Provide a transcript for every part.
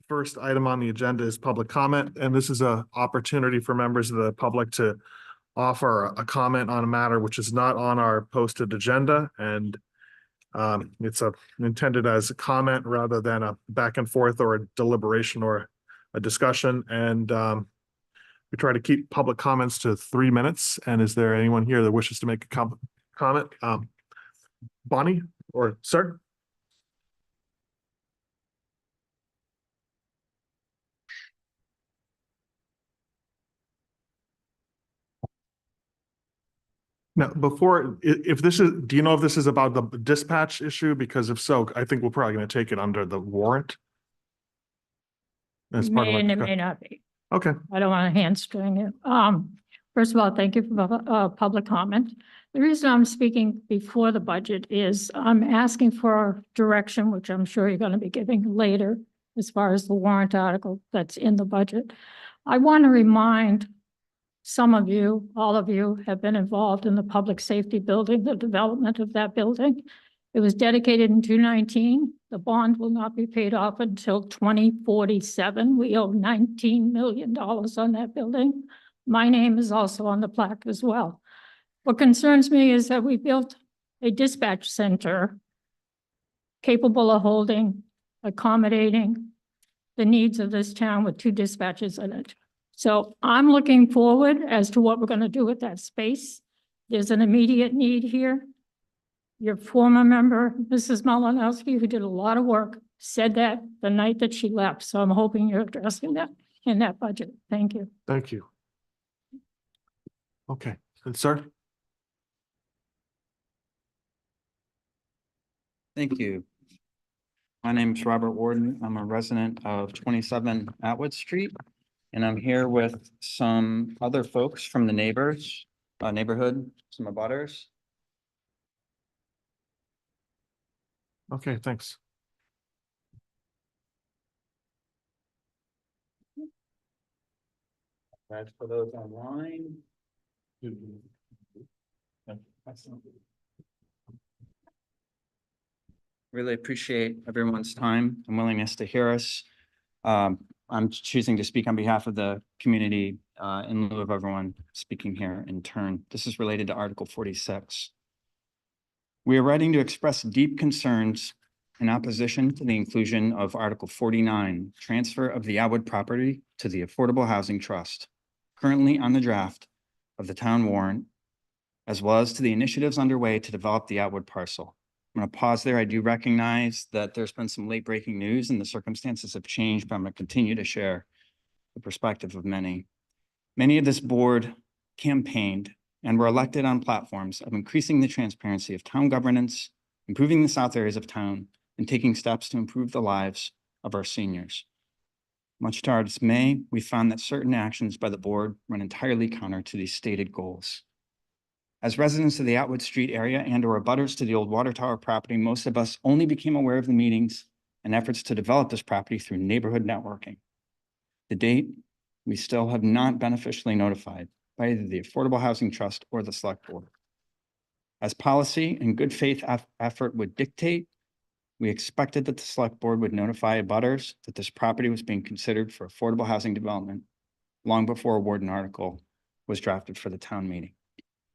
first item on the agenda is public comment, and this is an opportunity for members of the public to offer a comment on a matter which is not on our posted agenda, and it's intended as a comment rather than a back and forth or a deliberation or a discussion. And we try to keep public comments to 3 minutes. And is there anyone here that wishes to make a comment? Bonnie or sir? Now, if this is, do you know if this is about the dispatch issue? Because if so, I think we're probably going to take it under the warrant. As part of May and it may not be. Okay. I don't want to hamstring it. First of all, thank you for public comment. The reason I'm speaking before the budget is I'm asking for direction, which I'm sure you're going to be giving later, as far as the warrant article that's in the budget. I want to remind some of you, all of you, have been involved in the public safety building, the development of that building. It was dedicated in 2019. The bond will not be paid off until 2047. We owe $19 million on that building. My name is also on the plaque as well. What concerns me is that we built a dispatch center capable of holding, accommodating the needs of this town with 2 dispatches in it. So I'm looking forward as to what we're going to do with that space. There's an immediate need here. Your former member, Mrs. Malinowski, who did a lot of work, said that the night that she left. So I'm hoping you're addressing that in that budget. Thank you. Thank you. Okay, and sir? Thank you. My name is Robert Warden. I'm a resident of 27 Atwood Street, and I'm here with some other folks from the neighborhood, some abutters. Okay, thanks. That's for those online. Really appreciate everyone's time and willingness to hear us. I'm choosing to speak on behalf of the community in lieu of everyone speaking here in turn. This is related to Article 46. We are writing to express deep concerns in opposition to the inclusion of Article 49, transfer of the Atwood property to the Affordable Housing Trust, currently on the draft of the town warrant, as well as to the initiatives underway to develop the Atwood parcel. I'm going to pause there. I do recognize that there's been some late breaking news and the circumstances have changed, but I'm going to continue to share the perspective of many. Many of this board campaigned and were elected on platforms of increasing the transparency of town governance, improving the south areas of town, and taking steps to improve the lives of our seniors. Much to our dismay, we found that certain actions by the board run entirely counter to these stated goals. As residents of the Atwood Street area and/or abutters to the old water tower property, most of us only became aware of the meetings and efforts to develop this property through neighborhood networking. To date, we still have not been officially notified by either the Affordable Housing Trust or the Select Board. As policy and good faith effort would dictate, we expected that the Select Board would notify abutters that this property was being considered for affordable housing development long before a warden article was drafted for the town meeting.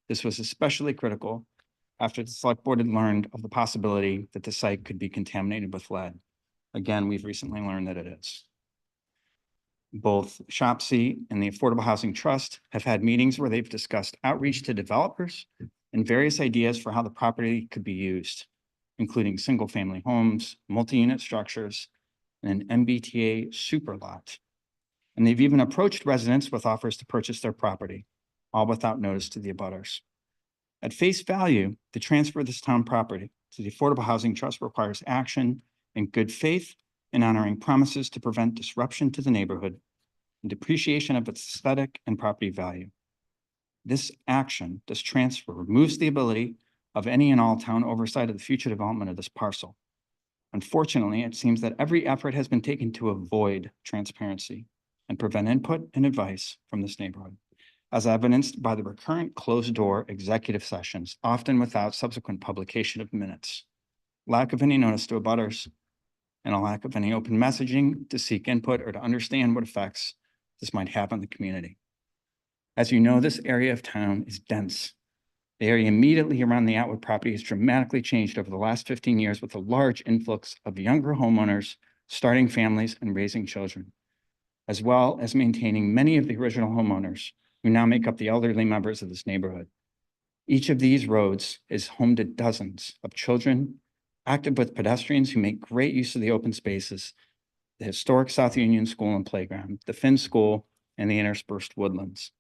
This was especially critical after the Select Board had learned of the possibility that the site could be contaminated with lead. Again, we've recently learned that it is. Both SHOPC and the Affordable Housing Trust have had meetings where they've discussed outreach to developers and various ideas for how the property could be used, including single-family homes, multi-unit structures, and an MBTA super lot. And they've even approached residents with offers to purchase their property, all without notice to the abutters. At face value, the transfer of this town property to the Affordable Housing Trust requires action in good faith and honoring promises to prevent disruption to the neighborhood and depreciation of its aesthetic and property value. This action, this transfer, removes the ability of any and all town oversight of the future development of this parcel. Unfortunately, it seems that every effort has been taken to avoid transparency and prevent input and advice from this neighborhood, as evidenced by the recurrent closed-door executive sessions, often without subsequent publication of minutes, lack of any notice to abutters, and a lack of any open messaging to seek input or to understand what effects this might have on the community. As you know, this area of town is dense. The area immediately around the Atwood property has dramatically changed over the last 15 years with a large influx of younger homeowners starting families and raising children, as well as maintaining many of the original homeowners who now make up the elderly members of this neighborhood. Each of these roads is home to dozens of children, active with pedestrians who make great use of the open spaces, the historic South Union School and Playground, the Finn School, and the interspersed woodlands.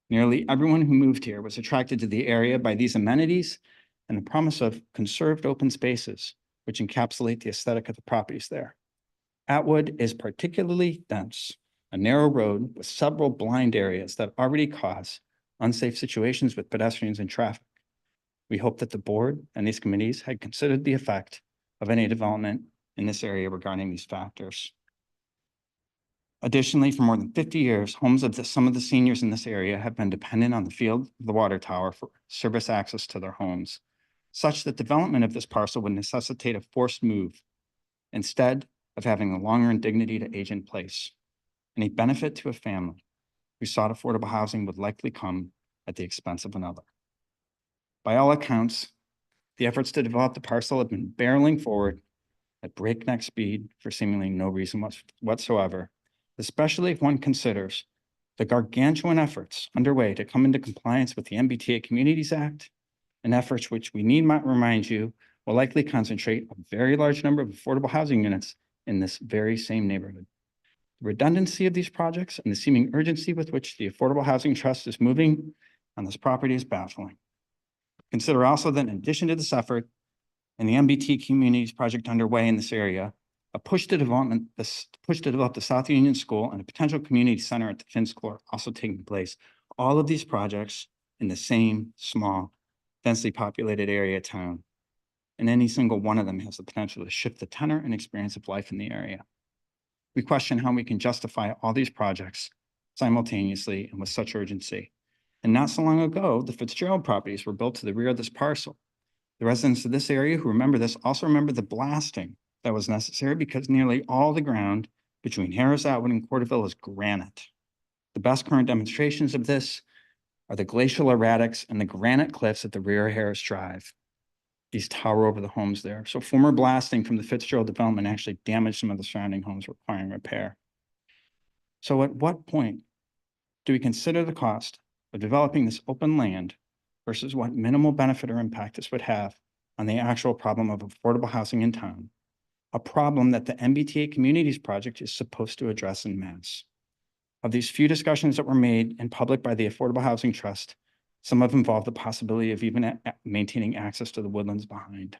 Nearly everyone who moved here was attracted to the area by these amenities and the promise of conserved open spaces, which encapsulate the aesthetic of the properties there. Atwood is particularly dense, a narrow road with several blind areas that already cause unsafe situations with pedestrians and traffic. We hope that the board and these committees had considered the effect of any development in this area regarding these factors. Additionally, for more than 50 years, homes of some of the seniors in this area have been dependent on the field of the water tower for service access to their homes, such that development of this parcel would necessitate a forced move instead of having the long-run dignity to age in place. Any benefit to a family who sought affordable housing would likely come at the expense of another. By all accounts, the efforts to develop the parcel have been barreling forward at breakneck speed for seemingly no reason whatsoever, especially if one considers the gargantuan efforts underway to come into compliance with the MBTA Communities Act, an effort which we need not remind you will likely concentrate a very large number of affordable housing units in this very same neighborhood. The redundancy of these projects and the seeming urgency with which the Affordable Housing Trust is moving on this property is baffling. Consider also that in addition to this effort and the MBTA Communities project underway in this area, a push to develop the South Union School and a potential community center at the Finn School are also taking place. All of these projects in the same small, densely populated area of town. And any single one of them has the potential to shift the tenor and experience of life in the area. We question how we can justify all these projects simultaneously and with such urgency. And not so long ago, the Fitzgerald properties were built to the rear of this parcel. The residents of this area who remember this also remember the blasting that was necessary because nearly all the ground between Harris, Atwood, and Corderville is granite. The best current demonstrations of this are the glacial erratics and the granite cliffs at the rear of Harris Drive. These tower over the homes there. So former blasting from the Fitzgerald development actually damaged some of the surrounding homes requiring repair. So at what point do we consider the cost of developing this open land versus what minimal benefit or impact this would have on the actual problem of affordable housing in town, a problem that the MBTA Communities Project is supposed to address en masse? Of these few discussions that were made in public by the Affordable Housing Trust, some have involved the possibility of even maintaining access to the woodlands behind.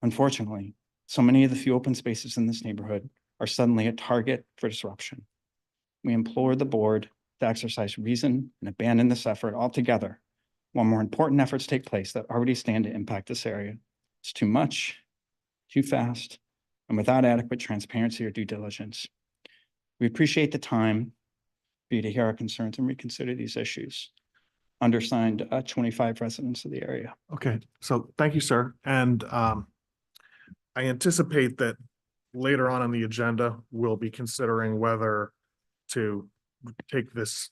Unfortunately, so many of the few open spaces in this neighborhood are suddenly a target for disruption. We implore the board to exercise reason and abandon this effort altogether, while more important efforts take place that already stand to impact this area. It's too much, too fast, and without adequate transparency or due diligence. We appreciate the time for you to hear our concerns and reconsider these issues. Undersigned 25 residents of the area. Okay, so thank you, sir. And I anticipate that later on in the agenda, we'll be considering whether to take this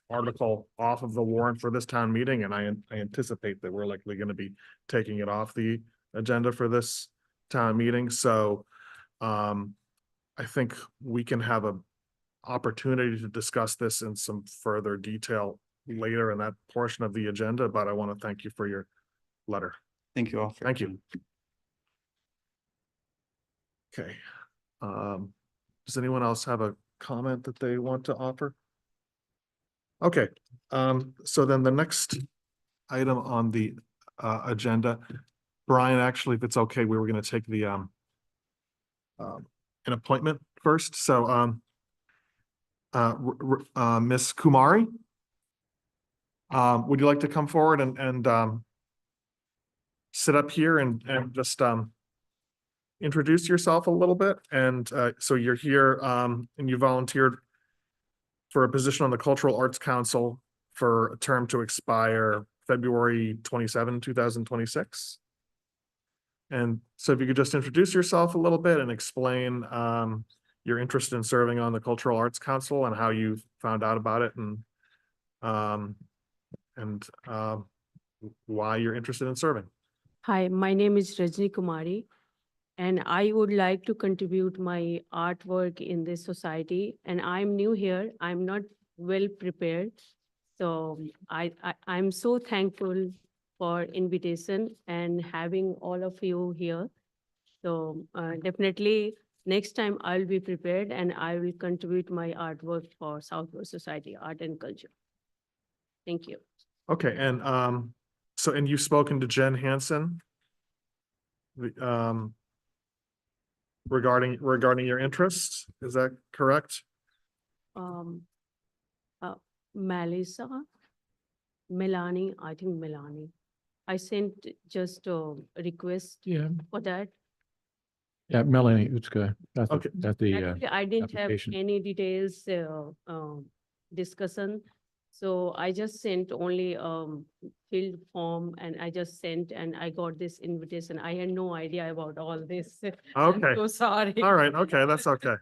article off of the warrant for this town meeting. And I anticipate that we're likely going to be taking it off the agenda for this town meeting. So I think we can have an opportunity to discuss this in some further detail later in that portion of the agenda, but I want to thank you for your letter. Thank you all. Thank you. Okay. Does anyone else have a comment that they want to offer? Okay, so then the next item on the agenda, Brian, actually, if it's okay, we were going to take the an appointment first. So Miss Kumari, would you like to come forward and sit up here and just introduce yourself a little bit? And so you're here and you volunteered for a position on the Cultural Arts Council for a term to expire February 27, 2026. And so if you could just introduce yourself a little bit and explain your interest in serving on the Cultural Arts Council and how you found out about it um, and why you're interested in serving. Hi, my name is Rajni Kumari, and I would like to contribute my artwork in this society. And I'm new here. I'm not well prepared. So I'm so thankful for invitation and having all of you here. So definitely next time I'll be prepared and I will contribute my artwork for Southwest Society Art and Culture. Thank you. Okay, and so, and you've spoken to Jen Hansen regarding your interests, is that correct? Melissa, Melanie, I think Melanie. I sent just a request Yeah, for that. yeah, Melanie, it's good. Okay. That's the, Actually, I didn't have application. any details discussion. So I just sent only filled form and I just sent and I got this invitation. I had no idea about all this. I'm Okay. so sorry. All right, okay, that's okay.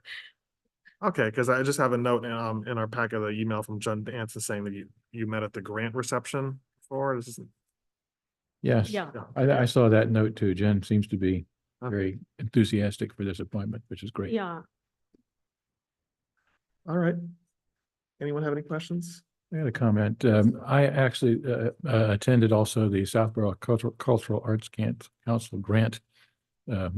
Okay, because I just have a note in our packet, the email from Jen Hansen saying that you met at the grant reception for, this is, yes. Yeah. I saw that note too. Jen seems to be Okay. very enthusiastic for this appointment, which is great. Yeah. All right. Anyone have any questions? I had a comment. I actually attended also the Southborough Cultural Arts Council grant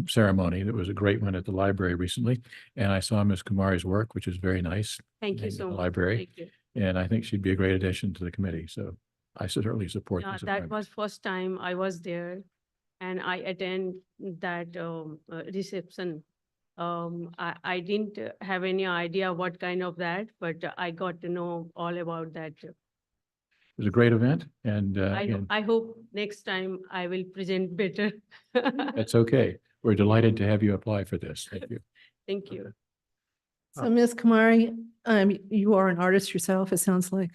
ceremony. That was a great one at the library recently. And I saw Ms. Kumari's work, which is very nice. Thank you in so the much. library. Thank you. And I think she'd be a great addition to the committee. So I certainly support Yeah, this that appointment. was first time I was there and I attend that reception. I didn't have any idea what kind of that, but I got to know all about that. It was a great event and again, I hope next time I will present better. that's okay. We're delighted to have you apply for this. Thank you. Thank you. So Ms. Kumari, you are an artist yourself, it sounds like.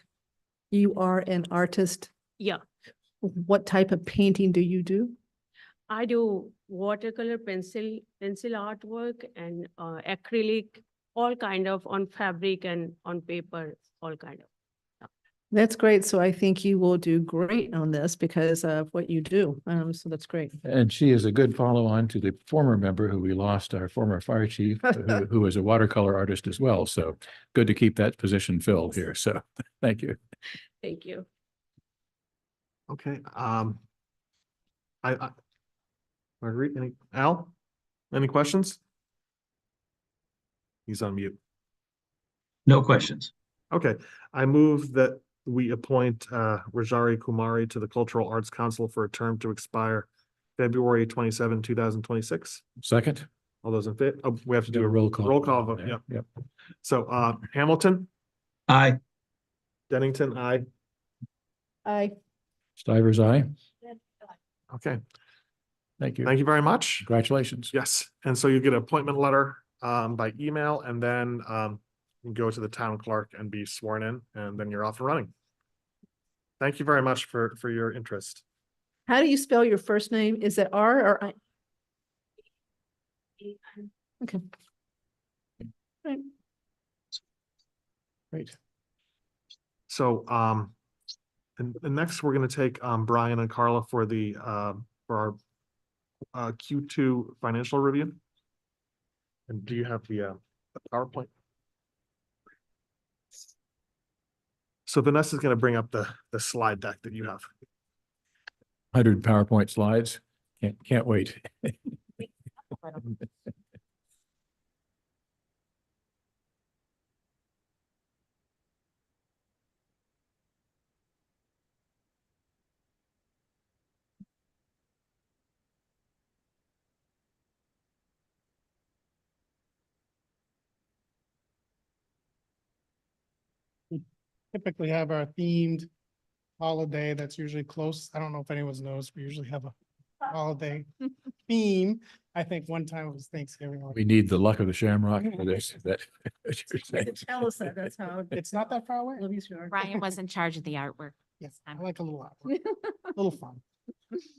You are an artist. Yeah, What type of painting do you do? I do watercolor pencil artwork and acrylic, all kind of on fabric and on paper, all kind of. That's great. So I think you will do great on this because of what you do. So that's great. And she is a good follow-on to the former member who we lost, our former fire chief, who is a watercolor artist as well. So good to keep that position filled here. So thank you. Thank you. Okay, Marguerite, Al, any questions? He's on mute. No questions. Okay, I move that we appoint Rajari Kumari to the Cultural Arts Council for a term to expire February 27, 2026. Second, All those in favor? Oh, we have to do do a roll call. roll call vote, yeah. Yep. So Hamilton, Aye. Dennington, aye. Stivers, aye. Okay, Thank you. thank you very much. Congratulations. Yes, and so you get an appointment letter by email and then you go to the town clerk and be sworn in, and then you're off and running. Thank you very much for your interest. How do you spell your first name? Is it R or I? Okay. Right. Great. So and next we're gonna take Brian and Carla for the for our Q2 financial review. And do you have the PowerPoint? So Vanessa's gonna bring up the slide deck that you have. 100 PowerPoint slides. Can't wait. Typically have our themed holiday that's usually close. I don't know if anyone knows, we usually have a holiday theme. I think one time it was Thanksgiving. We need the luck of the shamrock for this. Is that what you're saying? Tell us that, that's how. It's not that far away. Libby's yard. Ryan was in charge of the artwork. Yes, I like a little, little fun.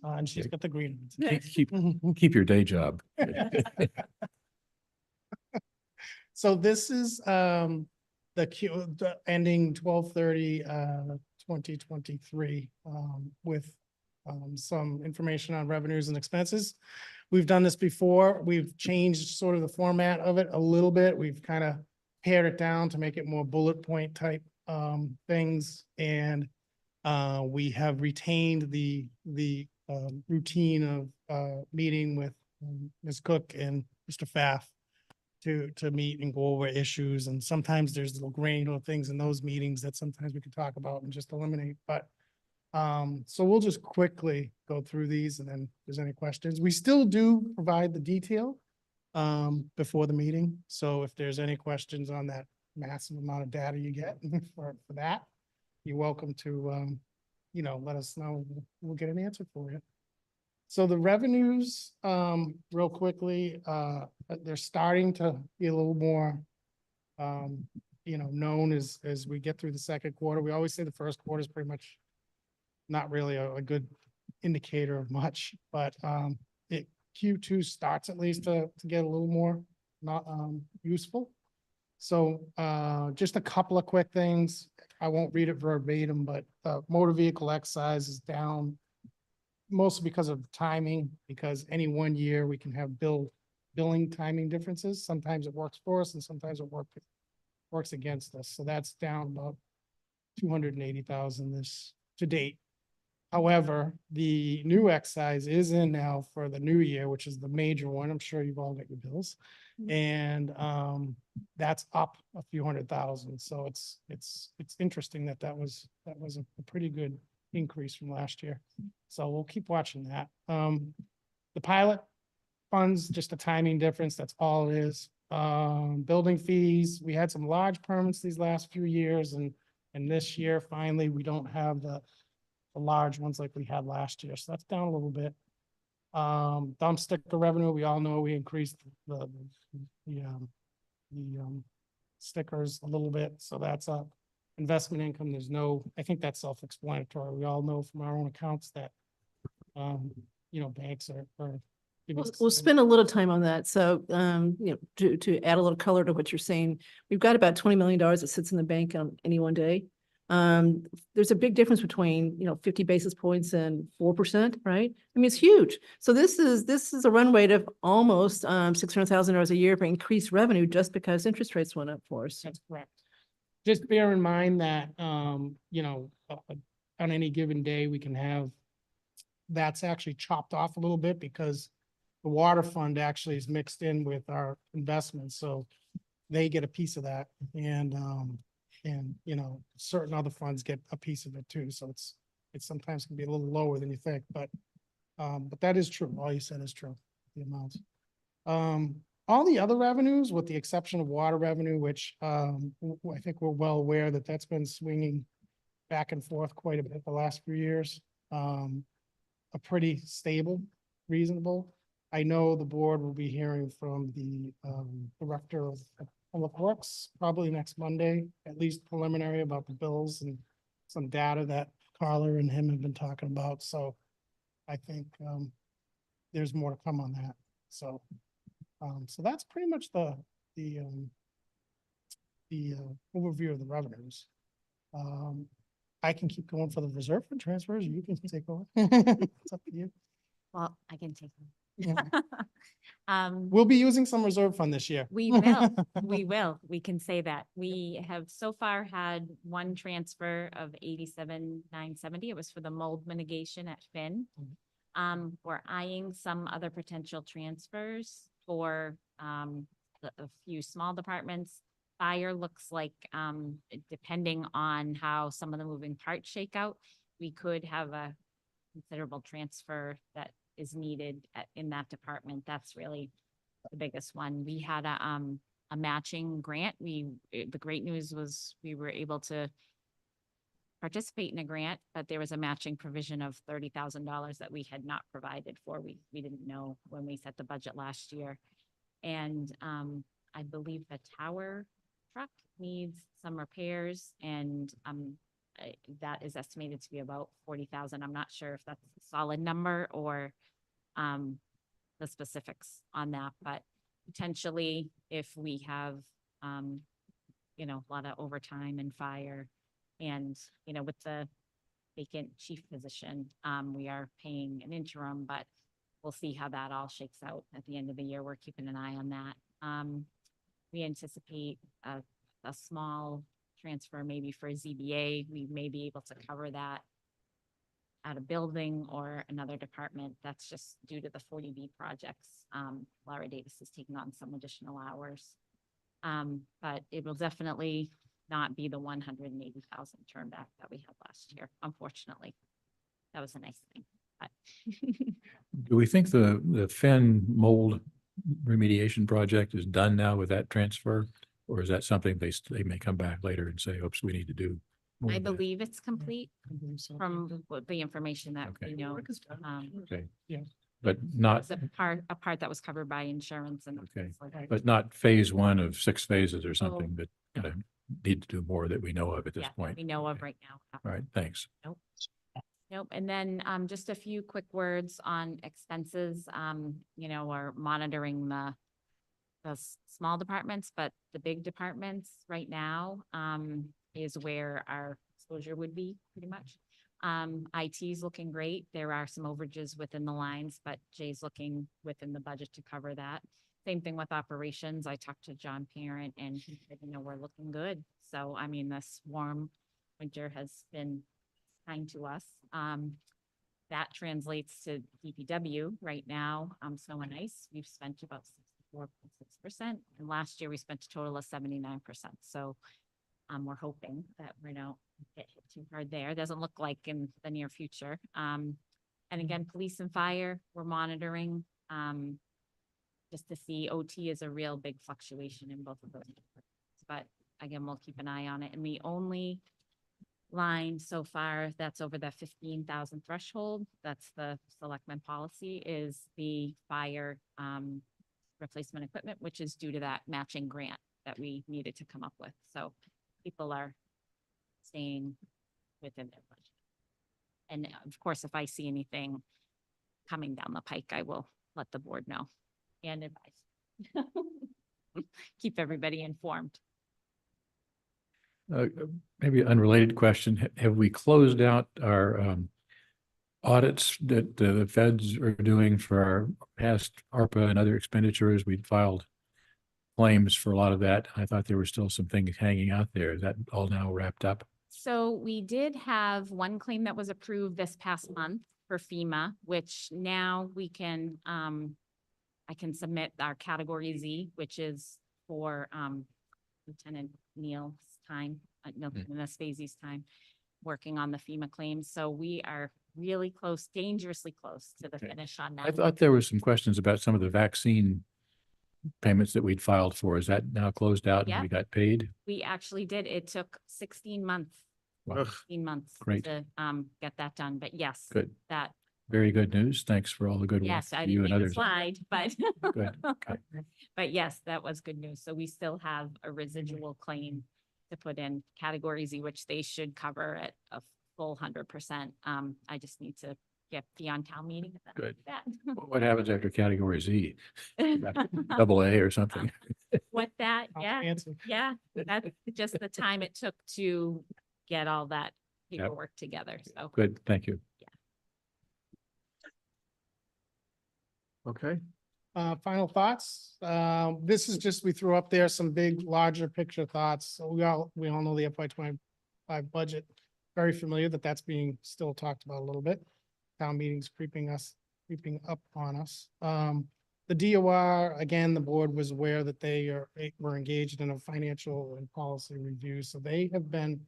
And she's got the green. Keep, ones. keep your day job. So this is the ending 2023 with some information on revenues and expenses. We've done this before. We've changed sort of the format of it a little bit. We've kind of pared it down to make it more bullet point type things. And we have retained the routine of meeting with Ms. Cook and Mr. Pfaff to meet and go over issues. And sometimes there's little granular things in those meetings that sometimes we could talk about and just eliminate, but so we'll just quickly go through these and then if there's any questions. We still do provide the detail before the meeting. So if there's any questions on that massive amount of data you get for that, you're welcome to let us know. We'll get an answer for you. So the revenues, real quickly, they're starting to be a little more, known as we get through the second quarter. We always say the first quarter is pretty much not really a good indicator of much, but Q2 starts at least to get a little more not useful. So just a couple of quick things. I won't read it verbatim, but motor vehicle excise is down mostly because of timing, because any one year we can have billing timing differences. Sometimes it works for us and sometimes it works against us. So that's down about 280,000 this to date. However, the new excise is in now for the new year, which is the major one. I'm sure you've all got your bills. And that's up a few $100,000. So it's interesting that was a pretty good increase from last year. So we'll keep watching that. The pilot funds, just a timing difference. That's all it is. Building fees, we had some large permits these last few years and this year, finally, we don't have the large ones like we had last year. So that's down a little bit. Dump sticker revenue, we all know we increased the stickers a little bit. So that's up. Investment income, I think that's self-explanatory. We all know from our own accounts that, banks are. We'll spend a little time on that. So, to add a little color to what you're saying, we've got about $20 million that sits in the bank on any one day. There's a big difference between, 50 basis points and 4%, right? I mean, it's huge. So this is a run rate of almost $600,000 a year for increased revenue just because interest rates went up for us. That's correct. Just bear in mind that, on any given day, we can have, that's actually chopped off a little bit because the water fund actually is mixed in with our investments. So they get a piece of that and certain other funds get a piece of it too. So it sometimes can be a little lower than you think, but that is true. All you said is true, the amounts. All the other revenues, with the exception of water revenue, which I think we're well aware that that's been swinging back and forth quite a bit the last few years, are pretty stable, reasonable. I know the board will be hearing from the director of Public Works probably next Monday, at least preliminary about the bills and some data that Carla and him have been talking about. So I think there's more to come on that. So that's pretty much the overview of the revenues. I can keep going for the reserve fund transfers. You can take over. It's up to you. Well, I can take them. Yeah. We'll be using some reserve fund this year. We will, we will. We can say that. We have so far had one transfer of 87,970. It was for the mold mitigation at Finn. We're eyeing some other potential transfers for a few small departments. Fire looks like, depending on how some of the moving parts shake out, we could have a considerable transfer that is needed in that department. That's really the biggest one. We had a matching grant. The great news was we were able to participate in a grant, but there was a matching provision of $30,000 that we had not provided for. We didn't know when we set the budget last year. And I believe the tower truck needs some repairs, and I'm that is estimated to be about 40,000. I'm not sure if that's a solid number or the specifics on that, but potentially if we have, you know, a lot of overtime and fire and, you know, with the vacant chief position, we are paying an interim, but we'll see how that all shakes out at the end of the year. We're keeping an eye on that. We anticipate a small transfer maybe for ZBA. We may be able to cover that at a building or another department. That's just due to the 40B projects. Laura Davis is taking on some additional hours. But it will definitely not be the 180,000 turn back that we had last year, unfortunately. That was a nice thing, but Do we think the Fen mold remediation project is done now with that transfer? Or is that something they may come back later and say, oops, we need to do? more I of that? believe it's complete I believe so. from what the information that Okay. we know. Okay. Yeah. But not, It's a part that was covered by insurance and. Okay. things like that. but not phase one of 6 phases or something that gonna need to do more that we know of at this Yeah, that point. we know of Okay. right now. All right, thanks. Nope. And then just a few quick words on expenses. You know, we're monitoring the small departments, but the big departments right now is where our exposure would be pretty much. IT is looking great. There are some overages within the lines, but Jay's looking within the budget to cover that. Same thing with operations. I talked to John Parent and he said, you know, we're looking good. So, I mean, this warm winter has been kind to us. That translates to DPW right now, snow and ice. We've spent about 64.6%. And last year we spent a total of 79%. So we're hoping that we don't get hit too hard there. Doesn't look like in the near future. And again, police and fire, we're monitoring just to see. OT is a real big fluctuation in both of those. But again, we'll keep an eye on it. And the only line so far that's over the 15,000 threshold, that's the selectmen policy, is the fire replacement equipment, which is due to that matching grant that we needed to come up with. So people are staying within their budget. And of course, if I see anything coming down the pike, I will let the board know and advise. Keep everybody informed. Maybe an unrelated question. Have we closed out our audits that the feds are doing for our past ARPA and other expenditures? We filed claims for a lot of that. I thought there were still some things hanging out there. Is that all now wrapped up? So we did have one claim that was approved this past month for FEMA, which now we can, I can submit our category Z, which is for Lieutenant Neil's time, Neil Spazie's time, working on the FEMA claims. So we are really close, dangerously close to the Okay. finish on I that. thought there were some questions about some of the vaccine payments that we'd filed for. Is that now closed out and Yeah. we got paid? We actually did. It took 16 months, Wow. Ugh. 16 months Great. to get that done. But yes, Good. that, Very good news. Thanks for all the good work. yes, I you didn't and make a others. slide, but Good. Okay. but yes, that was good news. So we still have a residual claim to put in category Z, which they should cover at a full 100%. I just need to get beyond town meeting. and then I'll Good. do that. What happens after category Z? Double A or something? What that, How yeah, fancy. yeah, that's just the time it took to get all that Yep. paperwork together. So Good, thank you. Okay, Final thoughts. This is just, we threw up there some big, larger picture thoughts. So we all know the FY 25 budget. Very familiar that that's being still talked about a little bit. Town meetings creeping up on us. The DOR, again, the board was aware that they were engaged in a financial and policy review. So they have been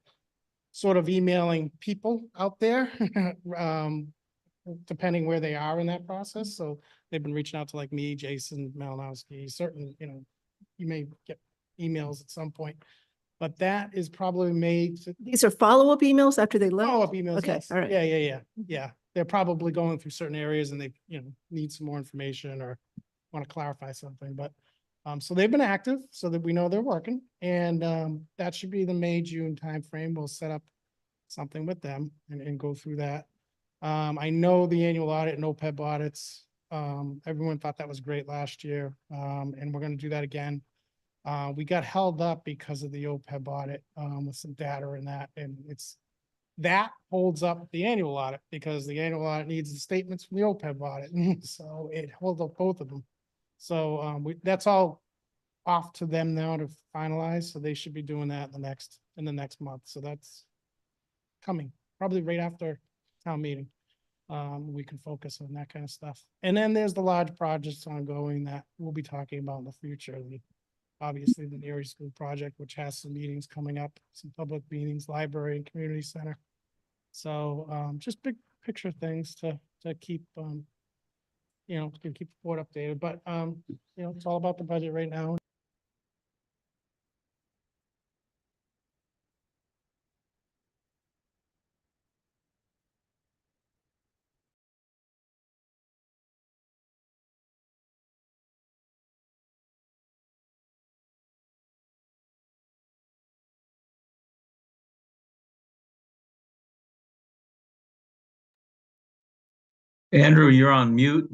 sort of emailing people out there, depending where they are in that process. So they've been reaching out to like me, Jason Malinowski, certain, you may get emails at some point. But that is probably made to These are follow-up emails after they left? follow-up emails. Okay, yes. all right. Yeah. They're probably going through certain areas and they, need some more information or want to clarify something, but so they've been active so that we know they're working and that should be the May, June timeframe. We'll set up something with them and go through that. I know the annual audit and OPEB audits, everyone thought that was great last year, and we're gonna do that again. We got held up because of the OPEB audit, with some data in that, and that holds up the annual audit because the annual audit needs the statements from the OPEB audit. So it holds up both of them. So, that's all off to them now to finalize. So they should be doing that in the next month. So that's coming, probably right after town meeting. We can focus on that kind of stuff. And then there's the large projects ongoing that we'll be talking about in the future. Obviously, the Neary School project, which has some meetings coming up, some public meetings, library and community center. So, just big picture things to keep, to keep the board updated, but, it's all about the budget right now. Andrew, you're on mute.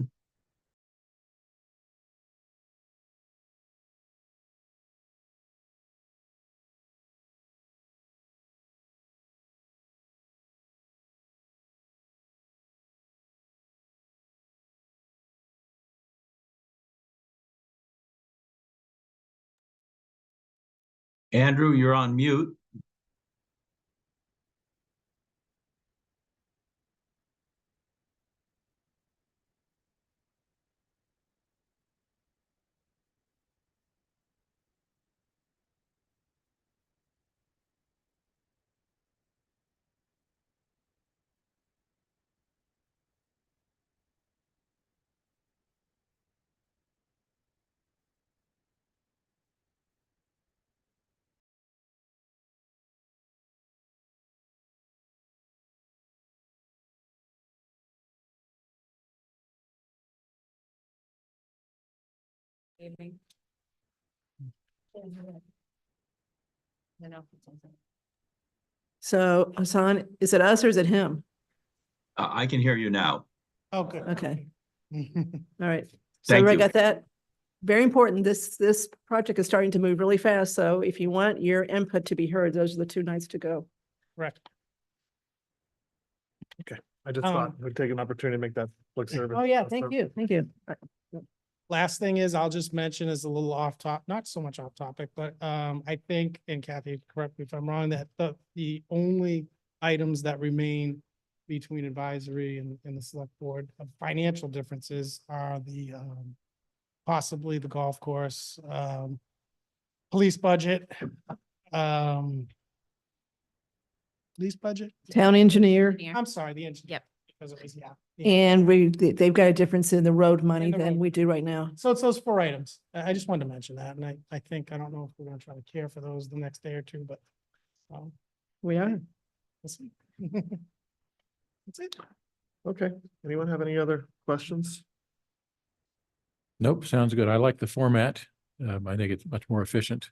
Andrew, you're on mute. Evening. So Hassan, is it us or is it him? I can hear you now. Oh, good. Okay. Okay. All right. So Thank everybody you. got that? Very important. This project is starting to move really fast. So if you want your input to be heard, those are the two nights to go. Correct. I just thought Um, we'd take an opportunity to make that public service. Oh, yeah, thank you. Thank you. Last thing is, I'll just mention is a little off top, not so much off topic, but I think, and Kathy, correct me if I'm wrong, that the only items that remain between advisory and the select board of financial differences are the possibly the golf course, police budget, police budget. Town engineer. I'm sorry, the engineer. Yep. Because it was, yeah. And they've got a difference in the road money And the than road. we do right now. So it's those 4 items. I just wanted to mention that, and I think, I don't know if we're gonna try to care for those the next day or two, but We are. we'll see. That's it. Okay, anyone have any other questions? Nope, sounds good. I like the format. I think it's much more efficient.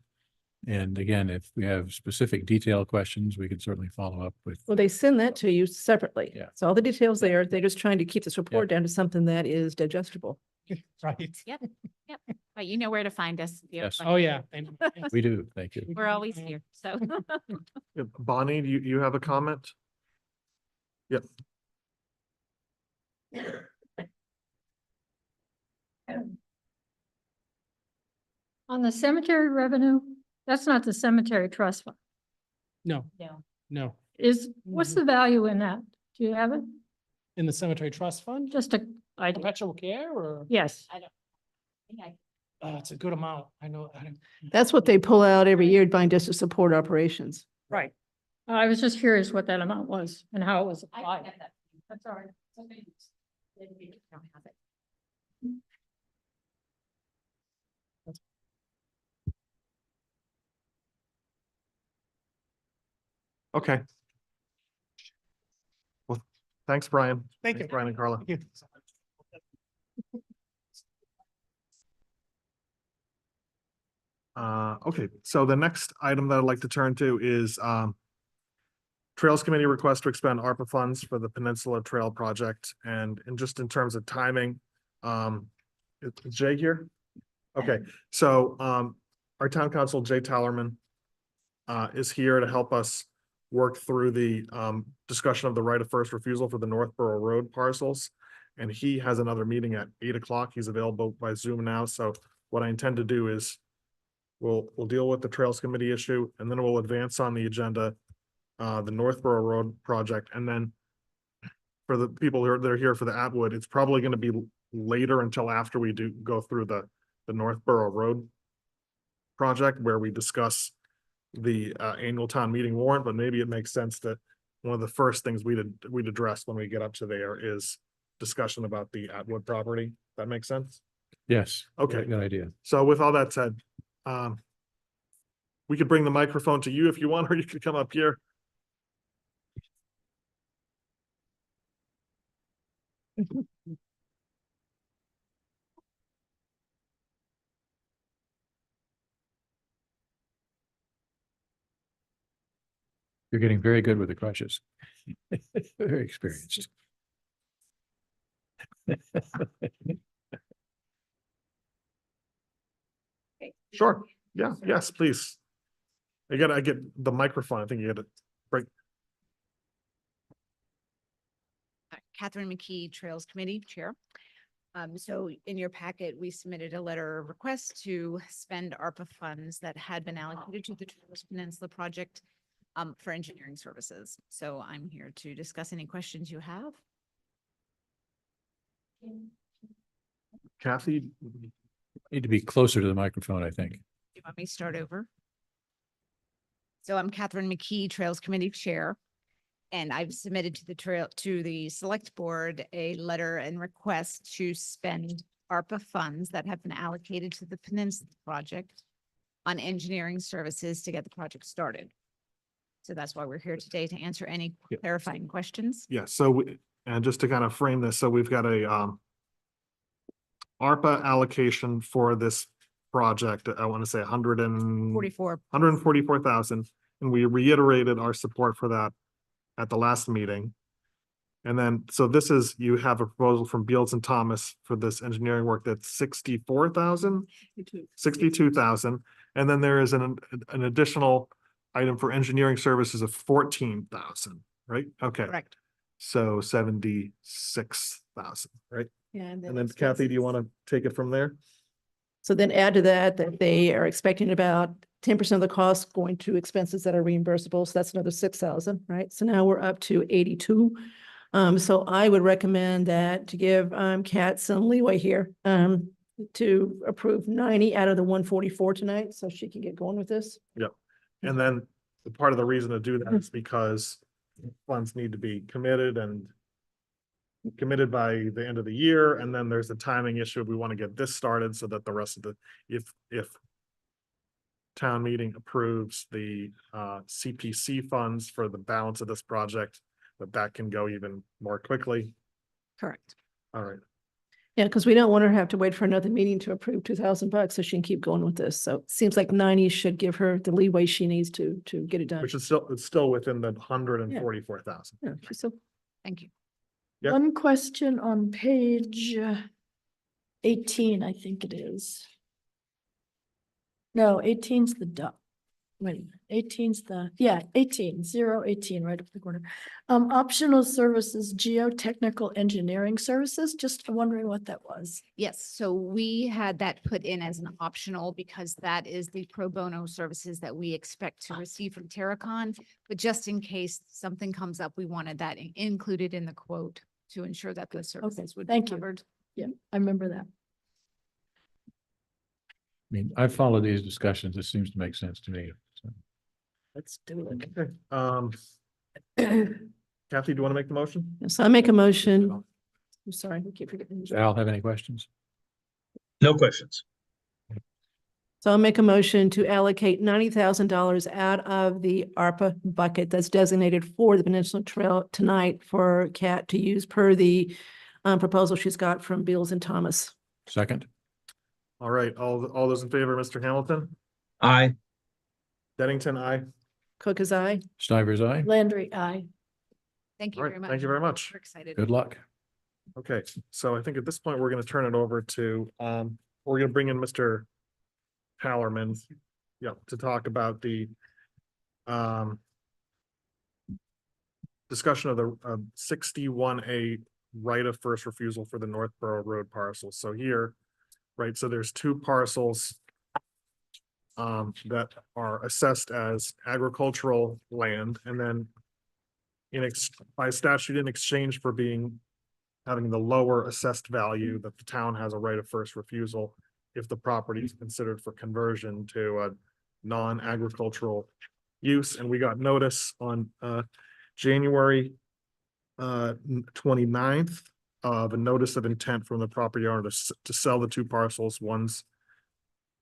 And again, if we have specific detail questions, we can certainly follow up with. Well, they send that to you separately. Yeah. So all the details there, they're just trying to keep this report down to something that is digestible. Right. Yep, but you know where to find us. if you have Yes. Oh, yeah. questions. We do, thank you. We're always here, so. Yeah, Bonnie, do you have a comment? Yep. On the cemetery revenue, that's not the cemetery trust fund. No, No. no. What's the value in that? Do you have it? In the cemetery trust fund, Just a idea. perpetual care, or, Yes. it's a good amount. I know. That's what they pull out every year, buying just to support operations. Right. I was just curious what that amount was and how it was applied. That's all right. Don't have it. Okay. Well, thanks, Brian. Thank Thanks, you. Brian and Carla. Thank you. Okay, so the next item that I'd like to turn to is Trails Committee request to expend ARPA funds for the Peninsula Trail Project, and just in terms of timing, is Jay here? Okay, so, our town council, Jay Tallerman, is here to help us work through the, discussion of the right of first refusal for the Northborough Road parcels. And he has another meeting at 8 o'clock. He's available by Zoom now, so what I intend to do is we'll deal with the Trails Committee issue, and then we'll advance on the agenda, the Northborough Road project, and then for the people that are here for the Atwood, it's probably gonna be later until after we do go through the Northborough Road project, where we discuss the annual town meeting warrant, but maybe it makes sense that one of the first things we'd address when we get up to there is discussion about the Atwood property. That makes sense? Yes. Okay. Good idea. So with all that said, we could bring the microphone to you if you want, or you could come up here. You're getting very good with the crutches. Very experienced. Sure. Yeah, yes, please. I get the microphone. I think you get it. Catherine McKee, Trails Committee Chair. So in your packet, we submitted a letter of request to spend ARPA funds that had been allocated to the Trails Peninsula project for engineering services. So I'm here to discuss any questions you have. Kathy, Need to be closer to the microphone, I think. Do you want me to start over? So I'm Catherine McKee, Trails Committee Chair. And I've submitted to the select board a letter and request to spend ARPA funds that have been allocated to the Peninsula project on engineering services to get the project started. So that's why we're here today, to answer any Yep. clarifying questions. yeah, so, and just to kind of frame this, so we've got a, ARPA allocation for this project, I want to say 44. 144,000, and we reiterated our support for that at the last meeting. And then, so this is, you have a proposal from Beals and Thomas for this engineering work that's 64,000, 62,000. And then there is an additional item for engineering services of 14,000, right? Okay, Correct. so 76,000, right? Yeah. And then Kathy, do you want to take it from there? So then add to that, that they are expecting about 10% of the cost going to expenses that are reimbursable. So that's another 6,000, right? So now we're up to 82. So I would recommend that to give Kat some leeway here to approve 90 out of the 144 tonight, so she can get going with this. And then the part of the reason to do that is because funds need to be committed by the end of the year. And then there's a timing issue. We want to get this started so that the rest of the, if town meeting approves the CPC funds for the balance of this project, that can go even more quickly. Correct. All right. Yeah, because we don't want her to have to wait for another meeting to approve $2,000 so she can keep going with this. So it seems like 90 should give her the leeway she needs to get it done. Which is it's still within the 144,000. Yeah, she's so Thank you. Yep. One question on page 18, I think it is. No, 18's the wait, 18's the, 18, 018, right up the corner. Optional services, geotechnical engineering services, just wondering what that was. Yes, so we had that put in as an optional because that is the pro bono services that we expect to receive from Terracon. But just in case something comes up, we wanted that included in the quote to ensure that those services would be thank you. covered. Yeah, I remember that. I mean, I've followed these discussions. It seems to make sense to me. So, Let's do it. Okay. Kathy, do you want to make the motion? So I make a motion. I'm sorry, I keep forgetting. Does Al have any questions? No questions. So I'll make a motion to allocate $90,000 out of the ARPA bucket that's designated for the Peninsula Trail tonight for Kat to use per the proposal she's got from Beals and Thomas. Second? All right, all those in favor, Mr. Hamilton? Aye. Dennington, aye. Cook is I. Stivers, aye. Landry, I. Thank you All right, very much. thank you very much. We're excited. Good luck. Okay, so I think at this point, we're gonna turn it over to, we're gonna bring in Mr. Hallerman. Yeah, to talk about the discussion of the 61A right of first refusal for the Northborough Road parcel. So here, right, so there's two parcels that are assessed as agricultural land, and then by statute, in exchange for having the lower assessed value, that the town has a right of first refusal if the property is considered for conversion to a non-agricultural use. And we got notice on January 29th of a notice of intent from the property owner to sell the two parcels. One's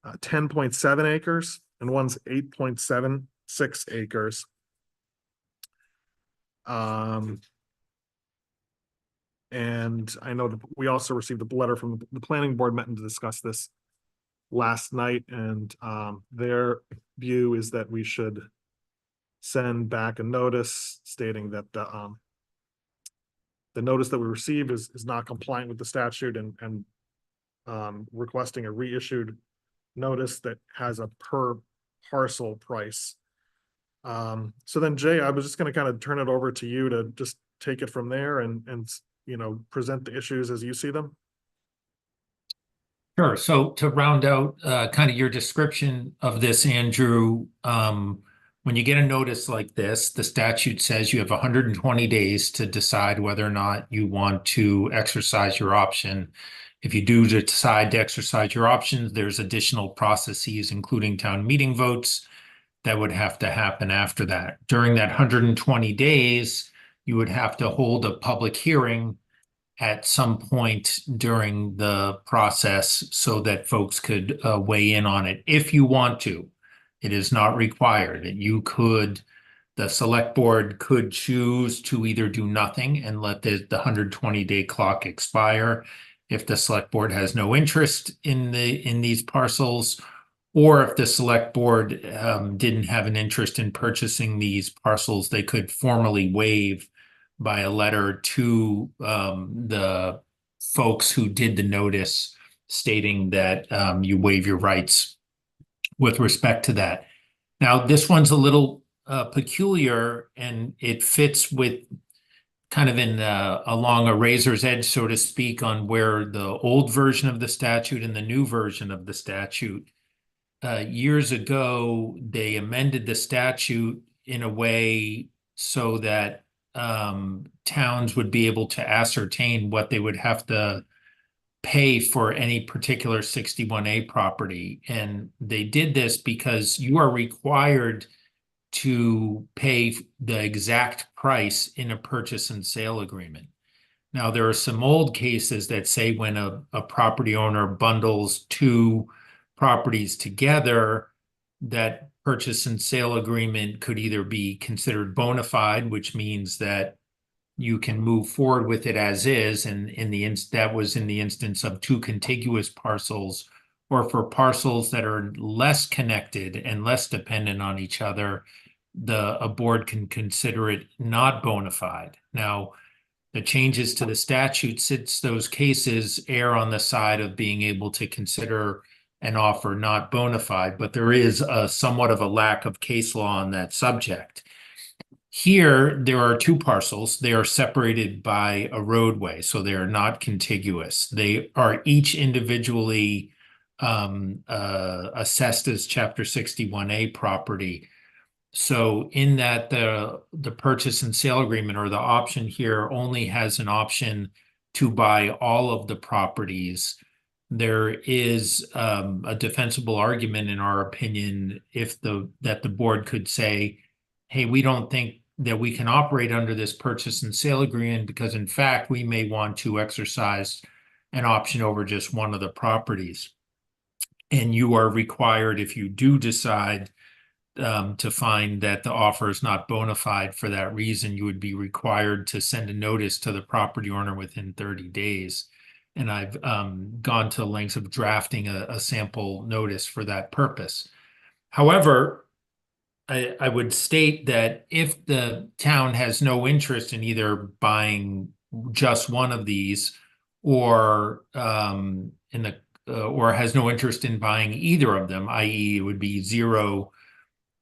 10.7 acres and one's 8.76 acres. And I know that we also received a letter from the planning board, met to discuss this last night, and their view is that we should send back a notice stating that the notice that we received is not compliant with the statute, and requesting a reissued notice that has a per parcel price. So then, Jay, I was just going to kind of turn it over to you to just take it from there and present the issues as you see them. Sure. So to round out kind of your description of this, Andrew, when you get a notice like this, the statute says you have 120 days to decide whether or not you want to exercise your option. If you do decide to exercise your options, there's additional processes, including town meeting votes, that would have to happen after that. During that 120 days, you would have to hold a public hearing at some point during the process so that folks could weigh in on it if you want to. It is not required. The select board could choose to either do nothing and let the 120-day clock expire if the select board has no interest in these parcels, or if the select board didn't have an interest in purchasing these parcels, they could formally waive by a letter to the folks who did the notice stating that you waive your rights with respect to that. Now, this one's a little peculiar, and it fits with kind of along a razor's edge, so to speak, on where the old version of the statute and the new version of the statute. Years ago, they amended the statute in a way so that towns would be able to ascertain what they would have to pay for any particular 61A property. And they did this because you are required to pay the exact price in a purchase and sale agreement. Now, there are some old cases that say when a property owner bundles two properties together, that purchase and sale agreement could either be considered bona fide, which means that you can move forward with it as is, and that was in the instance of two contiguous parcels, or for parcels that are less connected and less dependent on each other, a board can consider it not bona fide. Now, the changes to the statute, since those cases err on the side of being able to consider an offer not bona fide, but there is somewhat of a lack of case law on that subject. Here, there are two parcels. They are separated by a roadway, so they are not contiguous. They are each individually assessed as Chapter 61A property. So in that, the purchase and sale agreement, or the option here, only has an option to buy all of the properties. There is a defensible argument, in our opinion, that the board could say, hey, we don't think that we can operate under this purchase and sale agreement because, in fact, we may want to exercise an option over just one of the properties. And you are required, if you do decide to find that the offer is not bona fide for that reason, you would be required to send a notice to the property owner within 30 days. And I've gone to lengths of drafting a sample notice for that purpose. However, I would state that if the town has no interest in either buying just one of these or or has no interest in buying either of them, i.e. it would be zero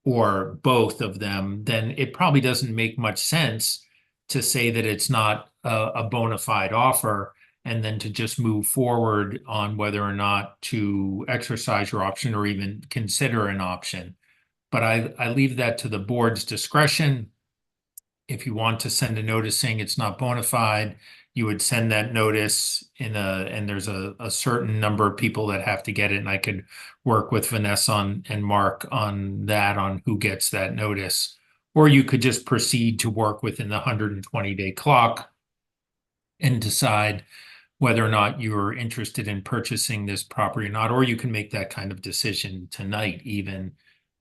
or both of them, then it probably doesn't make much sense to say that it's not a bona fide offer and then to just move forward on whether or not to exercise your option or even consider an option. But I leave that to the board's discretion. If you want to send a notice saying it's not bona fide, you would send that notice and there's a certain number of people that have to get it. And I could work with Vanessa and Mark on that, on who gets that notice. Or you could just proceed to work within the 120-day clock and decide whether or not you're interested in purchasing this property or not, or you can make that kind of decision tonight even.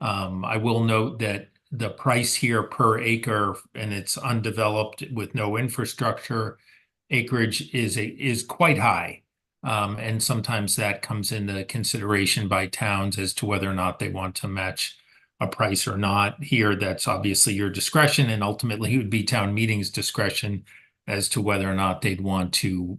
I will note that the price here per acre, and it's undeveloped with no infrastructure, acreage is quite high. And sometimes that comes into consideration by towns as to whether or not they want to match a price or not. Here, that's obviously your discretion, and ultimately it would be town meeting's discretion as to whether or not they'd want to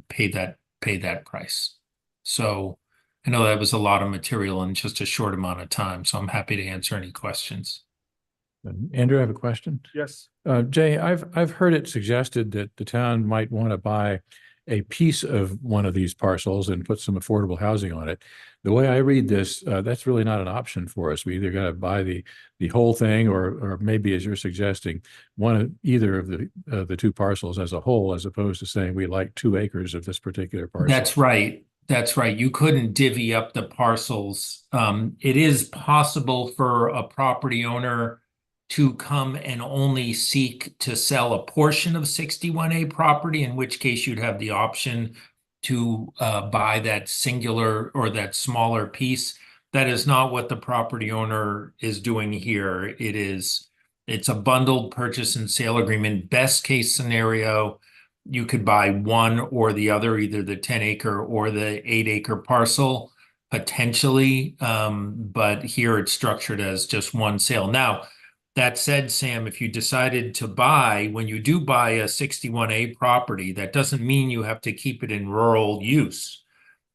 pay that price. So I know that was a lot of material in just a short amount of time, so I'm happy to answer any questions. Andrew, I have a question. Yes. Jay, I've heard it suggested that the town might want to buy a piece of one of these parcels and put some affordable housing on it. The way I read this, that's really not an option for us. We either got to buy the whole thing, or maybe, as you're suggesting, either of the two parcels as a whole, as opposed to saying we like 2 acres of this particular parcel. That's right. That's right. You couldn't divvy up the parcels. It is possible for a property owner to come and only seek to sell a portion of 61A property, in which case you'd have the option to buy that singular or that smaller piece. That is not what the property owner is doing here. It's a bundled purchase and sale agreement. Best case scenario, you could buy one or the other, either the 10-acre or the 8-acre parcel, potentially. But here it's structured as just one sale. Now, that said, Sam, if you decided to buy, when you do buy a 61A property, that doesn't mean you have to keep it in rural use.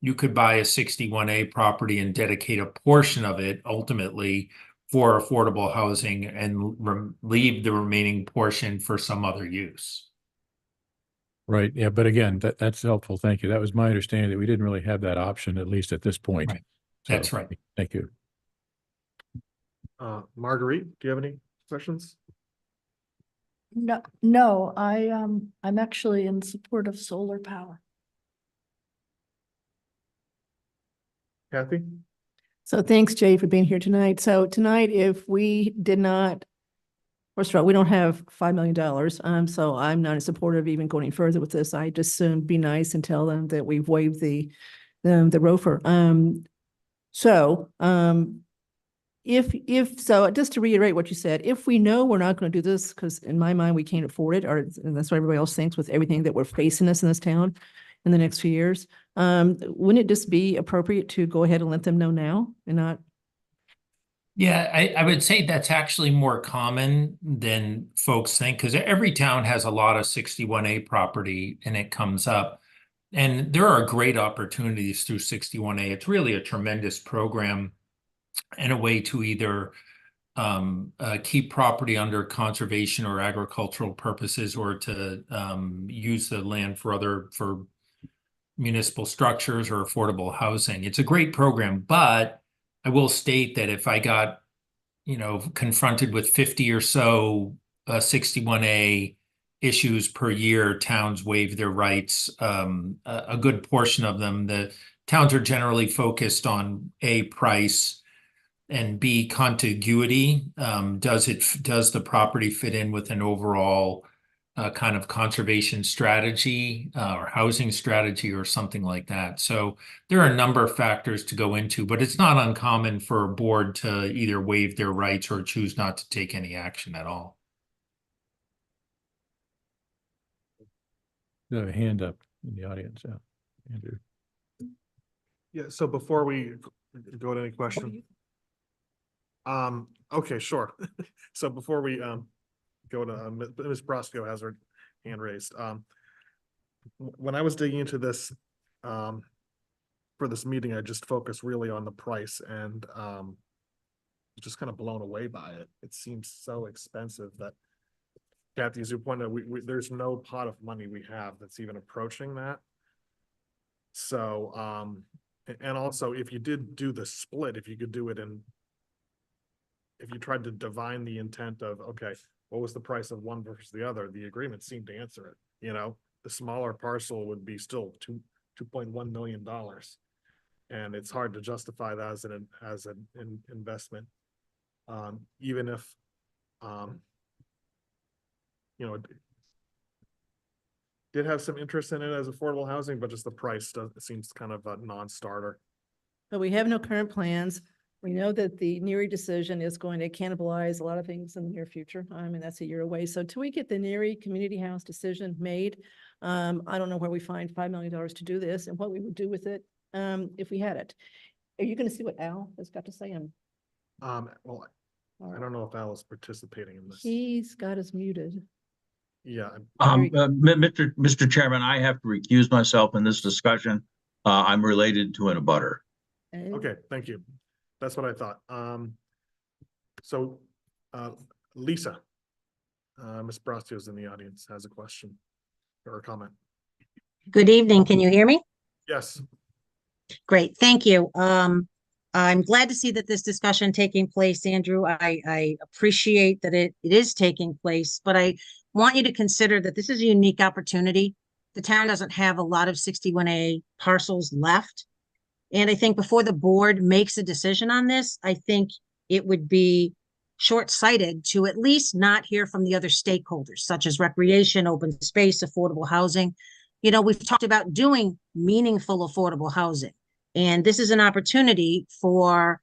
You could buy a 61A property and dedicate a portion of it ultimately for affordable housing and leave the remaining portion for some other use. Right. Yeah. But again, that's helpful. Thank you. That was my understanding, that we didn't really have that option, at least at this point. Right. That's right. Thank you. Marguerite, do you have any questions? No, I'm actually in support of solar power. Kathy? So thanks, Jay, for being here tonight. So tonight, if we did not, first of all, we don't have $5 million. So I'm not in support of even going further with this. I just soon be nice and tell them that we've waived the ROFR. So just to reiterate what you said, if we know we're not going to do this, because in my mind, we can't afford it, and that's what everybody else thinks with everything that we're facing us in this town in the next few years, wouldn't it just be appropriate to go ahead and let them know now and not? Yeah, I would say that's actually more common than folks think, because every town has a lot of 61A property and it comes up. And there are great opportunities through 61A. It's really a tremendous program and a way to either keep property under conservation or agricultural purposes, or to use the land for municipal structures or affordable housing. It's a great program, but I will state that if I got, confronted with 50 or so 61A issues per year, towns waive their rights. A good portion of them, the towns are generally focused on A, price, and B, contiguity. Does the property fit in with an overall kind of conservation strategy or housing strategy or something like that? So there are a number of factors to go into, but it's not uncommon for a board to either waive their rights or choose not to take any action at all. You have a hand up in the audience. Yeah. Andrew. Yeah, so before we go to any questions, Okay, sure. So before we go to Ms. Brosco has her hand raised. When I was digging into this for this meeting, I just focused really on the price and just kind of blown away by it. It seems so expensive that Kathy, as you pointed out, there's no pot of money we have that's even approaching that. So and also if you did do the split, if you could do it if you tried to divine the intent of, okay, what was the price of one versus the other, the agreement seemed to answer it. You know, the smaller parcel would be still $2.1 million. And it's hard to justify that as an investment. Even if, you know, it did have some interest in it as affordable housing, but just the price seems kind of a non-starter. But we have no current plans. We know that the NERI decision is going to cannibalize a lot of things in the near future. I mean, that's a year away. So till we get the NERI Community House decision made, I don't know where we find $5 million to do this and what we would do with it if we had it. Are you going to see what Al has got to say? Well, I don't know if Al is participating in this. He's got us muted. Yeah. Mr. Chairman, I have to recuse myself in this discussion. I'm related to an abutter. Okay, thank you. That's what I thought. So Lisa, Ms. Brosco is in the audience, has a question or a comment. Good evening. Can you hear me? Yes. Great. Thank you. I'm glad to see that this discussion taking place, Andrew. I appreciate that it is taking place, but I want you to consider that this is a unique opportunity. The town doesn't have a lot of 61A parcels left. And I think before the board makes a decision on this, I think it would be short-sighted to at least not hear from the other stakeholders, such as recreation, open space, affordable housing. You know, we've talked about doing meaningful affordable housing. And this is an opportunity for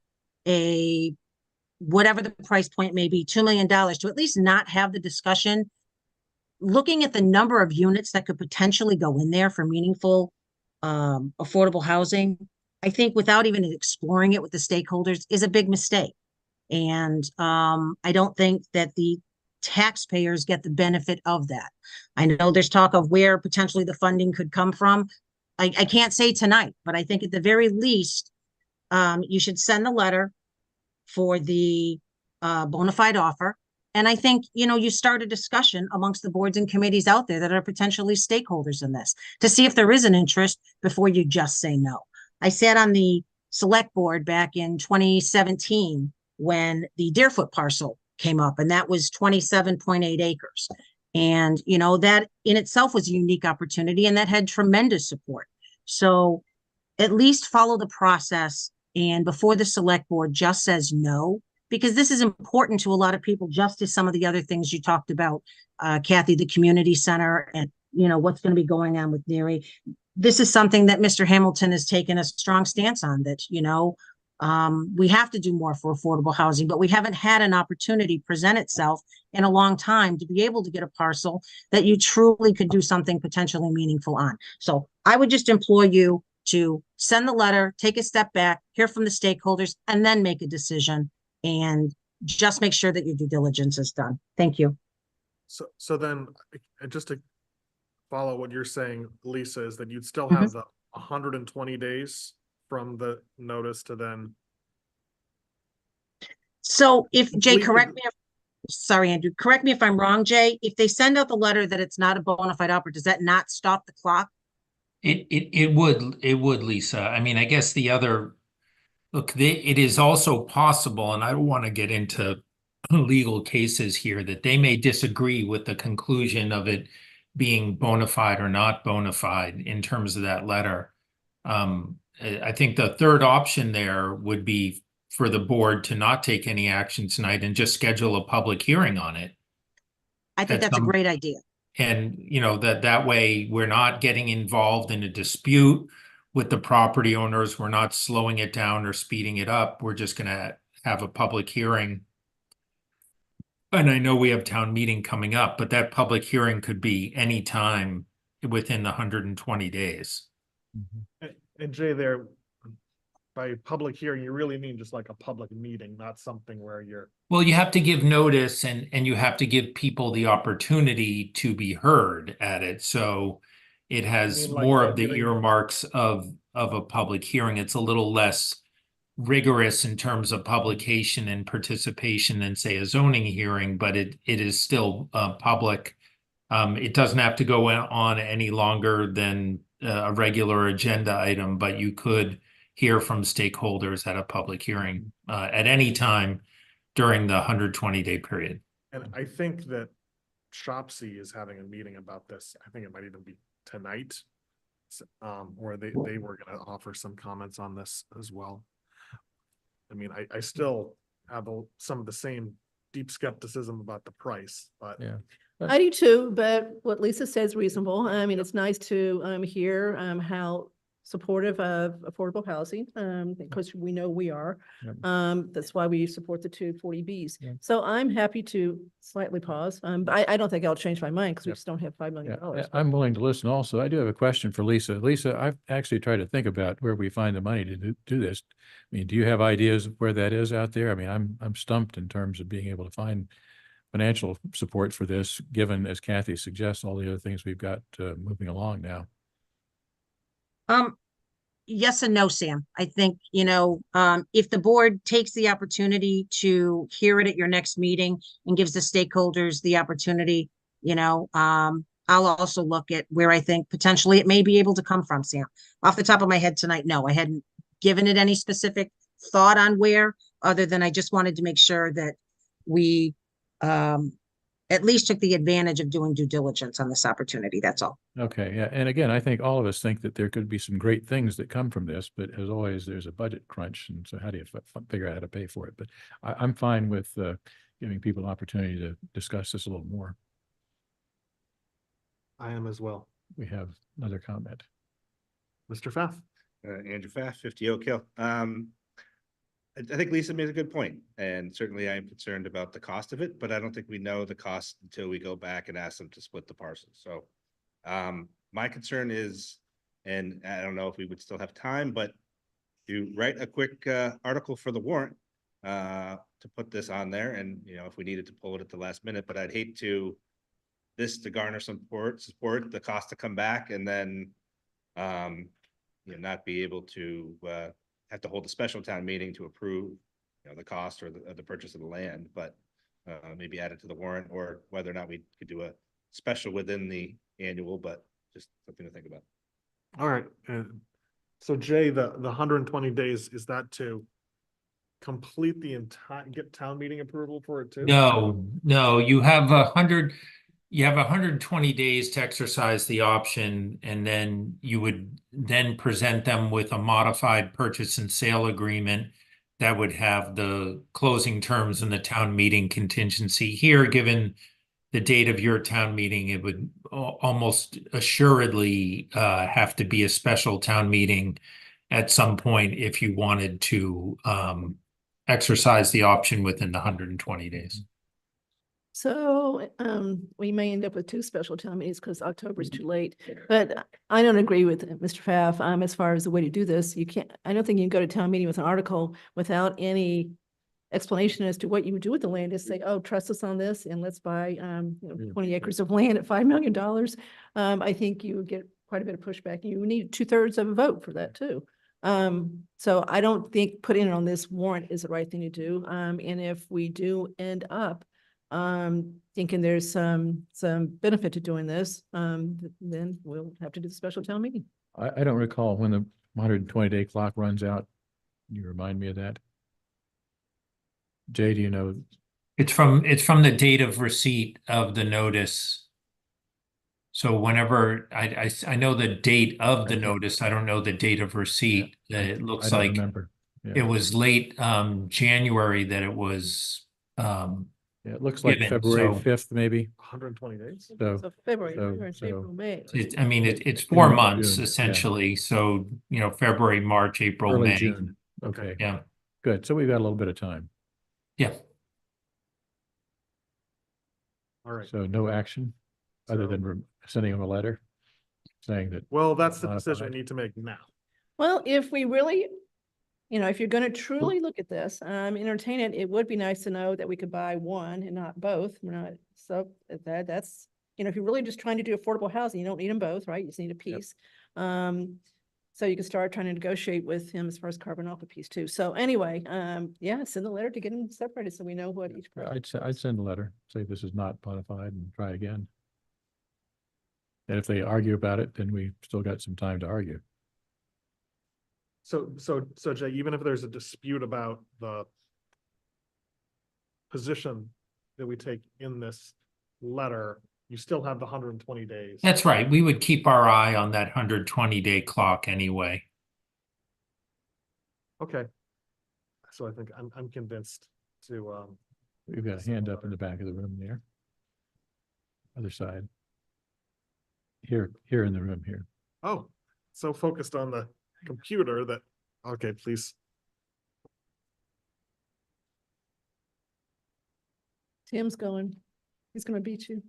whatever the price point may be, $2 million, to at least not have the discussion, looking at the number of units that could potentially go in there for meaningful affordable housing. I think without even exploring it with the stakeholders is a big mistake. And I don't think that the taxpayers get the benefit of that. I know there's talk of where potentially the funding could come from. I can't say tonight, but I think at the very least, you should send a letter for the bona fide offer. And I think, you know, you start a discussion amongst the boards and committees out there that are potentially stakeholders in this to see if there is an interest before you just say no. I sat on the select board back in 2017 when the Deerfoot parcel came up, and that was 27.8 acres. And, you know, that in itself was a unique opportunity, and that had tremendous support. So at least follow the process, and before the select board just says no, because this is important to a lot of people, just as some of the other things you talked about, Kathy, the community center, and, you know, what's going to be going on with NERI. This is something that Mr. Hamilton has taken a strong stance on, that, you know, we have to do more for affordable housing, but we haven't had an opportunity present itself in a long time to be able to get a parcel that you truly could do something potentially meaningful on. So I would just implore you to send the letter, take a step back, hear from the stakeholders, and then make a decision, and just make sure that your due diligence is done. Thank you. So then, just to follow what you're saying, Lisa, is that you'd still have the 120 days from the notice to then. So if Jay, Please. correct me if, sorry, Andrew, correct me if I'm wrong, Jay, if they send out the letter that it's not a bona fide offer, does that not stop the clock? It would, Lisa. I mean, I guess the other, look, it is also possible, and I don't want to get into legal cases here, that they may disagree with the conclusion of it being bona fide or not bona fide in terms of that letter. I think the third option there would be for the board to not take any action tonight and just schedule a public hearing on it. I think that's a great idea. And, you know, that way we're not getting involved in a dispute with the property owners. We're not slowing it down or speeding it up. We're just going to have a public hearing. And I know we have town meeting coming up, but that public hearing could be any time within the 120 days. And Jay, there, if by public hearing, you really mean just like a public meeting, not something where you're, Well, you have to give notice and you have to give people the opportunity to be heard at it. So it has mean like more a of the hearing? earmarks of a public hearing. It's a little less rigorous in terms of publication and participation than, say, a zoning hearing, but it is still public. It doesn't have to go on any longer than a regular agenda item, but you could hear from stakeholders at a public hearing at any time during the 120-day period. and I think that Shopsy is having a meeting about this. I think it might even be tonight. Where they were gonna offer some comments on this as well. I mean, I still have some of the same deep skepticism about the price, but Yeah. I do too, but what Lisa says reasonable. I mean, it's nice to hear how supportive of affordable housing, because we know we are. Yep. That's why we support the 240Bs. Yep. So I'm happy to slightly pause. But I don't think I'll change my mind because we Yep. just don't have $5 million. Yeah, I'm willing to listen also. I do have a question for Lisa. Lisa, I've actually tried to think about where we find the money to do this. I mean, do you have ideas of where that is out there? I mean, I'm stumped in terms of being able to find financial support for this, given, as Kathy suggests, all the other things we've got moving along now. Yes and no, Sam. I think, if the board takes the opportunity to hear it at your next meeting and gives the stakeholders the opportunity, I'll also look at where I think potentially it may be able to come from, Sam. Off the top of my head tonight, no, I hadn't given it any specific thought on where, other than I just wanted to make sure that we at least took the advantage of doing due diligence on this opportunity. That's all. Okay, yeah, and again, I think all of us think that there could be some great things that come from this, but as always, there's a budget crunch, and so how do you figure out how to pay for it? But I'm fine with giving people an opportunity to discuss this a little more. I am as well. We have another comment. Mr. Pfaff? Andrew Pfaff, 50 Oak Hill. I think Lisa made a good point, and certainly I am concerned about the cost of it, but I don't think we know the cost until we go back and ask them to split the parcel. So my concern is, and I don't know if we would still have time, but to write a quick article for the warrant to put this on there, and if we needed to pull it at the last minute, but I'd hate to garner some support, the cost to come back, and then not be able to have to hold a special town meeting to approve, the cost or the purchase of the land, but maybe add it to the warrant, or whether or not we could do a special within the annual, but just something to think about. All right. So Jay, the 120 days, is that to complete the entire, get town meeting approval for it too? No, you have 120 days to exercise the option, and then you would then present them with a modified purchase and sale agreement that would have the closing terms and the town meeting contingency. Here, given the date of your town meeting, it would almost assuredly have to be a special town meeting at some point if you wanted to exercise the option within the 120 days. So we may end up with 2 special town meetings because October is too late. But I don't agree with Mr. Pfaff as far as the way to do this. I don't think you can go to town meeting with an article without any explanation as to what you would do with the land. Just say, oh, trust us on this and let's buy 20 acres of land at $5 million. I think you would get quite a bit of pushback. You need 2/3 of a vote for that too. So I don't think putting it on this warrant is the right thing to do. And if we do end up thinking there's some benefit to doing this, then we'll have to do the special town meeting. I don't recall when the 120-day clock runs out. Can you remind me of that? Jay, do you know? It's from the date of receipt of the notice. So whenever I know the date of the notice, I don't know the date of receipt. It looks like Remember. Yeah. it was late January that it was Yeah, it looks like given, February so- 5th, maybe. 120 days? So February, so- March, so- April, May. it's 4 June, months June, yeah. essentially. So, February, March, April, Early May. June. Okay, Yeah. good. So we've got a little bit of time. Yeah. All right. So no action other So- than sending them a letter saying that. Well, that's the Modify decision I it. need to make now. Well, if we really if you're gonna truly look at this, entertain it, it would be nice to know that we could buy one and not both. We're not, so that's, if you're really just trying to do affordable housing, you don't need them both, right? You just need a piece. So you can start trying to negotiate with him as far as carving off a piece too. So anyway, yeah, send the letter to get them separated so we know what each. I'd send a letter, say this is not bona fide and try again. And if they argue about it, then we still got some time to argue. So Jay, even if there's a dispute about the position that we take in this letter, you still have the 120 days. That's right. We would keep our eye on that 120-day clock anyway. Okay. So I think I'm convinced to, We've got a hand up in the back of the room there. Other side. Here in the room here. oh, so focused on the computer that, okay, please. Tim's going, he's gonna beat you.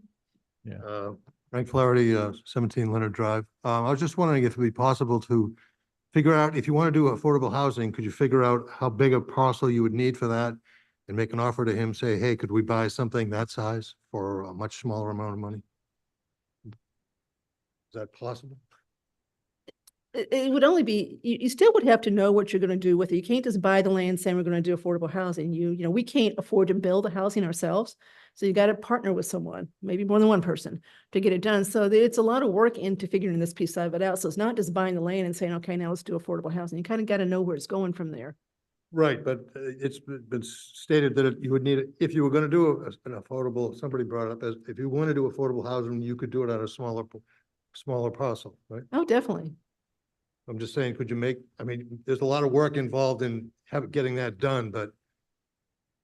Frank Flaherty, 17 Leonard Drive. I was just wondering if it'd be possible to figure out, if you want to do affordable housing, could you figure out how big a parcel you would need for that? And make an offer to him, say, hey, could we buy something that size for a much smaller amount of money? Is that possible? It would only be, you still would have to know what you're gonna do with it. You can't just buy the land saying we're gonna do affordable housing. We can't afford to build the housing ourselves. So you gotta partner with someone, maybe more than one person, to get it done. So it's a lot of work into figuring this piece of it out. So it's not just buying the land and saying, okay, now let's do affordable housing. You kind of gotta know where it's going from there. Right, but it's been stated that you would need, if you were going to do an affordable, somebody brought it up as, if you want to do affordable housing, you could do it on a smaller parcel, right? Oh, definitely. I'm just saying, could you make, I mean, there's a lot of work involved in getting that done, but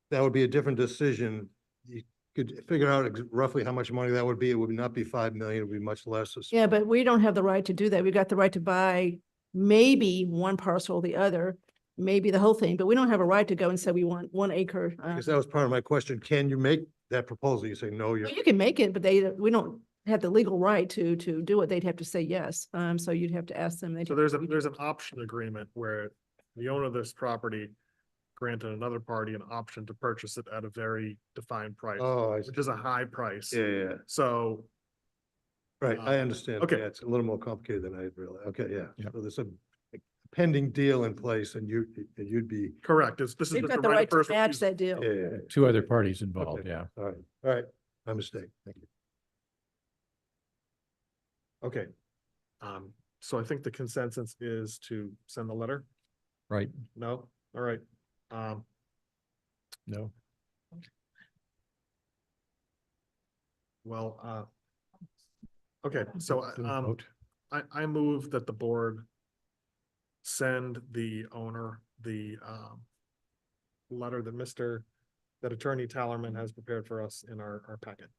that would be a different decision. You could figure out roughly how much money that would be. It would not be 5 million, it would be much less. Yeah, but we don't have the right to do that. We've got the right to buy maybe one parcel or the other, maybe the whole thing, but we don't have a right to go and say we want 1 acre. Because that was part of my question. Can you make that proposal? You say, no, you're. You can make it, but we don't have the legal right to do it. They'd have to say yes. So you'd have to ask them. So there's an option agreement where the owner of this property granted another party an option to purchase it at a very defined price, Oh, I see. which is a high price. Yeah. So, Right, I understand. okay. Yeah, it's a little more complicated than I realized. Okay, yeah. Yeah. So there's a pending deal in place and you'd be. correct, this is They've the got the right right of to first match refusal. that deal. Yeah. Two other parties involved, Okay. yeah. All right, my mistake. Thank you. Okay. So I think the consensus is to send the letter? Right, No? All right. no. Well, okay, so, Do a vote. I move that the board send the owner the, letter that Attorney Tallerman has prepared for us in our packet.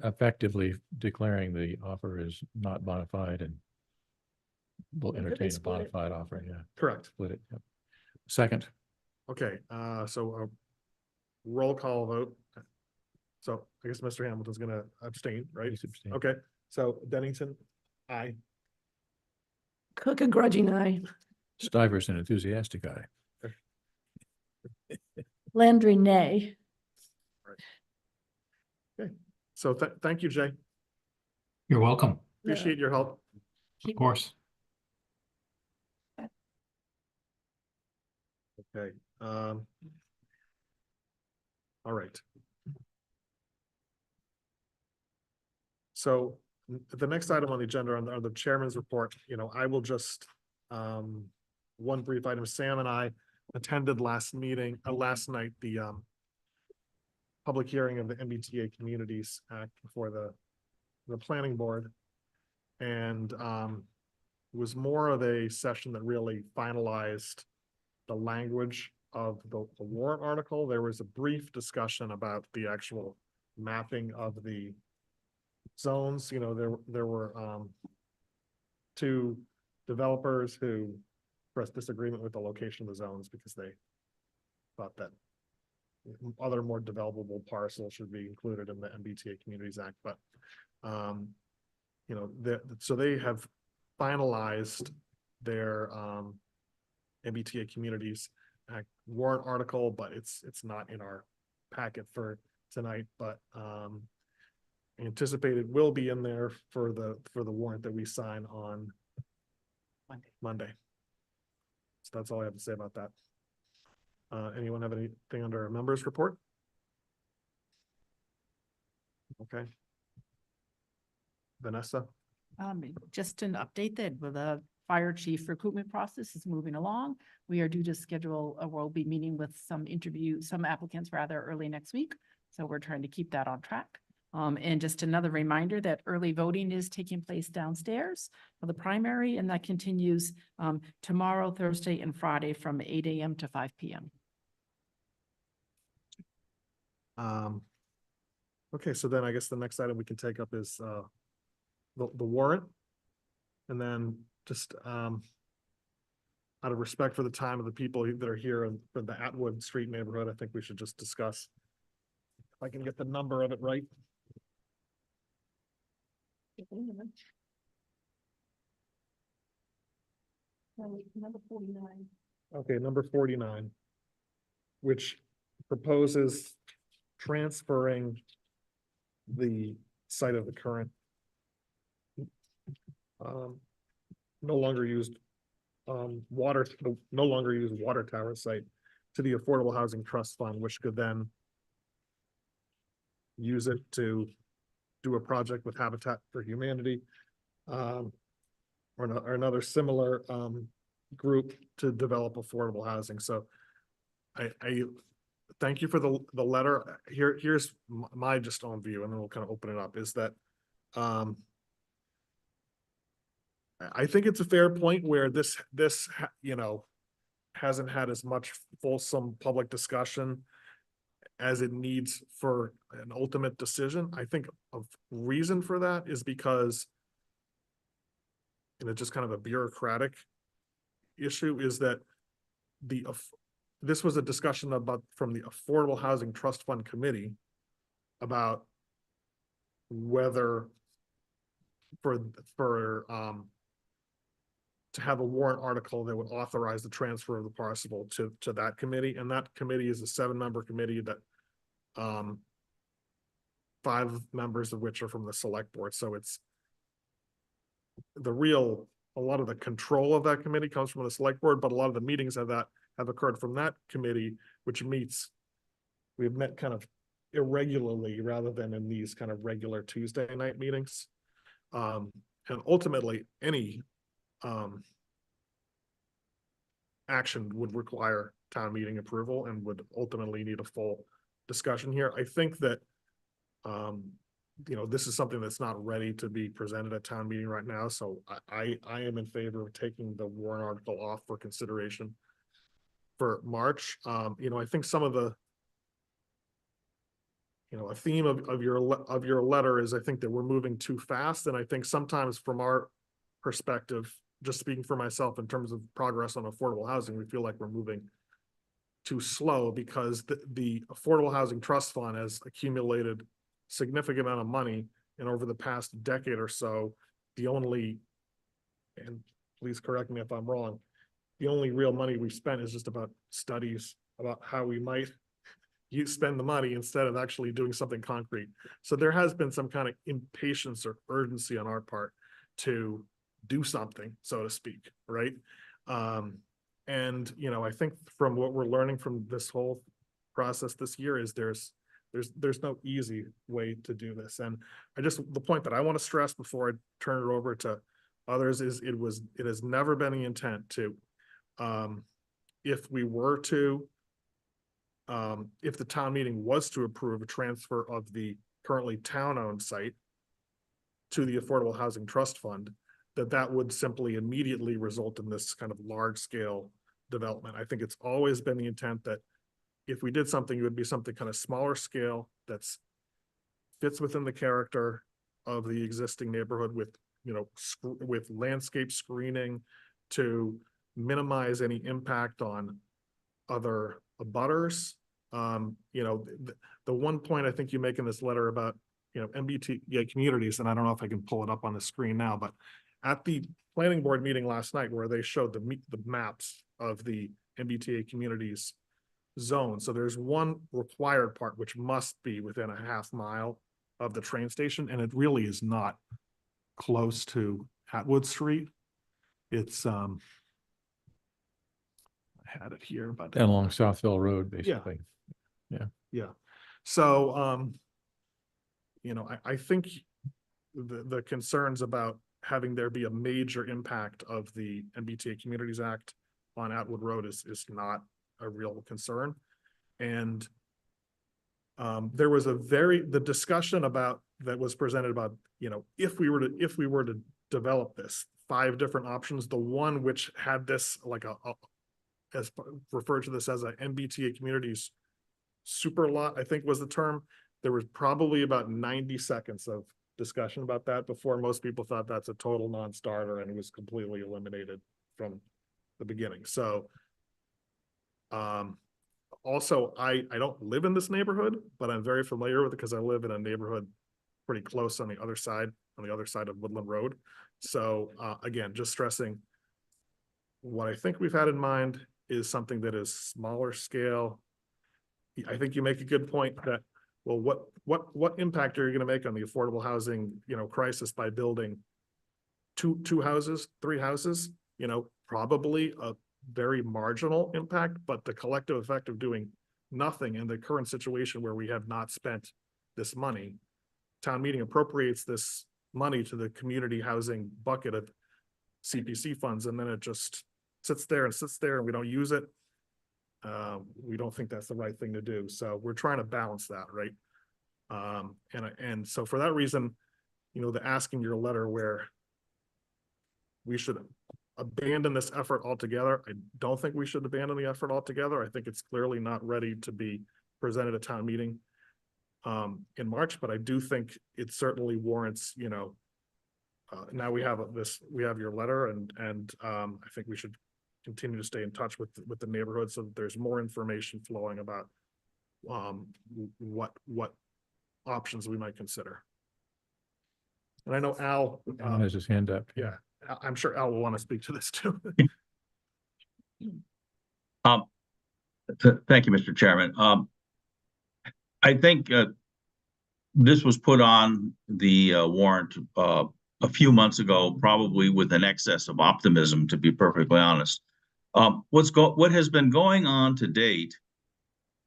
Effectively declaring the offer is not bona fide and we'll Yeah, could they entertain a split bona it? fide offer, yeah. Correct. Split it, yep. Second, Okay, so a roll call vote. So I guess Mr. Hamilton's gonna abstain, right? please abstain. Okay, so Dennington, aye. Cook a grudging eye. Stiver's an enthusiastic guy. Landry, nay. So thank you, Jay. You're welcome, Appreciate your help. of course. Okay, all right. So the next item on the agenda on the chairman's report, I will just, one brief item, Sam and I attended last night, the, public hearing of the MBTA Communities Act before the planning board. And, it was more of a session that really finalized the language of the warrant article. There was a brief discussion about the actual mapping of the zones. There were two developers who expressed disagreement with the location of the zones because they thought that other more developable parcels should be included in the MBTA Communities Act, but so they have finalized their MBTA Communities Act warrant article, but it's not in our packet for tonight, but anticipated will be in there for the warrant that we sign on Monday. So that's all I have to say about that. Anyone have anything under a members report? Okay. Vanessa? Just an update that the fire chief recruitment process is moving along. We are due to schedule, we'll be meeting with some applicants rather early next week. So we're trying to keep that on track. And just another reminder that early voting is taking place downstairs for the primary, and that continues tomorrow, Thursday, and Friday from 8 a.m. to 5 p.m. Okay, so then I guess the next item we can take up is the warrant. And then just out of respect for the time of the people that are here in the Atwood Street neighborhood, I think we should just discuss. If I can get the number of it right. Number 49. Okay, number 49, which proposes transferring the site of the current no longer used water tower site to the Affordable Housing Trust Fund, which could then use it to do a project with Habitat for Humanity or another similar group to develop affordable housing. So I thank you for the letter. Here's my just own view, and then we'll kind of open it up, is that I think it's a fair point where this hasn't had as much fulsome public discussion as it needs for an ultimate decision. I think a reason for that is because, and it's just kind of a bureaucratic issue, is that this was a discussion about from the Affordable Housing Trust Fund Committee about whether to have a warrant article that would authorize the transfer of the parcel to that committee. And that committee is a 7-member committee that 5 members of which are from the select board. So it's a lot of the control of that committee comes from the select board, but a lot of the meetings of that have occurred from that committee, which we've met kind of irregularly rather than in these kind of regular Tuesday night meetings. And ultimately any action would require town meeting approval and would ultimately need a full discussion here. I think that this is something that's not ready to be presented at town meeting right now. So I am in favor of taking the warrant article off for consideration for March. I think some of the a theme of your letter is I think that we're moving too fast. And I think sometimes from our perspective, just speaking for myself in terms of progress on affordable housing, we feel like we're moving too slow because the Affordable Housing Trust Fund has accumulated significant amount of money. And over the past decade or so, and please correct me if I'm wrong, the only real money we've spent is just about studies about how we might spend the money instead of actually doing something concrete. So there has been some kind of impatience or urgency on our part to do something, so to speak, right? And I think from what we're learning from this whole process this year is there's no easy way to do this. And the point that I want to stress before I turn it over to others is it has never been the intent to, if the town meeting was to approve a transfer of the currently town-owned site to the Affordable Housing Trust Fund, that would simply immediately result in this kind of large-scale development. I think it's always been the intent that if we did something, it would be something kind of smaller scale that's fits within the character of the existing neighborhood with landscape screening to minimize any impact on other abutters. The one point I think you make in this letter about MBTA communities, and I don't know if I can pull it up on the screen now, but at the planning board meeting last night where they showed the maps of the MBTA communities zone. So there's one required part which must be within a half mile of the train station, and it really is not close to Atwood Street. It's I had it here, but And along Southville Road, Yeah. basically. yeah. So you know, I think the concerns about having there be a major impact of the MBTA Communities Act on Atwood Road is not a real concern. And there was the discussion about that was presented about, you know, if we were to develop this 5 different options, the one which had this like as referred to this as a MBTA communities super lot, I think was the term. There was probably about 90 seconds of discussion about that before most people thought that's a total non-starter, and it was completely eliminated from the beginning. So also, I don't live in this neighborhood, but I'm very familiar with it because I live in a neighborhood pretty close on the other side of Woodland Road. So again, just stressing what I think we've had in mind is something that is smaller scale. I think you make a good point that, well, what impact are you going to make on the affordable housing, you know, crisis by building two houses, 3 houses? You know, probably a very marginal impact, but the collective effect of doing nothing in the current situation where we have not spent this money, town meeting appropriates this money to the community housing bucket of CPC funds, and then it just sits there and we don't use it. We don't think that's the right thing to do. So we're trying to balance that, right? And so for that reason, you know, the asking your letter where we should abandon this effort altogether. I don't think we should abandon the effort altogether. I think it's clearly not ready to be presented at town meeting in March, but I do think it certainly warrants, you know, now we have your letter, and I think we should continue to stay in touch with the neighborhood so that there's more information flowing about what options we might consider. And I know Al Alan has his hand up. yeah, I'm sure Al will want to speak to this too. Thank you, Mr. Chairman. I think this was put on the warrant a few months ago, probably with an excess of optimism, to be perfectly honest. What has been going on to date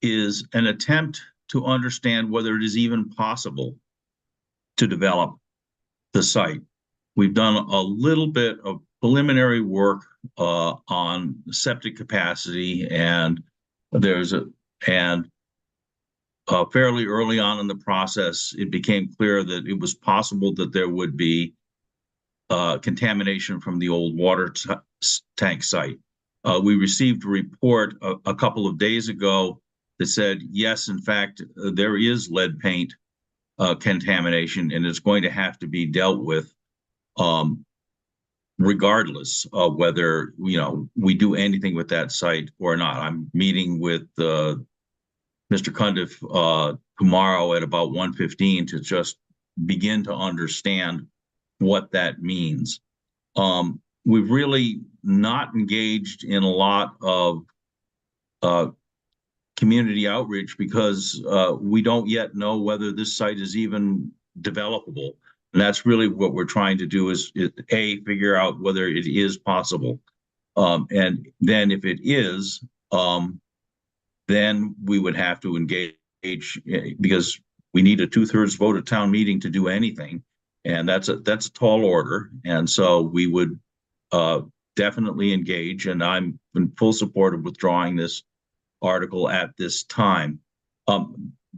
is an attempt to understand whether it is even possible to develop the site. We've done a little bit of preliminary work on septic capacity, and fairly early on in the process, it became clear that it was possible that there would be contamination from the old water tank site. We received a report a couple of days ago that said, yes, in fact, there is lead paint contamination, and it's going to have to be dealt with regardless of whether, you know, we do anything with that site or not. I'm meeting with Mr. Cundiff tomorrow at about 1:15 to just begin to understand what that means. We've really not engaged in a lot of community outreach because we don't yet know whether this site is even developable. And that's really what we're trying to do is A, figure out whether it is possible. And then if it is, then we would have to engage because we need a 2/3 vote at town meeting to do anything. And that's a tall order. And so we would definitely engage, and I'm in full support of withdrawing this article at this time.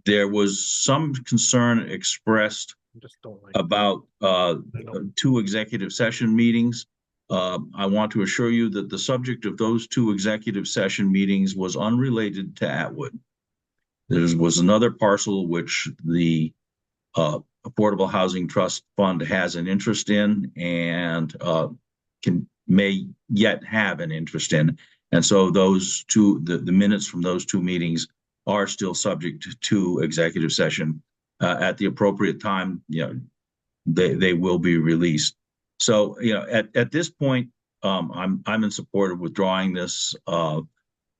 There was some concern expressed about 2 executive session meetings. I want to assure you that the subject of those 2 executive session meetings was unrelated to Atwood. There was another parcel which the Affordable Housing Trust Fund has an interest in and may yet have an interest in. And so those 2, the minutes from those 2 meetings are still subject to executive session. At the appropriate time, you know, they will be released. So, you know, at this point, I'm in support of withdrawing this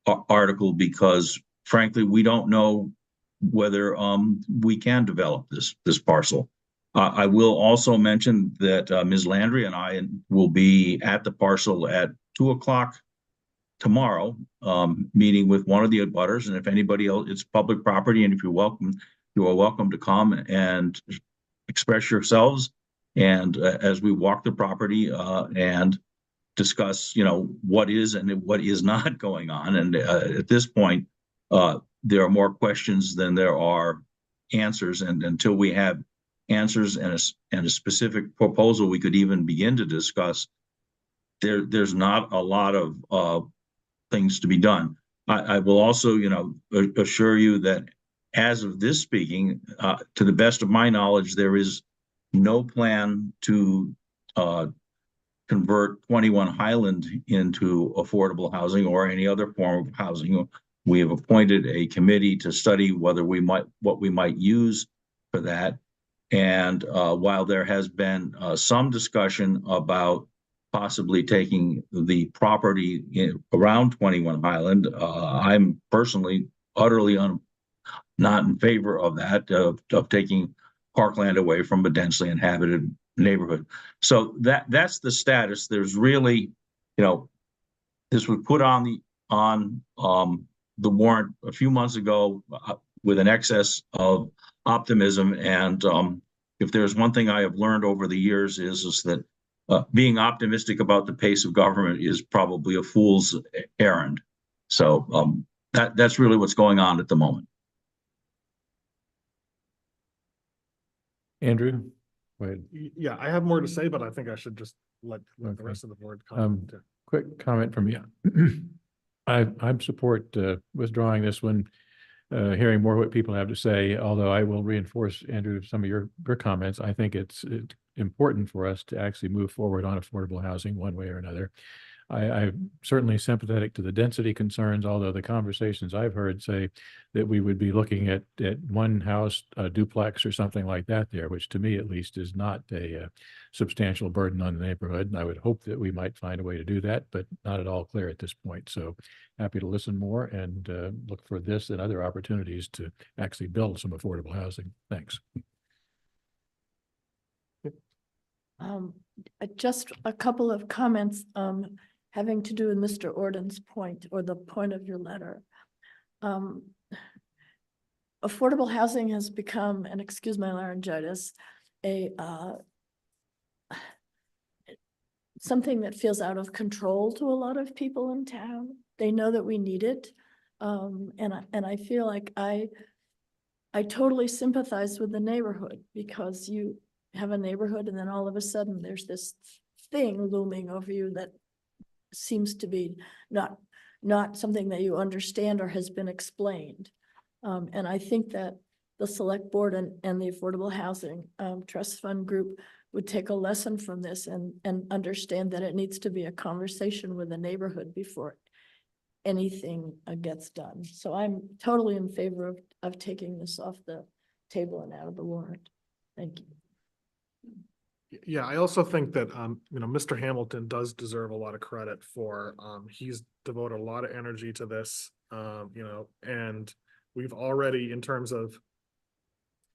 article because frankly, we don't know whether we can develop this parcel. I will also mention that Ms. Landry and I will be at the parcel at 2:00 tomorrow, meeting with one of the abutters. And if anybody else, it's public property, and if you're welcome, you are welcome to come and express yourselves. And as we walk the property and discuss, what is and what is not going on. And at this point, there are more questions than there are answers. And until we have answers and a specific proposal we could even begin to discuss, there's not a lot of things to be done. I will also, assure you that as of this speaking, to the best of my knowledge, there is no plan to convert 21 Highland into affordable housing or any other form of housing. We have appointed a committee to study what we might use for that. And while there has been some discussion about possibly taking the property around 21 Highland, I'm personally utterly not in favor of that, of taking parkland away from a densely inhabited neighborhood. So that's the status. There's really, this was put on the warrant a few months ago with an excess of optimism. And if there's one thing I have learned over the years is that being optimistic about the pace of government is probably a fool's errand. So that's really what's going on at the moment. Andrew? Go ahead. Yeah, I have more to say, but I think I should just let the Okay. rest of the board comment. Quick comment from me. I support withdrawing this one, hearing more what people have to say, although I will reinforce, Andrew, some of your comments. I think it's important for us to actually move forward on affordable housing one way or another. I'm certainly sympathetic to the density concerns, although the conversations I've heard say that we would be looking at one house, a duplex or something like that there, which to me at least is not a substantial burden on the neighborhood. And I would hope that we might find a way to do that, but not at all clear at this point. So happy to listen more and look for this and other opportunities to actually build some affordable housing. Thanks. Just a couple of comments having to do with Mr. Orden's point or the point of your letter. Affordable housing has become, and excuse my laryngitis, something that feels out of control to a lot of people in town. They know that we need it. And I feel like I totally sympathize with the neighborhood, because you have a neighborhood and then all of a sudden there's this thing looming over you that seems to be not something that you understand or has been explained. And I think that the select board and the Affordable Housing Trust Fund group would take a lesson from this and understand that it needs to be a conversation with the neighborhood before anything gets done. So I'm totally in favor of taking this off the table and out of the warrant. Thank you. Yeah, I also think that, Mr. Hamilton does deserve a lot of credit for, he's devoted a lot of energy to this, and we've already, in terms of,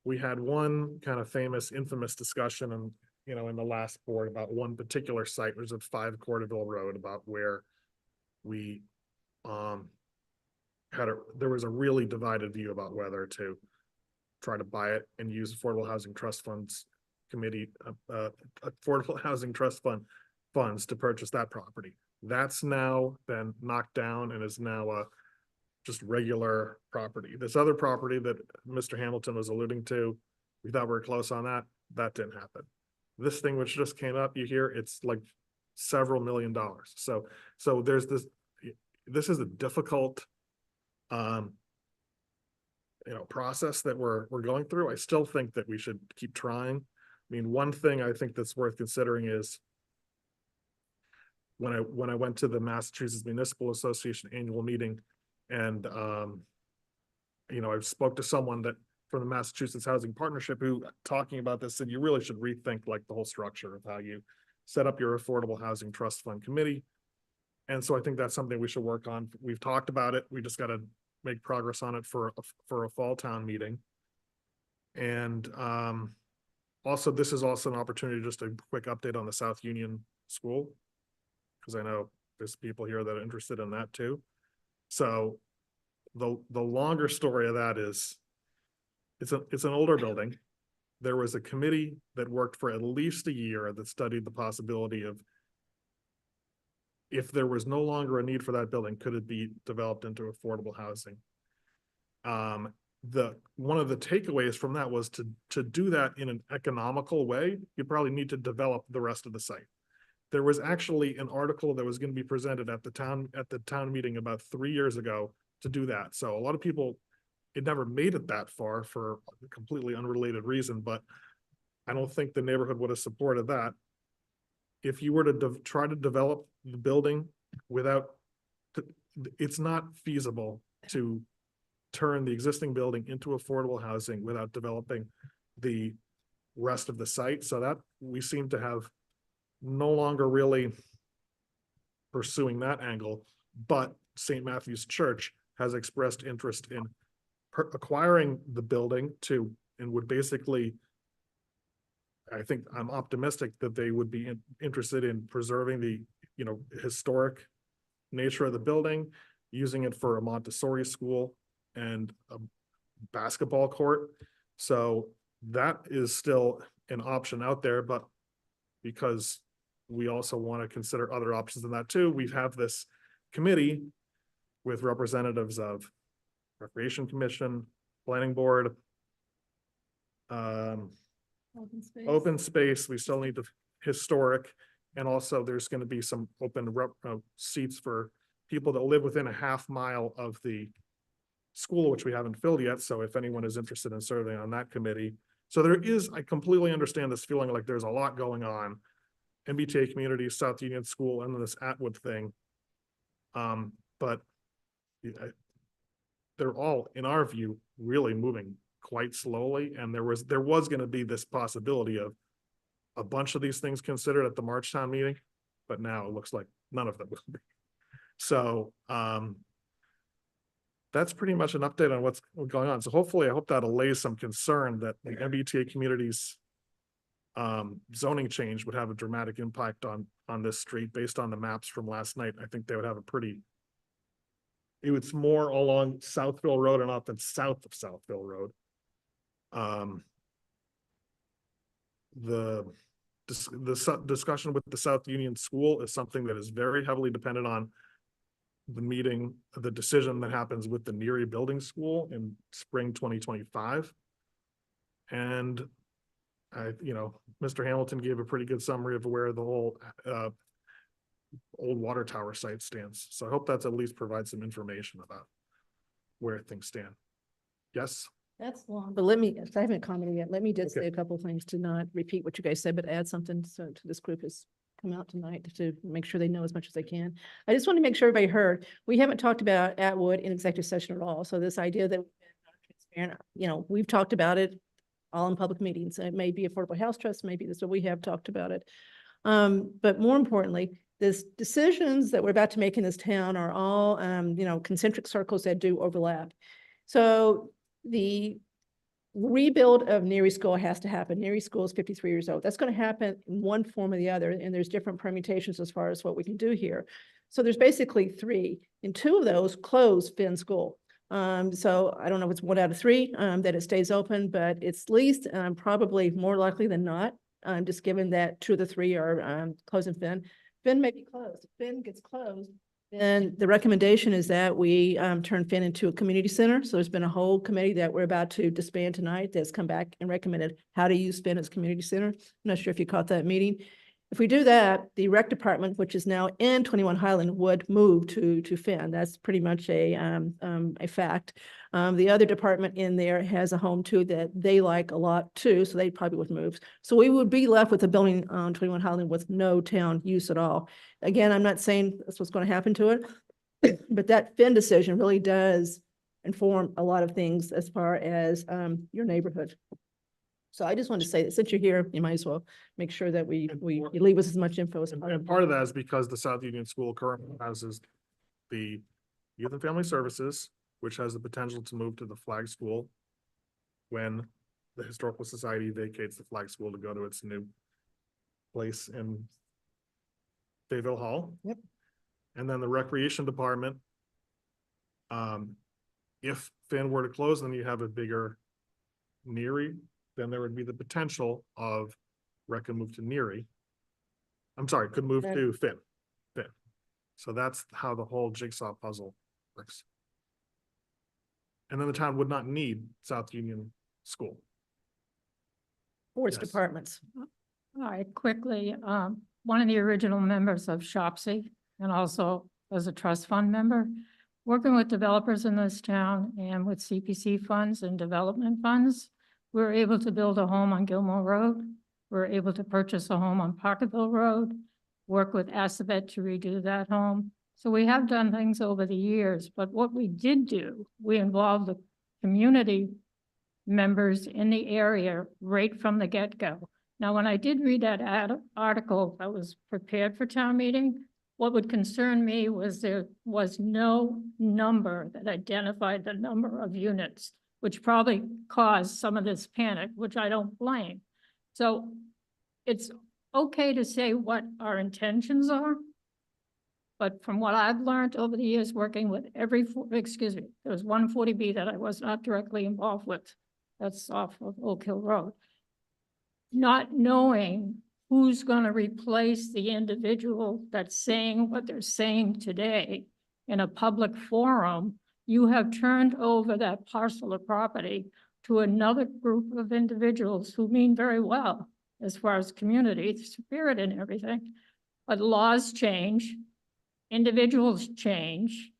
we had one kind of infamous discussion and, in the last board about one particular site, which was at 5 Cordoville Road, about where we, there was a really divided view about whether to try to buy it and use Affordable Housing Trust Funds Committee, Affordable Housing Trust Fund funds to purchase that property. That's now been knocked down and is now just regular property. This other property that Mr. Hamilton was alluding to, we thought we were close on that. That didn't happen. This thing which just came up, you hear, it's like several $1 million. So there's this is a difficult process that we're going through. I still think that we should keep trying. I mean, one thing I think that's worth considering is when I went to the Massachusetts Municipal Association annual meeting, and I spoke to someone from the Massachusetts Housing Partnership who, talking about this, said you really should rethink like the whole structure of how you set up your Affordable Housing Trust Fund Committee. And so I think that's something we should work on. We've talked about it. We just got to make progress on it for a fall town meeting. And also, this is also an opportunity, just a quick update on the South Union School, because I know there's people here that are interested in that too. So the longer story of that is it's an older building. There was a committee that worked for at least a year that studied the possibility of, if there was no longer a need for that building, could it be developed into affordable housing? One of the takeaways from that was to do that in an economical way, you probably need to develop the rest of the site. There was actually an article that was going to be presented at the town meeting about 3 years ago to do that. So a lot of people, it never made it that far for a completely unrelated reason, but I don't think the neighborhood would have supported that. If you were to try to develop the building without, it's not feasible to turn the existing building into affordable housing without developing the rest of the site. So that we seem to have no longer really pursuing that angle, but St. Matthew's Church has expressed interest in acquiring the building and would basically, I think I'm optimistic that they would be interested in preserving the, historic nature of the building, using it for a Montessori school and a basketball court. So that is still an option out there, but because we also want to consider other options than that too, we have this committee with representatives of Recreation Commission, Planning Board, open space, we still need the historic, and also there's going to be some open seats for people that live within a half mile of the school, which we haven't filled yet. So if anyone is interested in serving on that committee. So I completely understand this feeling like there's a lot going on. MBTA community, South Union School, and this Atwood thing. But they're all, in our view, really moving quite slowly. And there was going to be this possibility of a bunch of these things considered at the March town meeting, but now it looks like none of them will be. So that's pretty much an update on what's going on. So hopefully, I hope that allays some concern that the MBTA community's zoning change would have a dramatic impact on this street. Based on the maps from last night, I think they would have it's more along Southville Road and not than south of Southville Road. The discussion with the South Union School is something that is very heavily dependent on the decision that happens with the Neary Building School in spring 2025. And Mr. Hamilton gave a pretty good summary of where the whole old water tower site stands. So I hope that's at least provides some information about where things stand. Yes? That's long, but I haven't commented yet. Let me just say a couple of things to not repeat what you guys said, but add something to this group has come out tonight to make sure they know as much as they can. I just want to make sure everybody heard, we haven't talked about Atwood in executive session at all. So this idea that we've talked about it all in public meetings. It may be Affordable House Trust, maybe this, but we have talked about it. But more importantly, the decisions that we're about to make in this town are all, concentric circles that do overlap. So the rebuild of Neary School has to happen. Neary School is 53 years old. That's going to happen in one form or the other, and there's different permutations as far as what we can do here. So there's basically 3, and 2 of those close Finn School. So I don't know if it's 1 out of 3 that it stays open, but it's least probably more likely than not, just given that 2 of the 3 are closing Finn. Finn may be closed. If Finn gets closed, then the recommendation is that we turn Finn into a community center. So there's been a whole committee that we're about to disband tonight that's come back and recommended how to use Finn as community center. I'm not sure if you caught that meeting. If we do that, the rec department, which is now in 21 Highland, would move to Finn. That's pretty much a fact. The other department in there has a home too that they like a lot too, so they probably would move. So we would be left with a building on 21 Highland with no town use at all. Again, I'm not saying that's what's going to happen to it, but that Finn decision really does inform a lot of things as far as your neighborhood. So I just wanted to say, that since you're here, you might as well make sure that you leave us as much info as And possible. part of that is because the South Union School currently houses the Youth and Family Services, which has the potential to move to the Flag School when the Historical Society vacates the Flag School to go to its new place in Bayville Hall. Yep. And then the Recreation Department. If Finn were to close, then you have a bigger Neary, then there would be the potential of Rec could move to Neary. I'm sorry, could move Right. to Finn. So that's how the whole jigsaw puzzle works. And then the town would not need South Union School. Forest Yes. departments. All right, quickly, one of the original members of Shopsy and also as a trust fund member, working with developers in this town and with CPC funds and development funds, we were able to build a home on Gilmore Road. We were able to purchase a home on Pocketville Road, work with Assabet to redo that home. So we have done things over the years, but what we did do, we involved the community members in the area right from the get-go. Now, when I did read that article that was prepared for town meeting, what would concern me was there was no number that identified the number of units, which probably caused some of this panic, which I don't blame. So it's okay to say what our intentions are. But from what I've learned over the years working with there was one 40B that I was not directly involved with. That's off of Oak Hill Road. Not knowing who's going to replace the individual that's saying what they're saying today in a public forum, you have turned over that parcel of property to another group of individuals who mean very well as far as community spirit and everything. But laws change, individuals change,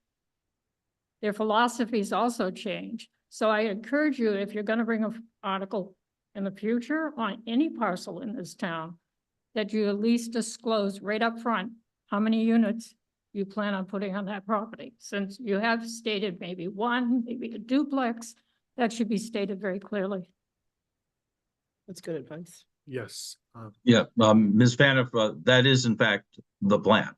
their philosophies also change. So I encourage you, if you're going to bring an article in the future on any parcel in this town, that you at least disclose right up front how many units you plan on putting on that property. Since you have stated maybe one, maybe a duplex, that should be stated very clearly. That's good advice. Yes. Yeah, Ms. Faniff, that is in fact the plan.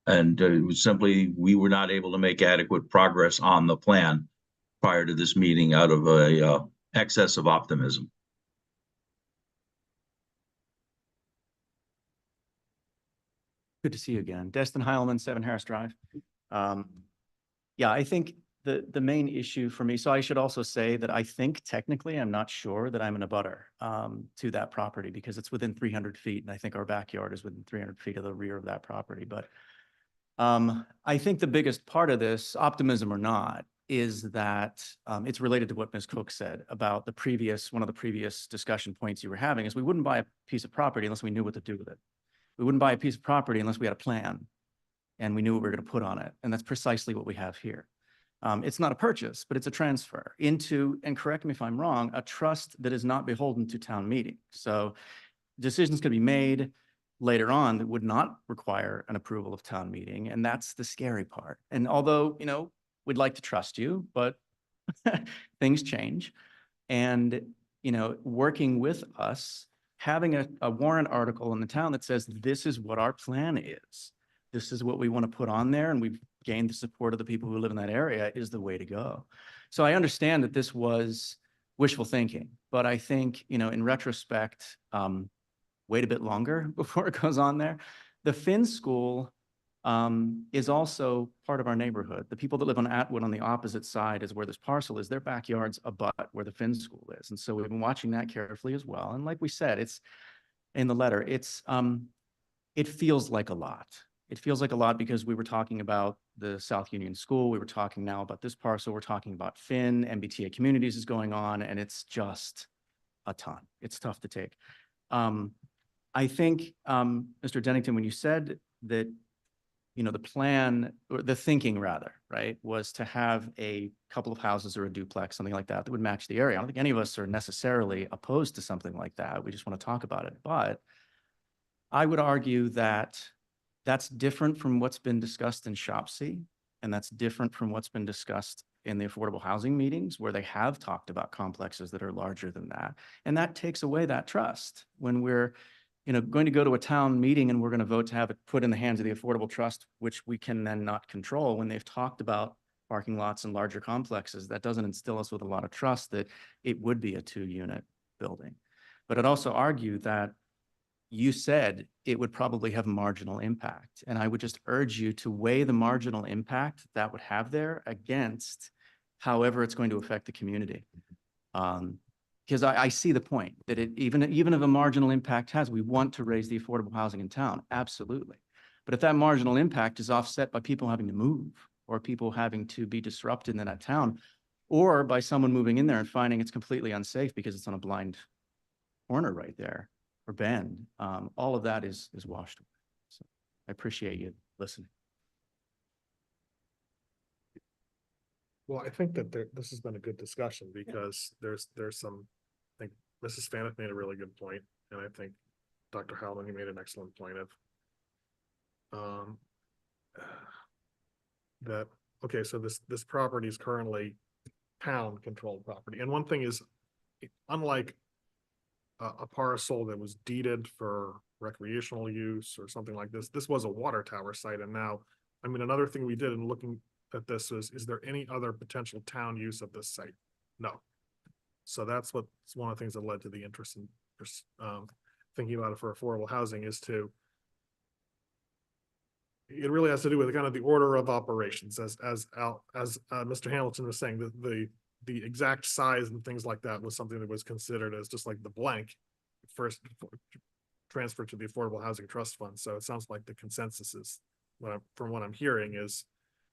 And it was simply, we were not able to make adequate progress on the plan prior to this meeting out of a excess of optimism. Good to see you again. Destin Heilman, 7 Harris Drive. Yeah, I think the main issue for me, so I should also say that I think technically, I'm not sure that I'm in a abutter to that property because it's within 300 feet. And I think our backyard is within 300 feet of the rear of that property. But I think the biggest part of this, optimism or not, is that it's related to what Ms. Cook said about one of the previous discussion points you were having is we wouldn't buy a piece of property unless we knew what to do with it. We wouldn't buy a piece of property unless we had a plan and we knew what we were going to put on it. And that's precisely what we have here. It's not a purchase, but it's a transfer into, and correct me if I'm wrong, a trust that is not beholden to town meeting. So decisions can be made later on that would not require an approval of town meeting. And that's the scary part. And although, we'd like to trust you, but things change. And, working with us, having a warrant article in the town that says, this is what our plan is. This is what we want to put on there. And we've gained the support of the people who live in that area is the way to go. So I understand that this was wishful thinking, but I think, in retrospect, wait a bit longer before it goes on there. The Finn School is also part of our neighborhood. The people that live on Atwood on the opposite side is where this parcel is. Their backyards abut where the Finn School is. And so we've been watching that carefully as well. And like we said, it's in the letter, it feels like a lot. It feels like a lot because we were talking about the South Union School. We were talking now about this parcel. We're talking about Finn, MBTA Communities is going on, and it's just a ton. It's tough to take. I think, Mr. Dennington, when you said that, the plan, or the thinking rather, right, was to have a couple of houses or a duplex, something like that would match the area. I don't think any of us are necessarily opposed to something like that. We just want to talk about it. But I would argue that that's different from what's been discussed in Shopsy, and that's different from what's been discussed in the affordable housing meetings where they have talked about complexes that are larger than that. And that takes away that trust when we're, going to go to a town meeting and we're going to vote to have it put in the hands of the Affordable Trust, which we can then not control when they've talked about parking lots and larger complexes. That doesn't instill us with a lot of trust that it would be a 2-unit building. But I'd also argue that you said it would probably have marginal impact. And I would just urge you to weigh the marginal impact that would have there against however it's going to affect the community. Because I see the point that even if a marginal impact we want to raise the affordable housing in town, absolutely. But if that marginal impact is offset by people having to move or people having to be disrupted in that town, or by someone moving in there and finding it's completely unsafe because it's on a blind corner right there or bend, all of that is washed away. So I appreciate you listening. Well, I think that this has been a good discussion because there's some, I think Mrs. Faniff made a really good point, and I think Dr. Howland, you made an excellent point of that, okay, so this property is currently town controlled property. And one thing is, unlike a parcel that was deeded for recreational use or something like this was a water tower site. And now, I mean, another thing we did in looking at this is there any other potential town use of this site? No. So that's one of the things that led to the interest in thinking about it for affordable housing is it really has to do with kind of the order of operations as Mr. Hamilton was saying, the exact size and things like that was something that was considered as just like the blank first transferred to the Affordable Housing Trust Fund. So it sounds like the consensus is, from what I'm hearing, is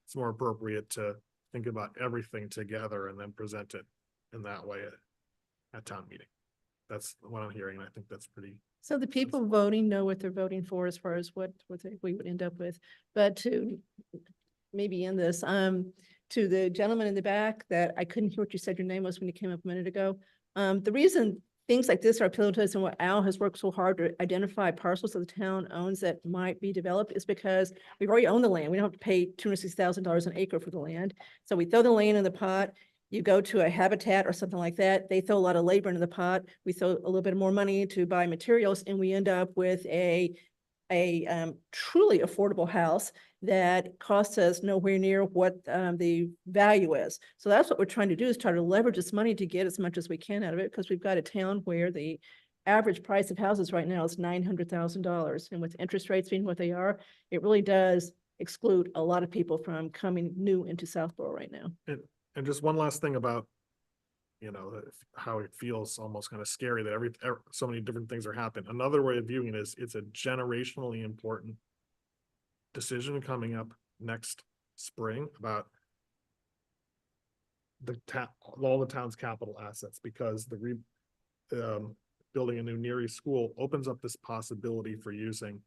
it's more appropriate to think about everything together and then present it in that way at town meeting. That's what I'm hearing, and I think that's pretty. So the people voting know what they're voting for as far as what we would end up with. But to maybe end this, to the gentleman in the back that I couldn't hear what you said your name was when you came up a minute ago. The reason things like this are appealing to us and what Al has worked so hard to identify parcels that the town owns that might be developed is because we've already owned the land. We don't have to pay $260,000 an acre for the land. So we throw the land in the pot. You go to a Habitat or something like that. They throw a lot of labor into the pot. We throw a little bit more money to buy materials, and we end up with a truly affordable house that costs us nowhere near what the value is. So that's what we're trying to do, is try to leverage this money to get as much as we can out of it, because we've got a town where the average price of houses right now is $900,000. And with interest rates being what they are, it really does exclude a lot of people from coming new into Southborough right now. And just one last thing about, how it feels almost kind of scary that so many different things are happening. Another way of viewing it is it's a generationally important decision coming up next spring about all the town's capital assets, because building a new Near East school opens up this possibility for using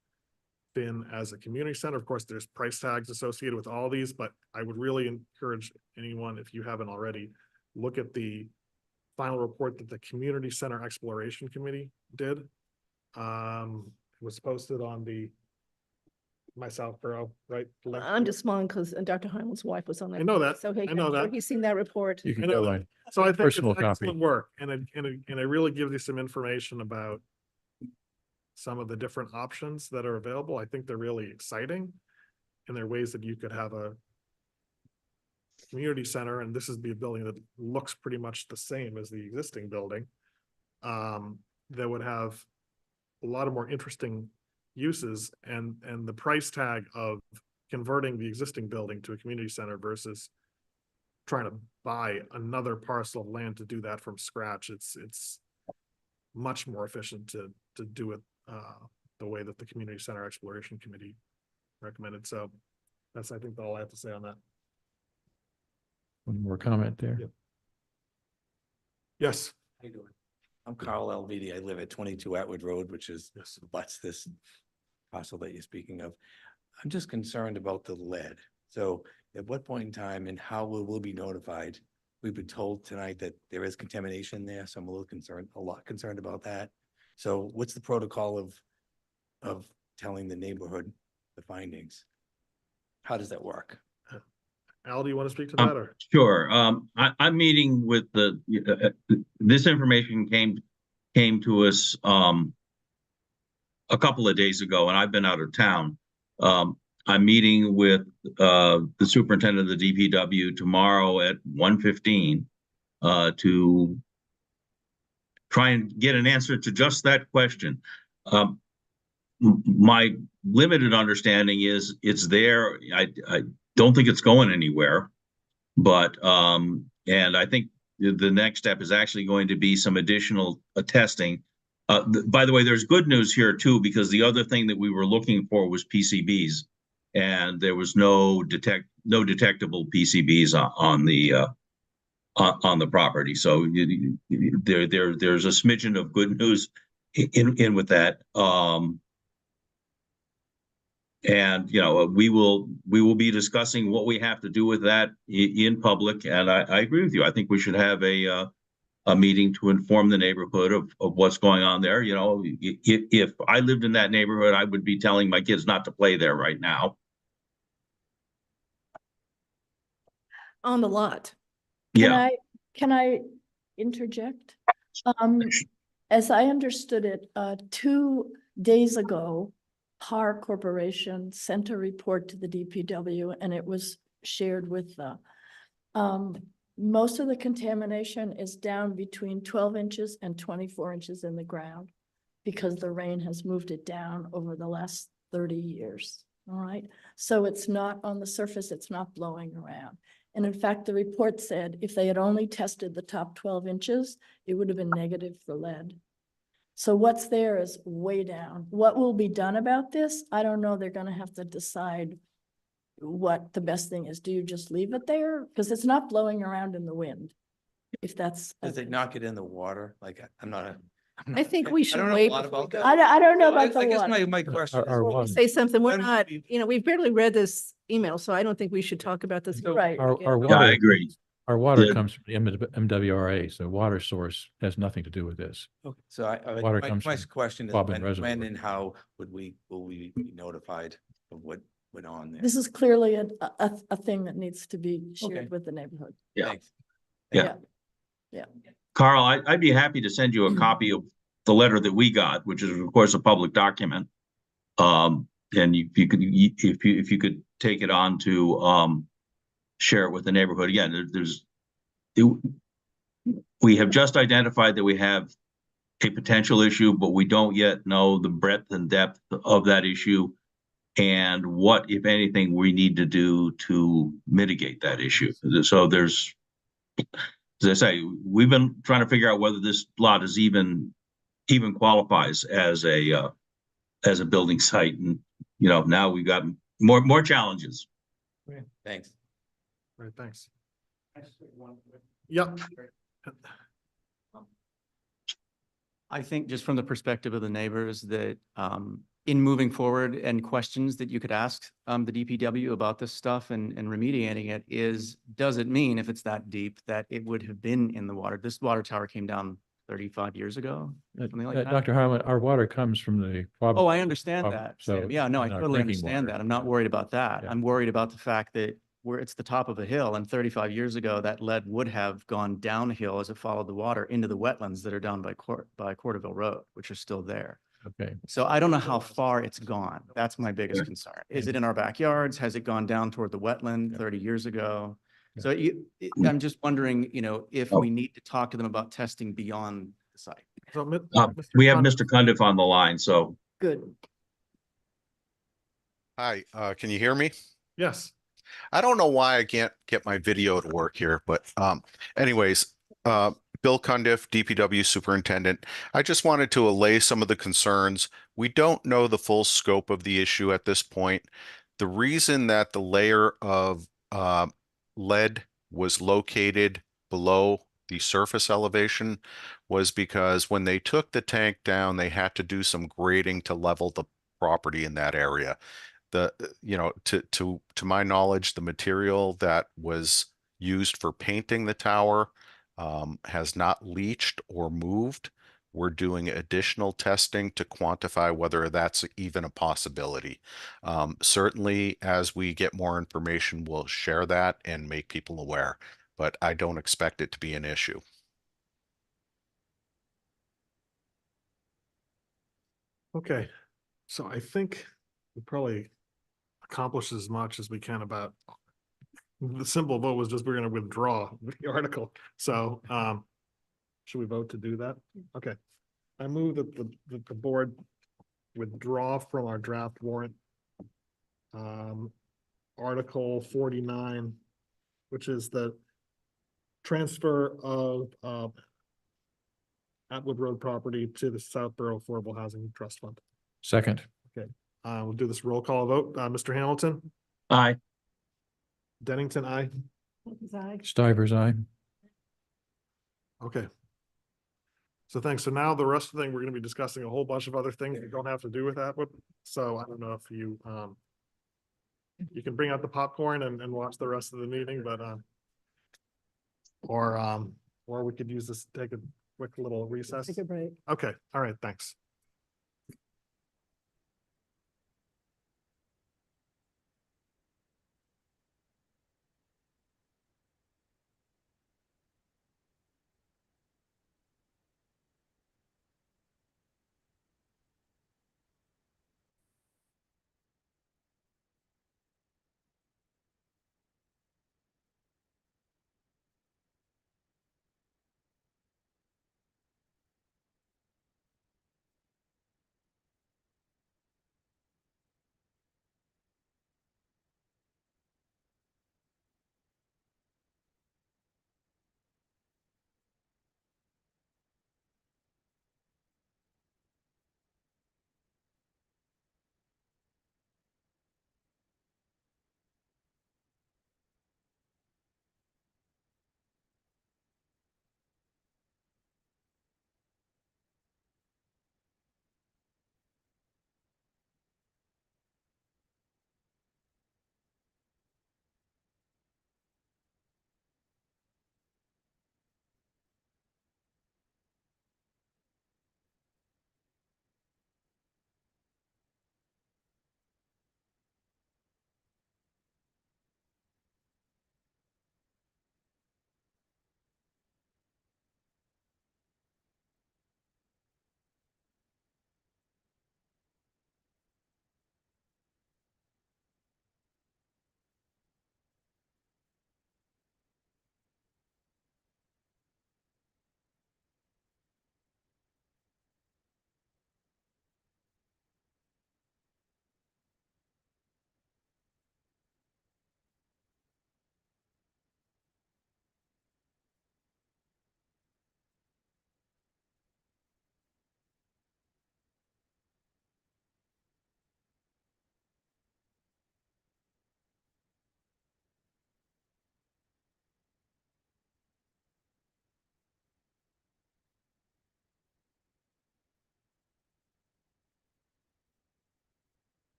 Finn as a community center. Of course, there's price tags associated with all these, but I would really encourage anyone, if you haven't already, look at the final report that the Community Center Exploration Committee did. It was posted on my Southborough, right? I'm just smiling because Dr. Hyman's wife was on that. I know that. So hey, I know I'm sure that. he's seen that report. You can I know go that. on. So I think it's Personal copy. excellent work, and it really gives you some information about some of the different options that are available. I think they're really exciting, and there are ways that you could have a community center, and this is a building that looks pretty much the same as the existing building, that would have a lot of more interesting uses, and the price tag of converting the existing building to a community center versus trying to buy another parcel of land to do that from scratch. It's much more efficient to do it the way that the Community Center Exploration Committee recommended. So that's, I think, all I have to say on that. One more comment there. Yep. Yes. How you doing? I'm Carl Elvedi. I live at 22 Atwood Road, which butts this parcel that you're speaking of. I'm just concerned about the lead. So at what point in time and how will we be notified? We've been told tonight that there is contamination there, so I'm a lot concerned about that. So what's the protocol of telling the neighborhood the findings? How does that work? Al, do you want to speak to that or? Sure. I'm meeting with this information came to us, a couple of days ago, and I've been out of town. I'm meeting with, the superintendent of the DPW tomorrow at 1:15, to try and get an answer to just that question. My limited understanding is it's there. I don't think it's going anywhere, but, and I think the next step is actually going to be some additional testing. By the way, there's good news here too, because the other thing that we were looking for was PCBs, and there was no detectable PCBs on the property. So there's a smidgen of good news in with that. And we will be discussing what we have to do with that in public. And I agree with you. I think we should have a meeting to inform the neighborhood of what's going on there. If I lived in that neighborhood, I would be telling my kids not to play there right now. On the lot. Yeah. Can I interject? As I understood it, 2 days ago, PAR Corporation sent a report to the DPW, and it was shared with the, most of the contamination is down between 12 inches and 24 inches in the ground because the rain has moved it down over the last 30 years. All right. So it's not on the surface, it's not blowing around. And in fact, the report said if they had only tested the top 12 inches, it would have been negative for lead. So what's there is way down. What will be done about this? I don't know. They're going to have to decide what the best thing is. Do you just leave it there? Because it's not blowing around in the wind. If that's. Does it not get in the water? Like, I think we should don't know a wait. lot before we about go. that. I don't know Well, about the I guess water. my question is. Our water- Say something. We're When not, we- we've barely read this email, so I don't think we should talk about this. Right. Our Yeah, I water, agree. our water The- comes from the MWRA, so water source has nothing to do with this. Okay, so Water my comes from question is Quabbin when Reservoir. and how will we be notified of what went on there? This is clearly a thing that needs to be Okay. shared with the neighborhood. Yeah. Thanks. Yeah. Yeah. Carl, I'd be happy to send you a copy of the letter that we got, which is of course a public document. And if you could take it on to share it with the neighborhood. Again, we have just identified that we have a potential issue, but we don't yet know the breadth and depth of that issue and what, if anything, we need to do to mitigate that issue. So there's, as I say, we've been trying to figure out whether this lot is even qualifies as a building site, and now we've got more challenges. Thanks. Right, thanks. Yep. I think just from the perspective of the neighbors that in moving forward and questions that you could ask the DPW about this stuff and remediating it is, does it mean if it's that deep that it would have been in the water? This water tower came down 35 years ago, something like that. Dr. Harlan, our water comes from the. Oh, I understand that. So Sam. Yeah, no, I in our totally drinking understand water. that. I'm not worried about that. Yeah. I'm worried about the fact that it's the top of a hill, and 35 years ago, that lead would have gone downhill as it followed the water into the wetlands that are down by Corderville Road, which are still there. Okay. So I don't know how far it's gone. That's my biggest concern. Is it in our backyards? Has it gone down toward the wetland 30 years ago? So I'm just wondering, if we need to talk to them about testing beyond the site. So, We have Mr. Cundiff on the line, so. Good. Hi, can you hear me? yes. I don't know why I can't get my video to work here, but anyways, Bill Cundiff, DPW Superintendent. I just wanted to allay some of the concerns. We don't know the full scope of the issue at this point. The reason that the layer of lead was located below the surface elevation was because when they took the tank down, they had to do some grading to level the property in that area. To my knowledge, the material that was used for painting the tower has not leached or moved, we're doing additional testing to quantify whether that's even a possibility. Certainly, as we get more information, we'll share that and make people aware, but I don't expect it to be an issue. Okay, so I think we probably accomplished as much as we can about the simple vote was just we're gonna withdraw the article. So should we vote to do that? Okay. I move that the board withdraw from our draft warrant. Article 49, which is the transfer of Atwood Road property to the Southborough Affordable Housing Trust Fund. Second. Okay, we'll do this roll call vote. Mr. Hamilton, Aye. Dennington, aye. Stivers, aye. Okay. So thanks. So now the rest of the thing, we're gonna be discussing a whole bunch of other things that don't have to do with Atwood. So I don't know if you you can bring out the popcorn and watch the rest of the meeting, but or we could use this, take a quick little recess. Take a break. Okay, all right, thanks.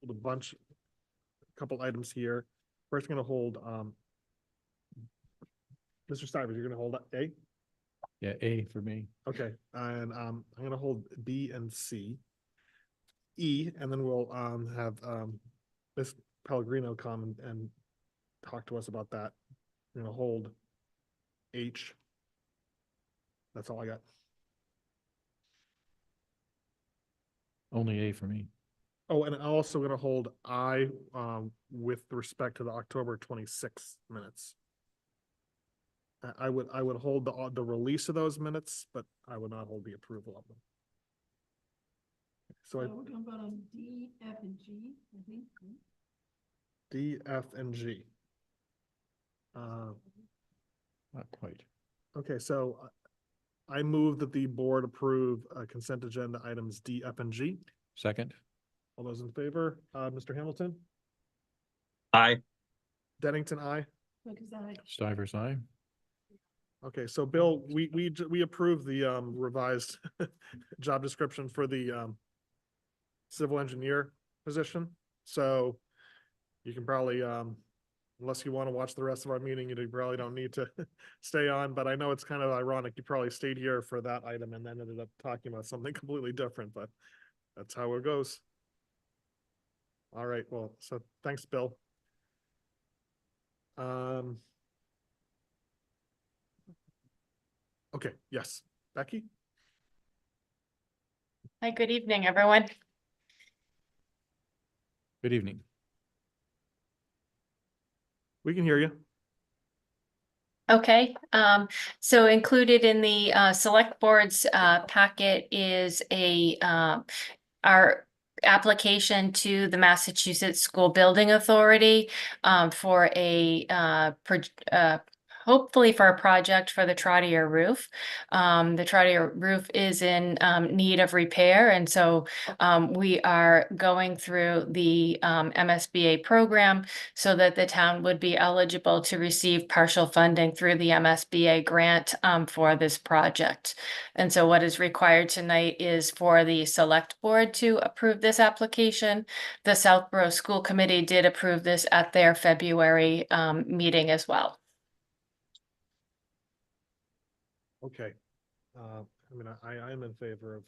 a bunch, a couple items here. First, gonna hold, Mr. Stivers, you're gonna hold A? Yeah, A for me. Okay, and I'm gonna hold B and C. E, and then we'll have Ms. Pellegrino come and talk to us about that. I'm gonna hold H. That's all I got. Only A for me. Oh, and I'm also gonna hold I with respect to the October 26th minutes. I would hold the release of those minutes, but I would not hold the approval of them. So we're going to vote on D, F, and G, I think. D, F, and G. Not quite. Okay, so I move that the board approve consent agenda items D, F, and G. Second. All those in favor, Mr. Hamilton? Aye. Dennington, aye. Stivers, aye. Okay, so Bill, we approved the revised job description for the civil engineer position. So you can probably, unless you want to watch the rest of our meeting, you probably don't need to stay on, but I know it's kind of ironic. You probably stayed here for that item and then ended up talking about something completely different, but that's how it goes. All right, well, so thanks, Bill. Okay, yes, Becky? Hi, good evening, everyone. Good evening. We can hear you. Okay, so included in the select board's packet is our application to the Massachusetts School Building Authority for hopefully for a project for the Trottier roof. The Trottier roof is in need of repair, and so we are going through the MSBA program so that the town would be eligible to receive partial funding through the MSBA grant for this project. And so what is required tonight is for the select board to approve this application. The Southborough School Committee did approve this at their February meeting as well. Okay. I mean, I am in favor of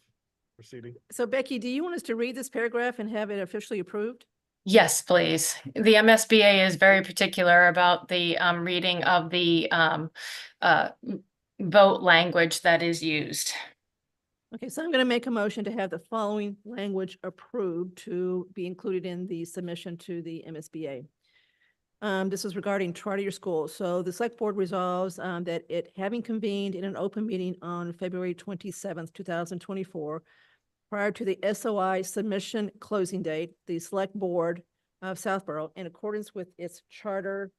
proceeding. So Becky, do you want us to read this paragraph and have it officially approved? Yes, please. The MSBA is very particular about the reading of the vote language that is used. Okay, so I'm going to make a motion to have the following language approved to be included in the submission to the MSBA. This is regarding Trottier School. So the select board resolves that it having convened in an open meeting on February 27th, 2024, prior to the SOI submission closing date, the select board of Southborough, in accordance with its charter,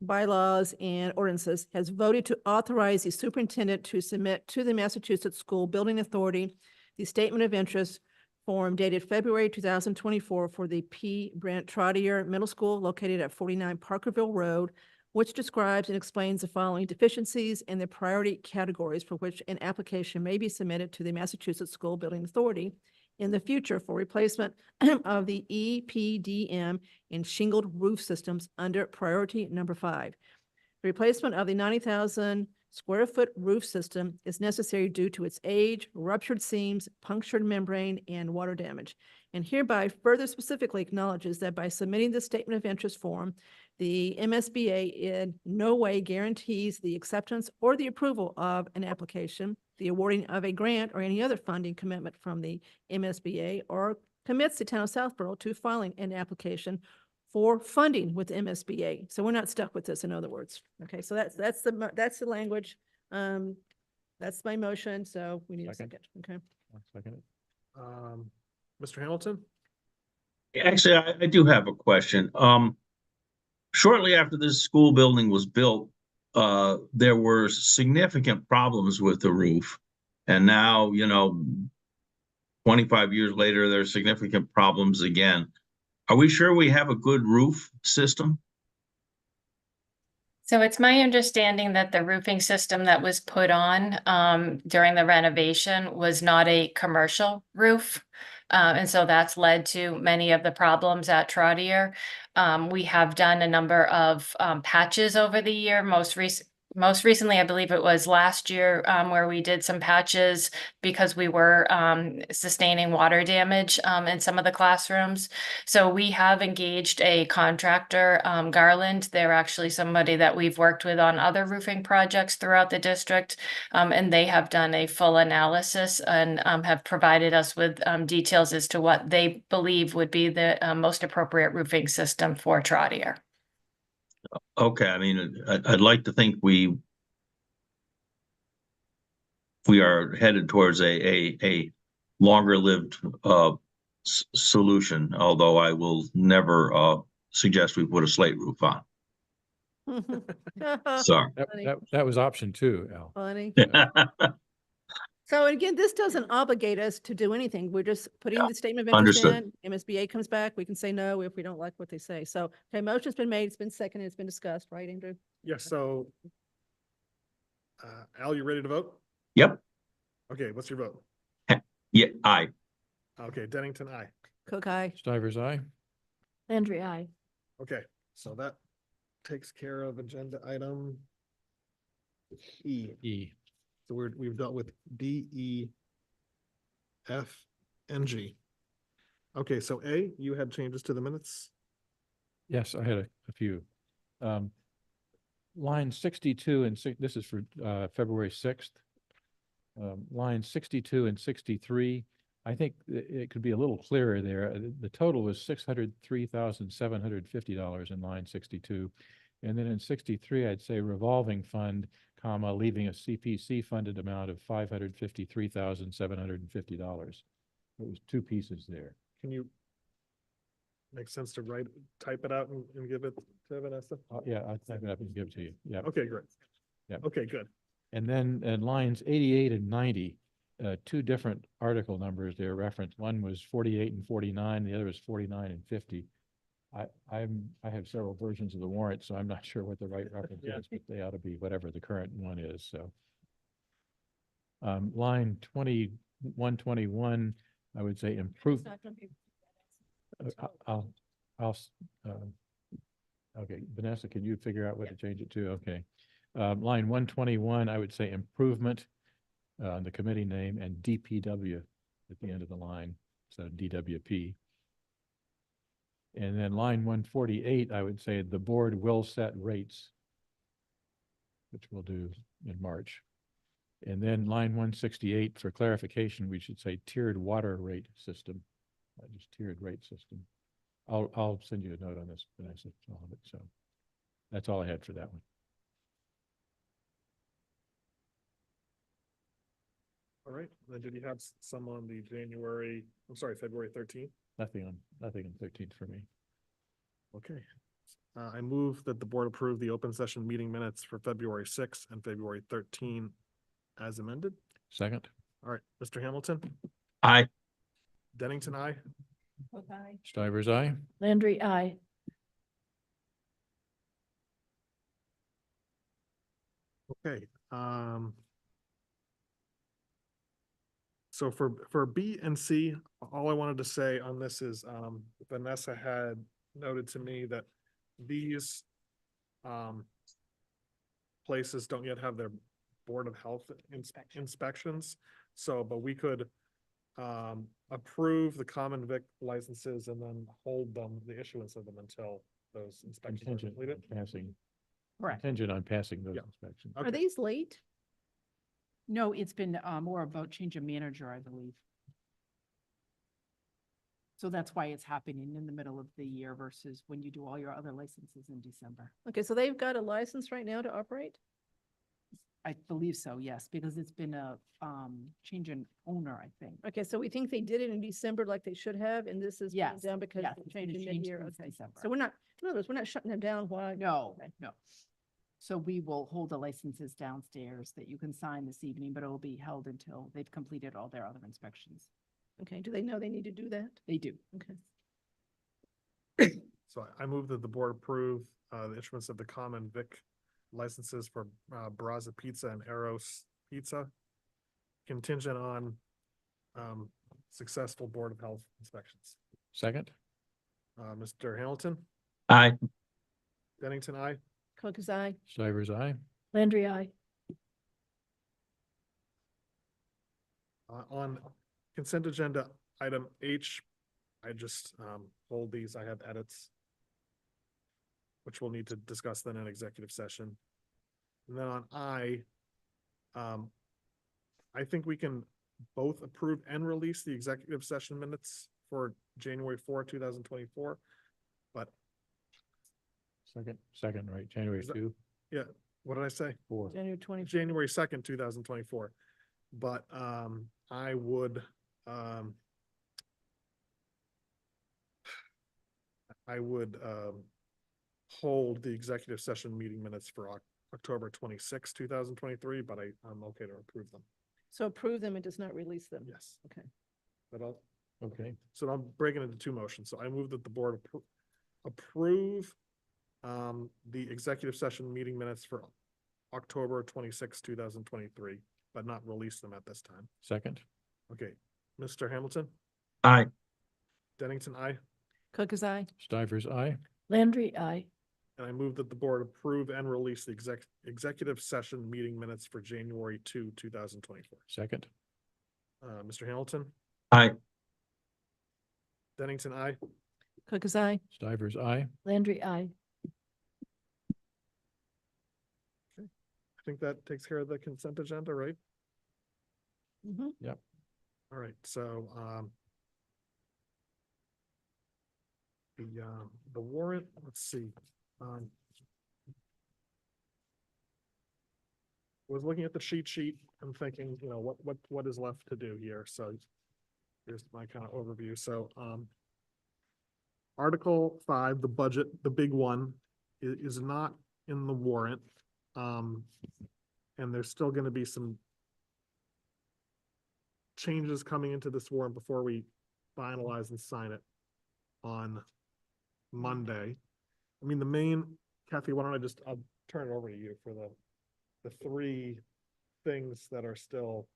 bylaws, and ordinances, has voted to authorize the superintendent to submit to the Massachusetts School Building Authority the statement of interest form dated February 2024 for the P. Brent Trottier Middle School located at 49 Parkerville Road, which describes and explains the following deficiencies and the priority categories for which an application may be submitted to the Massachusetts School Building Authority in the future for replacement of the EPDM and shingled roof systems under priority number 5. The replacement of the 90,000 square foot roof system is necessary due to its age, ruptured seams, punctured membrane, and water damage. And hereby further specifically acknowledges that by submitting the statement of interest form, the MSBA in no way guarantees the acceptance or the approval of an application, the awarding of a grant or any other funding commitment from the MSBA, or commits the town of Southborough to filing an application for funding with MSBA. So we're not stuck with this, in other words. Okay, so that's the language. That's my motion, so we need a second, okay? Second. Mr. Hamilton? Actually, I do have a question. Shortly after this school building was built, there were significant problems with the roof. And now, 25 years later, there are significant problems again. Are we sure we have a good roof system? So it's my understanding that the roofing system that was put on during the renovation was not a commercial roof. And so that's led to many of the problems at Trotter. We have done a number of patches over the year. Most recently, I believe it was last year, where we did some patches because we were sustaining water damage in some of the classrooms. So we have engaged a contractor, Garland. They're actually somebody that we've worked with on other roofing projects throughout the district. And they have done a full analysis and have provided us with details as to what they believe would be the most appropriate roofing system for Trotter. Okay, I mean, I'd like to think we are headed towards a longer lived solution, although I will never suggest we put a slate roof on. Sorry. That was option 2, Al. Funny. So again, this doesn't obligate us to do anything. We're just putting the statement of interest Understood. in. MSBA comes back, we can say no if we don't like what they say. So, okay, motion's been made, it's been seconded, it's been discussed, right, Andrew? Yes, so Al, you ready to vote? Yep. Okay, what's your vote? Yeah, aye. Okay, Dennington, aye. Cook, aye. Stivers, aye. Landry, I. Okay, so that takes care of agenda item E. E. So we've dealt with D, E, F, and G. Okay, so A, you had changes to the minutes? Yes, I had a few. Line 62 and this is for February 6th. Line 62 and 63, I think it could be a little clearer there. The total was $603,750 in line 62. And then in 63, I'd say revolving fund, comma, leaving a CPC funded amount of $553,750. It was 2 pieces there. Can you make sense to type it out and give it to Vanessa? Yeah, I'll type it up and give it to you. Yeah. Okay, great. Yeah. Okay, good. And then in lines 88 and 90, 2 different article numbers they're referenced. One was 48 and 49, the other was 49 and 50. I have several versions of the warrant, so I'm not sure what the right reference is, but they ought to be whatever the current one is, so. Line 2121, I would say improve. Okay, Vanessa, can you figure out what to change it to? Okay. Line 121, I would say improvement, the committee name, and DPW at the end of the line, so DWP. And then line 148, I would say the board will set rates, which we'll do in March. And then line 168, for clarification, we should say tiered water rate system, just tiered rate system. I'll send you a note on this, Vanessa, all of it. So that's all I had for that one. All right, then did you have some on the February 13th? Nothing on 13th for me. Okay. I move that the board approve the open session meeting minutes for February 6th and February 13 as amended. Second. All right, Mr. Hamilton, Aye. Dennington, aye. Okay. Stivers, aye. Landry, I. Okay, so for B and C, all I wanted to say on this is, Vanessa had noted to me that these, places don't yet have their Board of Health inspections. So, but we could, approve the common vic licenses and then hold the issuance of them until those inspections are Contingent completed. on passing. Correct. Contingent on passing those Yeah. inspections. Are these late? No, it's been more about change of manager, I believe. So that's why it's happening in the middle of the year versus when you do all your other licenses in December. Okay, so they've got a license right now to operate? I believe so, yes, because it's been a change in owner, I think. Okay, so we think they did it in December like they should have, and this is being Yes, done because yes, of the it's been change in changed mid-year. since Okay. December. So we're not, in other words, we're not shutting them down while. No, Okay. no. So we will hold the licenses downstairs that you can sign this evening, but it will be held until they've completed all their other inspections. Okay, do they know they need to do that? They do. Okay. So I move that the board approve, the issuance of the common vic licenses for, Brazza Pizza and Eros Pizza, contingent on, successful Board of Health inspections. Second, Mr. Hamilton, Aye. Dennington, aye. Cook is aye. Stivers, aye. Landry, I. On consent agenda, item H, I just hold these, I have edits, which we'll need to discuss then in executive session. And then on I think we can both approve and release the executive session minutes for January 4, 2024. But Second, right, January Is that- 2, yeah, what did I say? 4. January 20. January 2nd, 2024. But I would hold the executive session meeting minutes for October 26, 2023, but I'm okay to approve them. So approve them and does not release them. Yes. Okay. But Okay, so I'm breaking it into two motions. So I move that the board approve the executive session meeting minutes for October 26, 2023, but not release them at this time. second, Okay, Mr. Hamilton, Aye. Dennington, aye. Cook is aye. Stivers, aye. Landry, I. And I move that the board approve and release the executive session meeting minutes for January 2, 2024. Second, Mr. Hamilton, Aye. Dennington, aye. Cook is aye. Stivers, aye. Landry, I. I think that takes care of the consent agenda, right? Mhm. All right, so the warrant, let's see. Was looking at the cheat sheet and thinking, you know, what is left to do here, so here's my kind of overview, so Article 5, the budget, the big one, is not in the warrant. And there's still gonna be some changes coming into this warrant before we finalize and sign it on Monday. I mean, the main, Kathy, why don't I'll turn it over to you for the three things that are still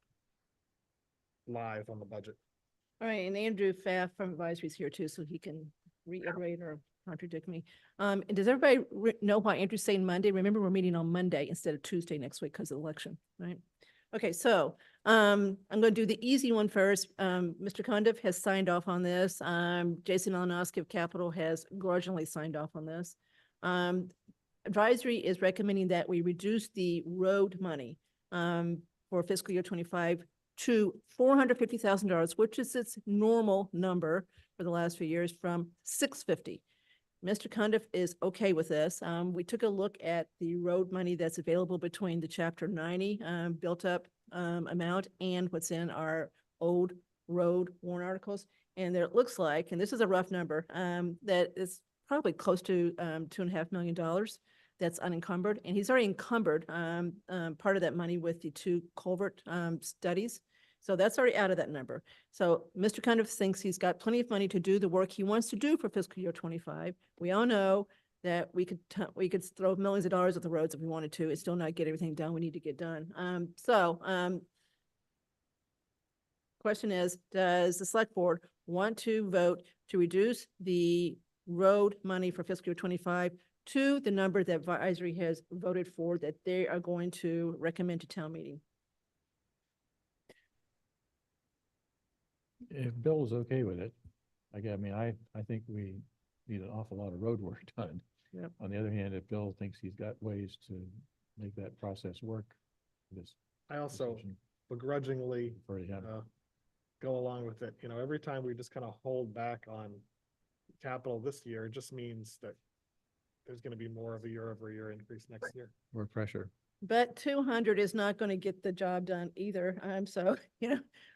live on the budget. All right, and Andrew Pfaff from advisory is here too, so he can reiterate or contradict me. And does everybody know why Andrew's saying Monday? Remember, we're meeting on Monday instead of Tuesday next week because of the election, right? Okay, so I'm gonna do the easy one first. Mr. Condiff has signed off on this. Jason Malinowski of Capital has grudgingly signed off on this. Advisory is recommending that we reduce the road money for fiscal year 25 to $450,000, which is its normal number for the last few years, from $650,000. Mr. Condiff is okay with this. We took a look at the road money that's available between the Chapter 90 built up amount and what's in our old road warrant articles. And there it looks like, and this is a rough number, that is probably close to $2.5 million that's unencumbered. And he's already encumbered part of that money with the two culvert studies. So that's already out of that number. So Mr. Condiff thinks he's got plenty of money to do the work he wants to do for fiscal year 25. We all know that we could throw millions of dollars at the roads if we wanted to. It's still not get everything done we need to get done. Question is, does the select board want to vote to reduce the road money for fiscal year 25 to the number that advisory has voted for, that they are going to recommend to town meeting? if Bill is okay with it, I think we need an awful lot of road work done. Yep. On the other hand, if Bill thinks he's got ways to make that process work, this I also decision begrudgingly already happened. go along with it. You know, every time we just kind of hold back on capital this year, it just means that there's going to be more of a year-over-year increase next year. More pressure. But 200 is not going to get the job done either. So,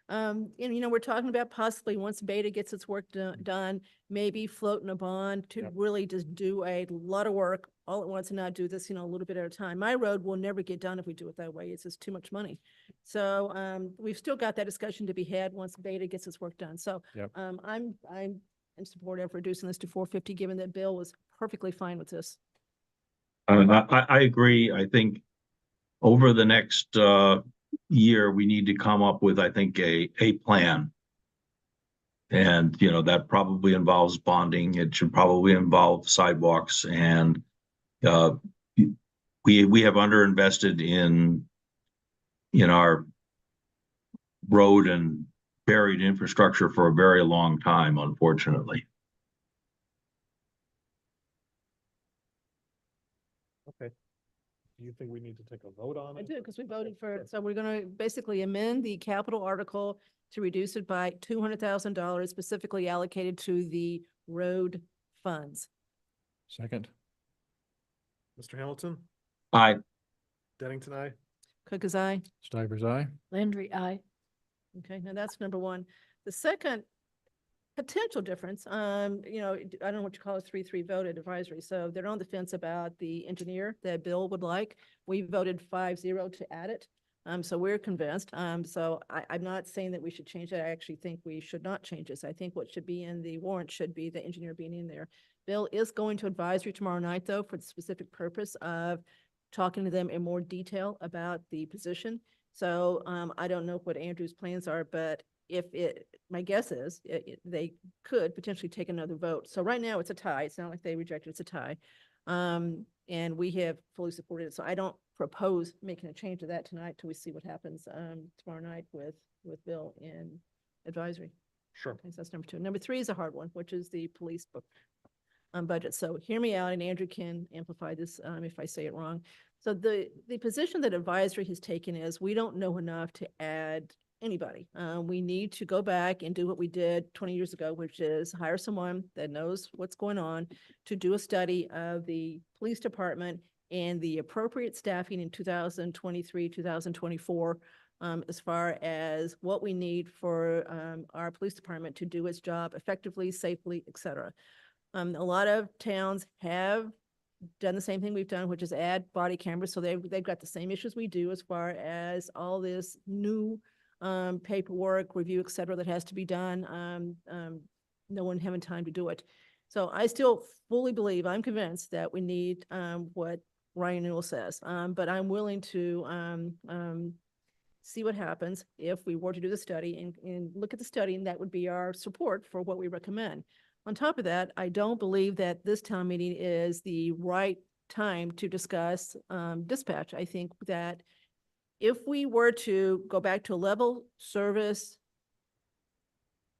we're talking about possibly once Beta gets its work done, maybe floating a bond to Yep. really just do a lot of work all at once and not do this, a little bit at a time. My road will never get done if we do it that way. It's just too much money. So, we've still got that discussion to be had once Beta gets its work done. So, Yep. I'm in support of reducing this to 450, given that Bill was perfectly fine with this. I agree. I think over the next year, we need to come up with, I think, a plan. And, you know, that probably involves bonding. It should probably involve sidewalks and we have underinvested in our road and buried infrastructure for a very long time, unfortunately. Okay. Do you think we need to take a vote on I it? do, because we voted for it. So we're gonna basically amend the capital article to reduce it by $200,000 specifically allocated to the road funds. Second. Mr. Hamilton, Aye. Dennington, aye. Cook is aye. Stivers, aye. Landry, I. Okay, now that's number one. The second potential difference, you know, I don't know what you call it, 3-3 voted advisory. So they're on the fence about the engineer that Bill would like. We voted 5-0 to add it. So we're convinced. So I'm not saying that we should change that. I actually think we should not change this. I think what should be in the warrant should be the engineer being in there. Bill is going to advisory tomorrow night, though, for the specific purpose of talking to them in more detail about the position. So I don't know what Andrew's plans are, but my guess is they could potentially take another vote. So right now it's a tie. It's not like they rejected, it's a tie. And we have fully supported it. So I don't propose making a change to that tonight till we see what happens tomorrow night with Bill in advisory. Sure. Okay, so that's number 2. Number 3 is a hard one, which is the police book budget. So hear me out, and Andrew can amplify this if I say it wrong. So the position that advisory has taken is we don't know enough to add anybody. We need to go back and do what we did 20 years ago, which is hire someone that knows what's going on to do a study of the police department and the appropriate staffing in 2023, 2024, as far as what we need for our police department to do its job effectively, safely, et cetera. A lot of towns have done the same thing we've done, which is add body cameras. So they've got the same issues we do as far as all this new paperwork, review, et cetera, that has to be done. No one having time to do it. So I still fully believe, I'm convinced that we need what Ryan Newell says. But I'm willing to see what happens if we were to do the study and look at the study, and that would be our support for what we recommend. On top of that, I don't believe that this town meeting is the right time to discuss dispatch. I think that if we were to go back to a level service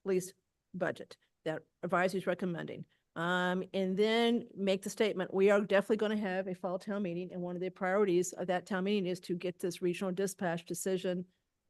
police budget that advisory is recommending, and then make the statement, we are definitely going to have a fall town meeting, and one of the priorities of that town meeting is to get this regional dispatch decision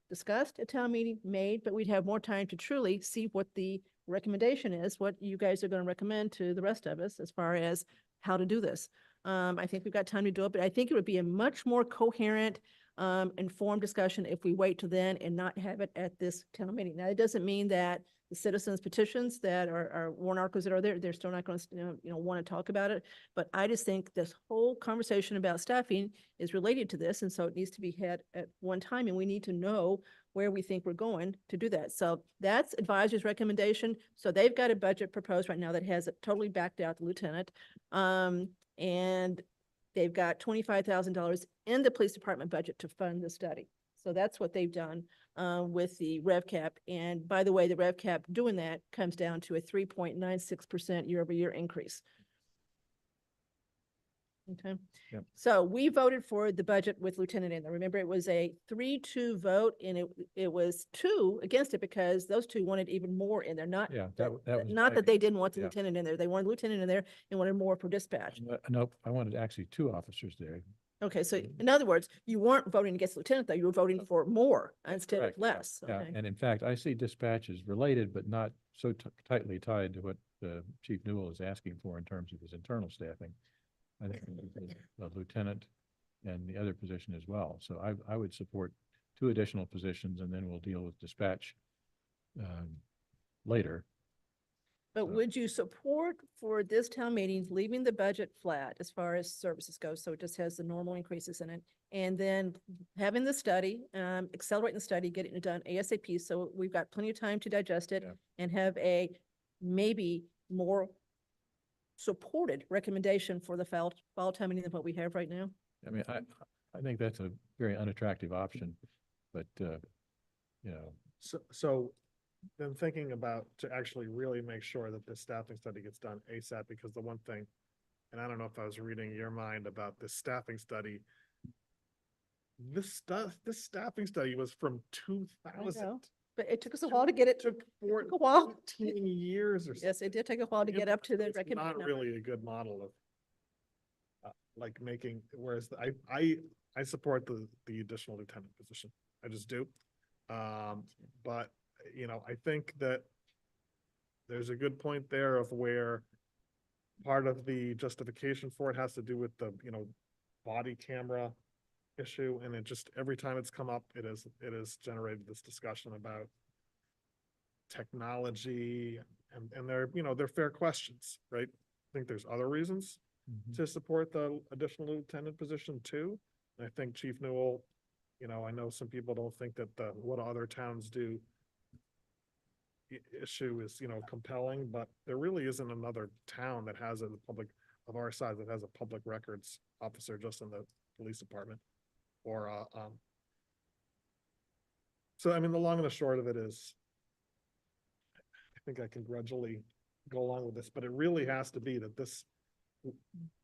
discussed at town meeting, made, but we'd have more time to truly see what the recommendation is, what you guys are going to recommend to the rest of us as far as how to do this. I think we've got time to do it, but I think it would be a much more coherent, informed discussion if we wait till then and not have it at this town meeting. Now, it doesn't mean that the citizens petitions that are warrant articles that are there, they're still not going to, want to talk about it. But I just think this whole conversation about staffing is related to this. And so it needs to be had at one time, and we need to know where we think we're going to do that. So that's advisory's recommendation. So they've got a budget proposed right now that has it totally backed out the lieutenant. And they've got $25,000 in the police department budget to fund the study. So that's what they've done with the rev cap. And by the way, the rev cap doing that comes down to a 3.96% year-over-year increase. Okay. Yep. So we voted for the budget with lieutenant in there. Remember, it was a 3-2 vote, and it was 2 against it because those 2 wanted even more in there. Not Yeah, that was. not that they didn't want the Yeah. lieutenant in there. They wanted lieutenant in there and wanted more for dispatch. Nope, I wanted actually 2 officers there. Okay, so in other words, you weren't voting against lieutenant, though. You were voting for more instead of Correct, yeah, less. Yeah, Okay. and in fact, I see dispatches related, but not so tightly tied to what Chief Newell is asking for in terms of his internal staffing. I think the lieutenant and the other position as well. So I would support 2 additional positions, and then we'll deal with dispatch later. But would you support for this town meeting, leaving the budget flat as far as services go? So it just has the normal increases in it. And then having the study, accelerating the study, getting it done ASAP. So we've got plenty of time to digest it and have a maybe more supported recommendation for the fall town meeting than what we have right now. I mean, I think that's a very unattractive option, but, So been thinking about to actually really make sure that this staffing study gets done ASAP, because the one thing, and I don't know if I was reading your mind about this staffing study. This staffing study was from two I thousand. know, but it took us a while to get it. Took a while. 14 years or something. Yes, it did take a while to get up to the It's recommended not number. really a good model of like making, whereas I support the additional lieutenant position. I just do. But you know, I think that there's a good point there of where part of the justification for it has to do with the, you know, body camera issue, and it just, every time it's come up, it has generated this discussion about technology, and they're, you know, they're fair questions, right? I think there's other reasons to support the additional lieutenant position too. And I think Chief Newell, you know, I know some people don't think that the what other towns do issue is, you know, compelling, but there really isn't another town that has a public of our size that has a public records officer just in the police department. Or so I mean, the long and the short of it is, I think I can grudgingly go along with this, but it really has to be that this,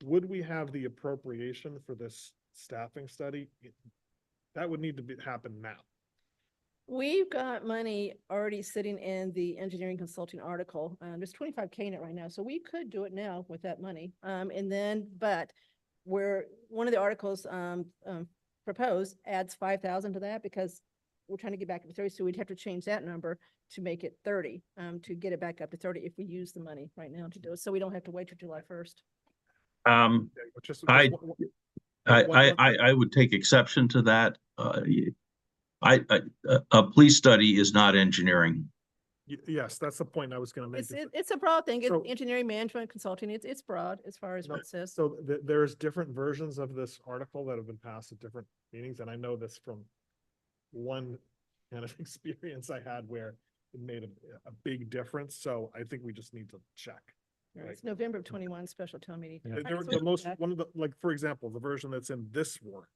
would we have the appropriation for this staffing study? That would need to happen now. We've got money already sitting in the engineering consulting article. There's 25K in it right now, so we could do it now with that money. And then, but where one of the articles proposed adds 5,000 to that, because we're trying to get back up to 30, so we'd have to change that number to make it 30, to get it back up to 30 if we use the money right now to do it, so we don't have to wait till July 1st. I would take exception to that. A police study is not engineering. Yes, that's the point I was gonna make. It's a broad thing. It's So- engineering, management, consulting. It's broad as far as No, what it says. So there's different versions of this article that have been passed at different meetings, and I know this from one kind of experience I had where it made a big difference, so I think we just need to check. It's November of 21 special town meeting. The- The most, one of the, like, for example, the version that's in this warrant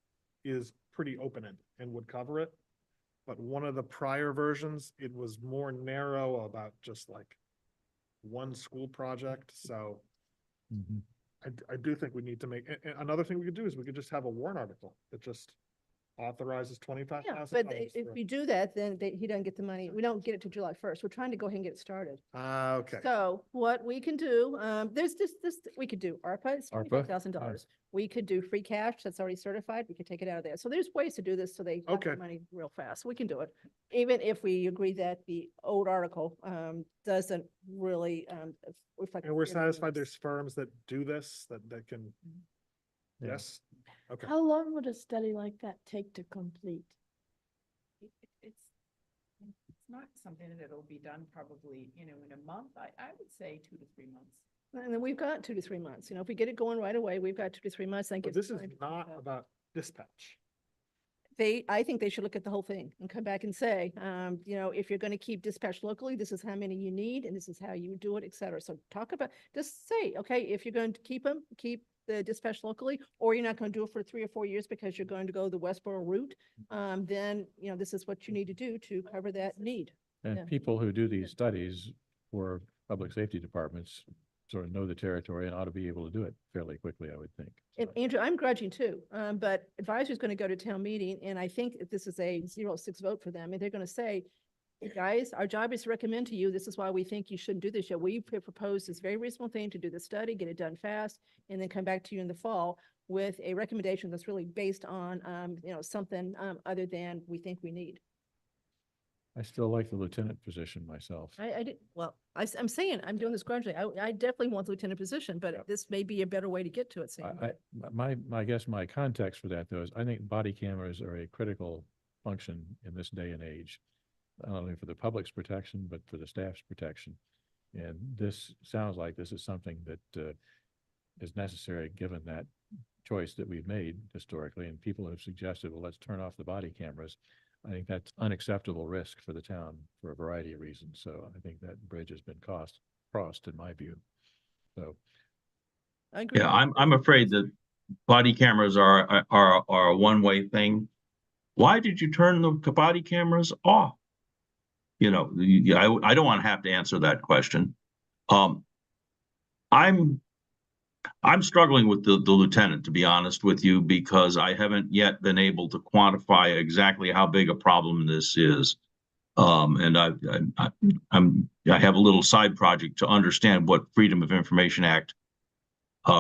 is pretty open-ended and would cover it. But one of the prior versions, it was more narrow about just like one school project, so I do think we need to make, another thing we could do is we could just have a warrant article that just authorizes Yeah, $25,000. but if we do that, then he doesn't get the money. We don't get it to July 1st. We're trying to go ahead and get it started. Okay. So what we can do, there's this, we could do ARPA, it's ARPA? $25,000. We could do free cash that's already certified. We could take it out of there. So there's ways to do this so they have the Okay. money real fast. We can do it. Even if we agree that the old article, doesn't really, reflect. And we're the satisfied needs. there's firms that do this, that can, yes? Okay. How long would a study like that take to complete? It's not something that'll be done probably, in a month. I would say 2 to 3 months. And then we've got 2 to 3 months. If we get it going right away, we've got 2 to 3 months. But this is not about dispatch. I think they should look at the whole thing and come back and say, if you're going to keep dispatch locally, this is how many you need and this is how you do it, et cetera. So talk about, just say, okay, if you're going to keep them, keep the dispatch locally, or you're not going to do it for 3 or 4 years because you're going to go the Westboro route, then, this is what you need to do to cover that need. And Yeah. people who do these studies for public safety departments sort of know the territory and ought to be able to do it fairly quickly, I would think. And Andrew, I'm grudging too, but advisory is going to go to town meeting, and I think if this is a 0-6 vote for them, and they're going to say, "Hey, guys, our job is to recommend to you, this is why we think you shouldn't do this yet. We propose this very reasonable thing to do the study, get it done fast, and then come back to you in the fall with a recommendation that's really based on, something, other than we think we need." I still like the lieutenant position myself. I did, well, I'm saying, I'm doing this grudgingly. I definitely want the lieutenant position, but this may be a better way to get to it, Sam. I guess my context for that though is I think body cameras are a critical function in this day and age. Not only for the public's protection, but for the staff's protection. And this sounds like this is something that is necessary given that choice that we've made historically, and people have suggested, well, let's turn off the body cameras. I think that's unacceptable risk for the town for a variety of reasons. So I think that bridge has been crossed in my view. So. I agree. Yeah, I'm afraid that body cameras are a one-way thing. Why did you turn the body cameras off? you know, I don't want to have to answer that question. I'm struggling with the lieutenant, to be honest with you, because I haven't yet been able to quantify exactly how big a problem this is. And I have a little side project to understand what Freedom of Information Act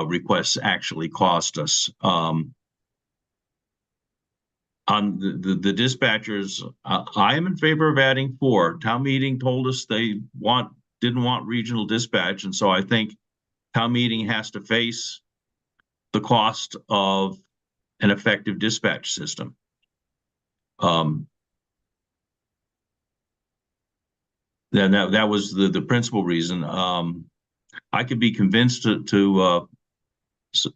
requests actually cost us. On the dispatchers, I am in favor of adding 4. Town meeting told us they didn't want regional dispatch, and so I think town meeting has to face the cost of an effective dispatch system. Then that was the principal reason. I could be convinced to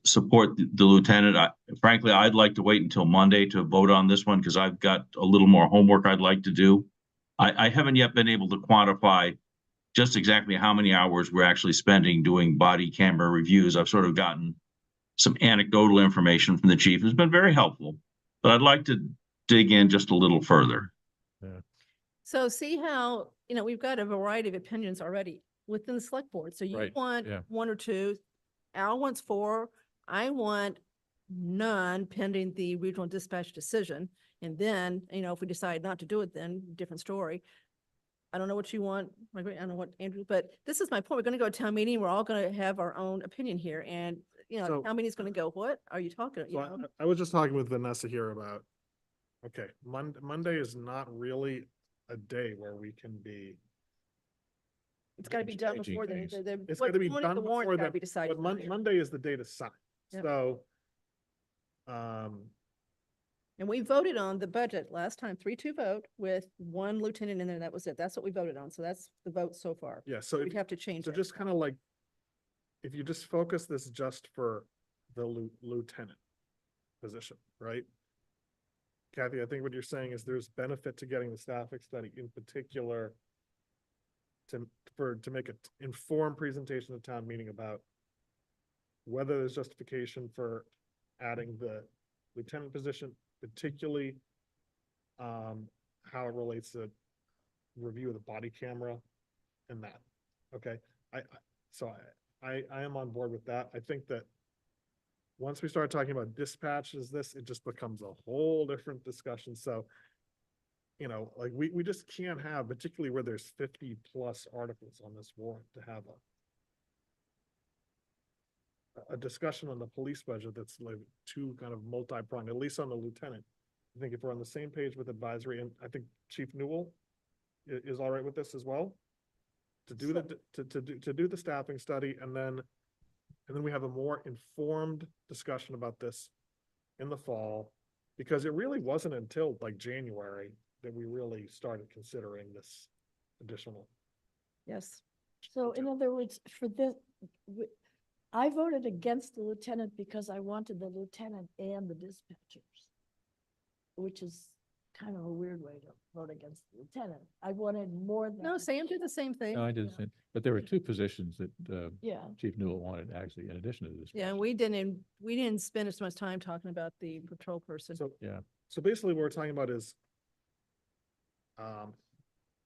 support the lieutenant. Frankly, I'd like to wait until Monday to vote on this one because I've got a little more homework I'd like to do. I haven't yet been able to quantify just exactly how many hours we're actually spending doing body camera reviews. I've sort of gotten some anecdotal information from the chief. It's been very helpful, but I'd like to dig in just a little further. So see how, you know, we've got a variety of opinions already within the select board. So you Right, want yeah. 1 or 2, Al wants 4, I want none pending the regional dispatch decision. And then, you know, if we decide not to do it, then different story. I don't know what you want, Margaret, I don't know what Andrew, but this is my point. We're gonna go to town meeting. We're all gonna have our own opinion here. And, you know, So- town meeting's gonna go, what are you talking, you So know? I was just talking with Vanessa here about, okay, Monday is not really a day where we can be. It's gotta be done changing before things. It's what gotta be point of done the warrant before gotta that, be decided. but Monday is the day to sign. Yep. So, And we voted on the budget last time, 3-2 vote with 1 lieutenant in there. That was it. That's what we voted on. So that's the vote so far. yeah, so We'd if, have to change so it. just kind of like, if you just focus this just for the lieutenant position, right? Kathy, I think what you're saying is there's benefit to getting the staffing study in particular to make an informed presentation at town meeting about whether there's justification for adding the lieutenant position, particularly how it relates to review of the body camera and that. Okay, I am on board with that. I think that once we start talking about dispatches, it just becomes a whole different discussion. So, you know, like we just can't have, particularly where there's 50+ articles on this warrant, to have a discussion on the police budget that's like too kind of multi-pronged, at least on the lieutenant. I think if we're on the same page with advisory, and I think Chief Newell is all right with this as well, to do to do the staffing study, and then we have a more informed discussion about this in the fall, because it really wasn't until like January that we really started considering this additional. Yes. So in other words, for this, I voted against the lieutenant because I wanted the lieutenant and the dispatchers, which is kind of a weird way to vote against the lieutenant. I wanted more than. No, Sam did the same thing. No, I did the same, but there were 2 positions that Yeah. Chief Newell wanted actually in addition to this. Yeah, and we didn't spend as much time talking about the patrol person. So, Yeah. so basically what we're talking about is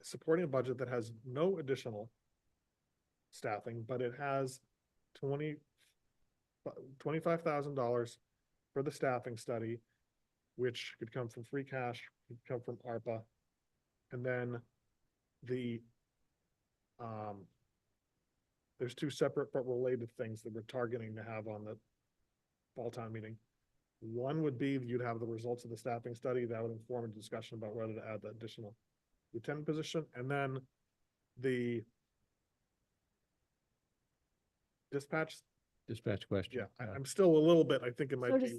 supporting a budget that has no additional staffing, but it has $25,000 for the staffing study, which could come from free cash, could come from ARPA. And then there's 2 separate but related things that we're targeting to have on the fall town meeting. One would be you'd have the results of the staffing study that would inform a discussion about whether to add the additional lieutenant position, and then the dispatch. Question. Yeah, I'm still a little bit, I think it might So be.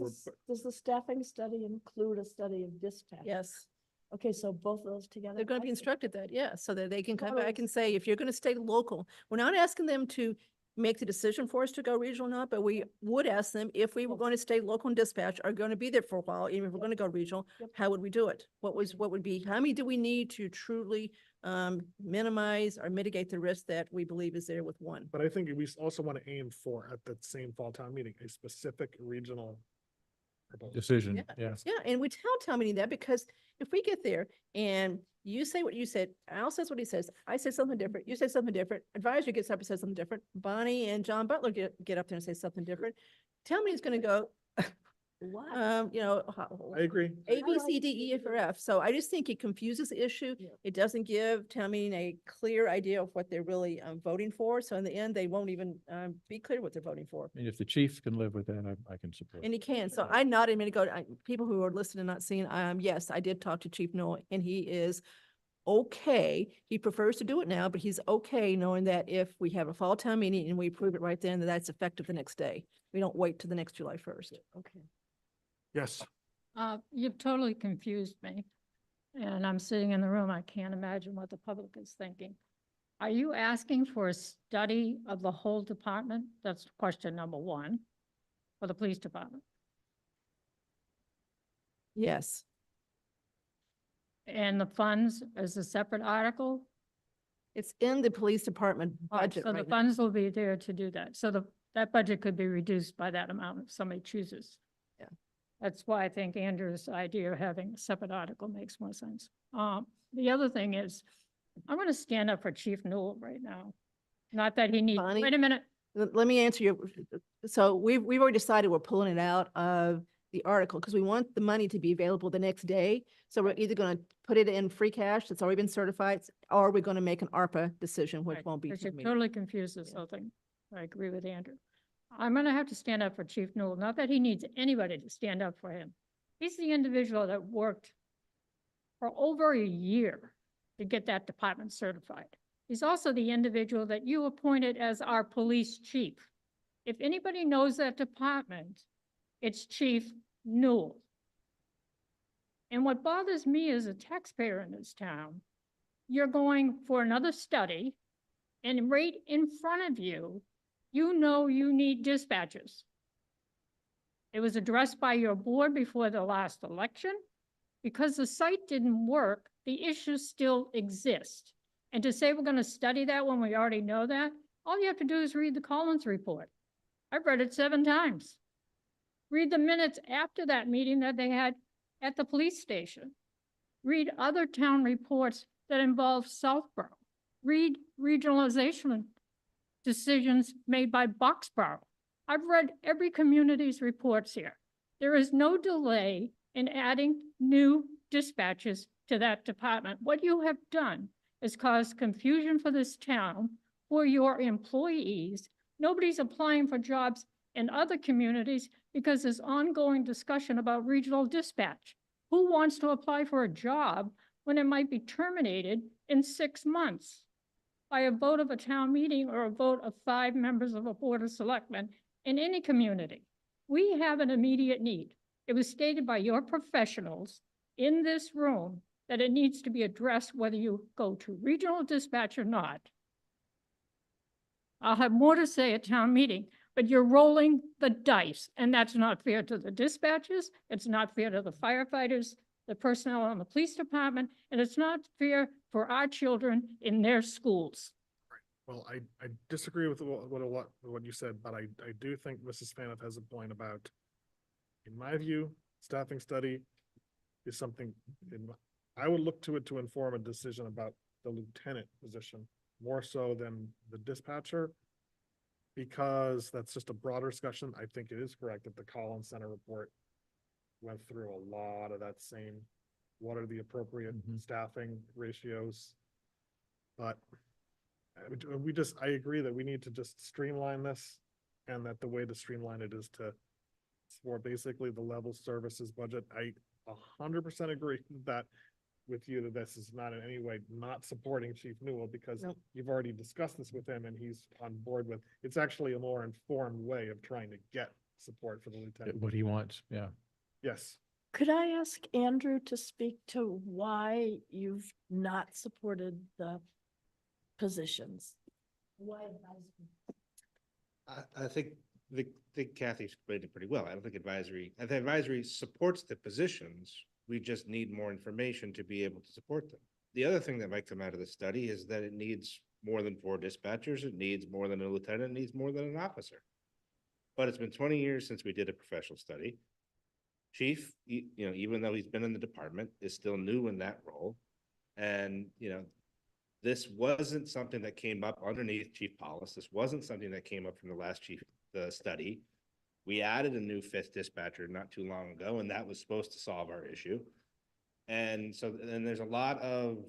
does the staffing study include a study of dispatch? Yes. Okay, so both of those together. They're going to be I see. instructed that, yeah, so that they can come Well, back and say, if you're going to stay local, we're not asking them to make the decision for us to go regional or not, but we would ask them if we were going to stay local and dispatch, are going to be there for a while, even if we're going to go regional, Yep. how would we do it? What would be, how many do we need to truly minimize or mitigate the risk that we believe is there with 1? But I think we also want to aim for, at that same fall town meeting, a specific regional decision, yeah. Yeah, and we tell town meeting that because if we get there and you say what you said, Al says what he says, I say something different, you say something different, advisor gets up and says something different, Bonnie and John Butler get up there and say something different. Town meeting's gonna go, What? you know, I agree. A, B, C, D, E, F, or F. So I just think it confuses the issue. It doesn't give town meeting a clear idea of what they're really voting for. So in the end, they won't even be clear what they're voting for. And if the chief can live with that, I can support. And he can. So I nodded a minute ago, people who are listening and not seeing, yes, I did talk to Chief Noel and he is okay. He prefers to do it now, but he's okay knowing that if we have a fall town meeting and we approve it right then, that that's effective the next day. We don't wait till the next July 1st. Okay. Yes. You've totally confused me. And I'm sitting in the room, I can't imagine what the public is thinking. Are you asking for a study of the whole department? That's question number one, for the police department. Yes. And the funds as a separate article? It's in the police department All right, budget so the right now. funds will be there to do that. So that budget could be reduced by that amount if somebody chooses. Yeah. That's why I think Andrew's idea of having a separate article makes more sense. The other thing is, I'm gonna stand up for Chief Newell right now. Not that he needs, Bonnie? wait a minute, Let me answer you. So we've already decided we're pulling it out of the article because we want the money to be available the next day. So we're either going to put it in free cash that's already been certified, or we're going to make an ARPA decision, which right, won't be. because town you meeting. totally confused this whole thing. I agree with Andrew. I'm gonna have to stand up for Chief Newell, not that he needs anybody to stand up for him. He's the individual that worked for over a year to get that department certified. He's also the individual that you appointed as our police chief. If anybody knows that department, it's Chief Newell. And what bothers me as a taxpayer in this town, you're going for another study, and right in front of you, you know you need dispatchers. It was addressed by your board before the last election. Because the site didn't work, the issues still exist. And to say we're gonna study that when we already know that, all you have to do is read the Collins report. I've read it 7 times. Read the minutes after that meeting that they had at the police station. Read other town reports that involve Southborough. Read regionalization decisions made by Boxborough. I've read every community's reports here. There is no delay in adding new dispatches to that department. What you have done is caused confusion for this town, for your employees. Nobody's applying for jobs in other communities because there's ongoing discussion about regional dispatch. Who wants to apply for a job when it might be terminated in 6 months by a vote of a town meeting or a vote of 5 members of a board of selectmen in any community? We have an immediate need. It was stated by your professionals in this room that it needs to be addressed whether you go to regional dispatch or not. I'll have more to say at town meeting, but you're rolling the dice, and that's not fair to the dispatchers, it's not fair to the firefighters, the personnel on the police department, and it's not fair for our children in their schools. Well, I disagree with what you said, but I do think Mrs. Faniff has a point about, in my view, staffing study is something, I would look to it to inform a decision about the lieutenant position more so than the dispatcher, because that's just a broader discussion. I think it is correct that the Collins Center report went through a lot of that same, what are the appropriate staffing ratios? But I agree that we need to just streamline this, and that the way to streamline it is to, for basically the level services budget. I 100% agree with you that this is not in any way not supporting Chief Newell, because Nope. you've already discussed this with him and he's on board with, it's actually a more informed way of trying to get support for the lieutenant. What he wants, yeah. Yes. Could I ask Andrew to speak to why you've not supported the positions? Why I think Kathy explained it pretty well. I don't think advisory, I think advisory supports the positions. We just need more information to be able to support them. The other thing that might come out of the study is that it needs more than 4 dispatchers. It needs more than a lieutenant, it needs more than an officer. But it's been 20 years since we did a professional study. chief, even though he's been in the department, is still new in that role. And, this wasn't something that came up underneath Chief Paulus. This wasn't something that came up from the last the study. We added a new fifth dispatcher not too long ago, and that was supposed to solve our issue. And so then there's a lot of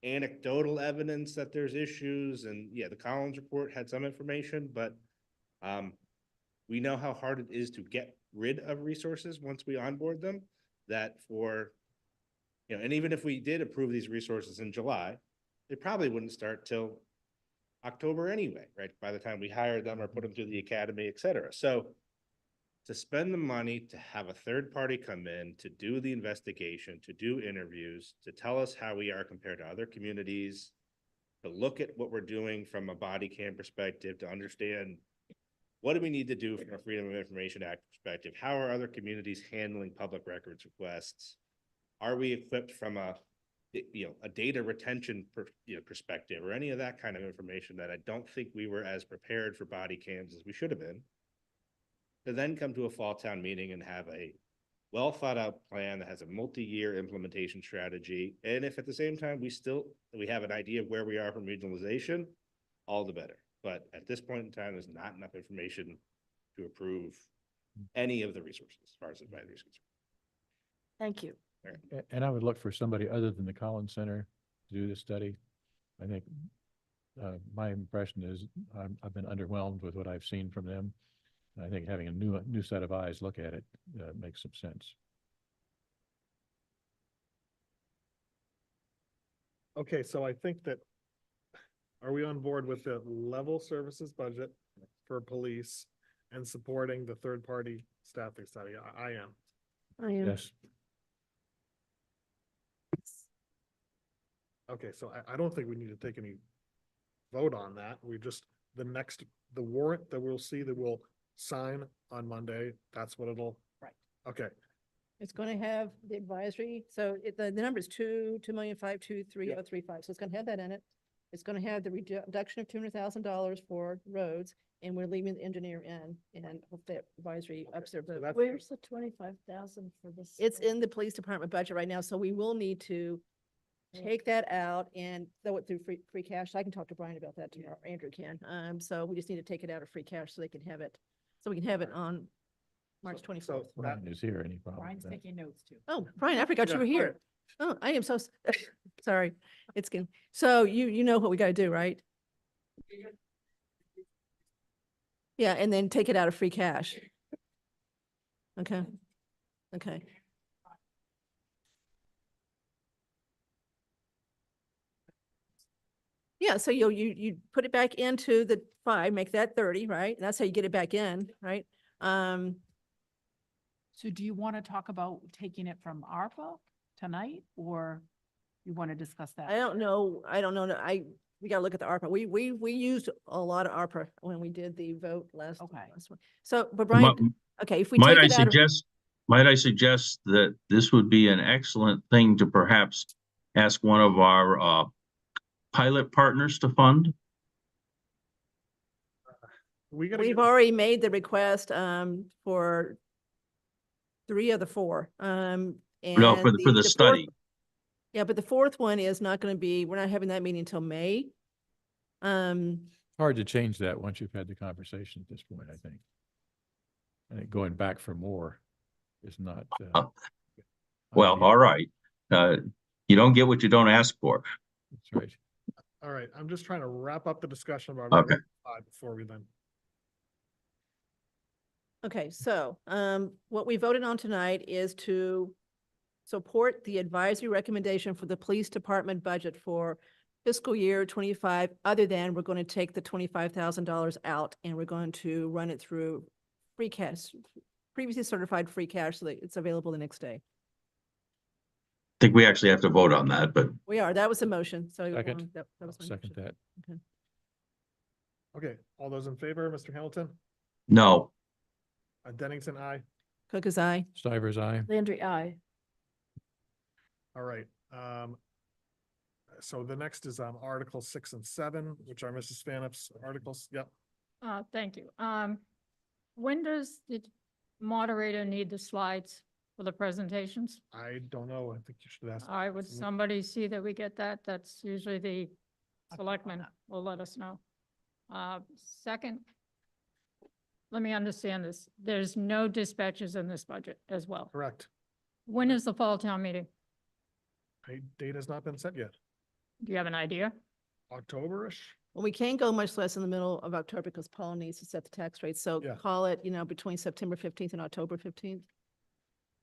anecdotal evidence that there's issues, and yeah, the Collins report had some information, but we know how hard it is to get rid of resources once we onboard them, that and even if we did approve these resources in July, they probably wouldn't start till October anyway, right? By the time we hired them or put them through the academy, et cetera. So to spend the money to have a third party come in to do the investigation, to do interviews, to tell us how we are compared to other communities, to look at what we're doing from a body cam perspective, to understand what do we need to do from a Freedom of Information Act perspective? How are other communities handling public records requests? Are we equipped from a data retention perspective or any of that kind of information that I don't think we were as prepared for body cams as we should have been, to then come to a fall town meeting and have a well thought out plan that has a multi-year implementation strategy. And if at the same time we have an idea of where we are from regionalization, all the better. But at this point in time, there's not enough information to approve any of the resources as far as advisory is concerned. Thank you. And I would look for somebody other than the Collins Center to do this study. I think my impression is I've been underwhelmed with what I've seen from them. I think having a new set of eyes look at it makes some sense. Okay, so I think that, are we on board with the level services budget for police and supporting the third-party staffing study? I am. I am. Yes. Okay, so I don't think we need to take any vote on that. We just, the warrant that we'll see that we'll sign on Monday, that's what it'll. Right. Okay, It's going to have the advisory, so the number is 2,523,035, so it's going to have that in it. It's going to have the reduction of $200,000 for roads, and we're leaving the engineer in, and hope that advisory ups their vote. Where's the 25,000 for this? It's in the police department budget right now, so we will need to take that out and throw it through free cash. I can talk to Brian about that tomorrow, or Andrew can. So we just need to take it out of free cash so they can have it, so we can have it on March 24th. Brian is here, any problem? Brian's with that? taking notes too. Oh, Brian, I forgot you Yeah, were here. Oh, I am so, sorry. It's good. So you know what we gotta do, right? Yeah, and then take it out of free cash. Okay. Okay. Yeah, so you put it back into the 5, make that 30, right? And that's how you get it back in, right? So do you want to talk about taking it from ARPA tonight, or you want to discuss that? I don't know. We gotta look at the ARPA. We used a lot of ARPA when we did the vote last one. So, but Brian, okay, if we Might take I it out of. suggest that this would be an excellent thing to perhaps ask one of our pilot partners to fund? We've already made the request for 3 of the 4. No, And for the fourth- study. Yeah, but the 4th one is not gonna be, we're not having that meeting until May. Hard to change that once you've had the conversation at this point, I think. I think going back for more is not. Well, all right. You don't get what you don't ask for. That's right. all right, I'm just trying to wrap up the discussion about. Okay. 5 before we then. Okay, so, what we voted on tonight is to support the advisory recommendation for the police department budget for fiscal year 25, other than we're going to take the $25,000 out and we're going to run it through free cash, previously certified free cash, so that it's available the next day. I think we actually have to vote on that, but We are, that was the motion, so. Second. That was my Second motion. that. Okay. Okay, all those in favor, Mr. Hamilton? no. Dennington, aye. Cook is aye. Stivers, aye. Landry, aye. All right, so the next is, Articles 6 and 7, which are Mrs. Stanhope's articles. Yep. Thank you. When does the moderator need the slides for the presentations? I don't know. I think you should ask. I would somebody see that we get that? That's usually the selectmen will let us know. Second, let me understand this. There's no dispatches in this budget as well. Correct. When is the fall town meeting? A date has not been set yet. Do you have an idea? October-ish? Well, we can't go much less in the middle of October because Paul needs to set the tax rate. So Yeah. call it, between September 15th and October 15th.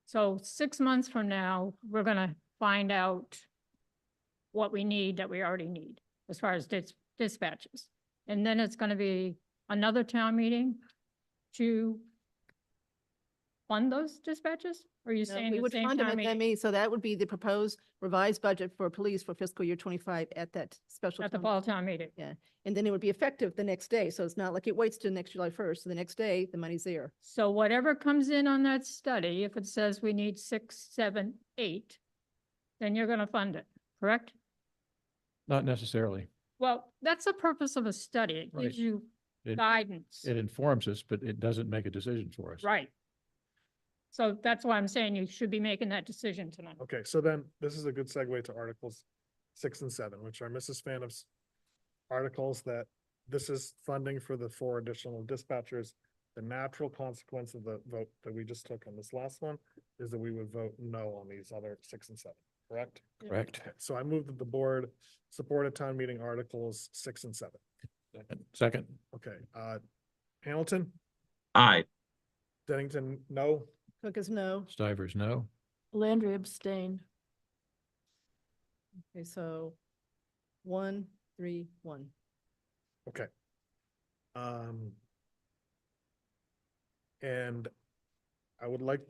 So 6 months from now, we're gonna find out what we need that we already need as far as dispatches. And then it's gonna be another town meeting to fund those dispatches? Or are you No, saying we the would same fund them town at that meeting meeting. So that would be the proposed revised budget for police for fiscal year 25 at that special. at the town fall town meeting? Yeah, and then it would be effective the next day. So it's not like it waits till next July 1st. So the next day, the money's there. So whatever comes in on that study, if it says we need 6, 7, 8, then you're gonna fund it, correct? Not necessarily. Well, that's the purpose of a study. It Right. gives you It- guidance, It informs us, but it doesn't make a decision for us. right? So that's why I'm saying you should be making that decision tonight. Okay, so then this is a good segue to Articles 6 and 7, which are Mrs. Phantom's articles that this is funding for the 4 additional dispatchers. The natural consequence of the vote that we just took on this last one is that we would vote no on these other 6 and 7, correct? Correct. Okay, so I move that the board support at town meeting Articles 6 and 7. Second, Okay, Hamilton, Aye. Dennington, no. Cook is no. Stivers, no. Landry abstained. Okay, so 1, 3, 1. Okay. And I would like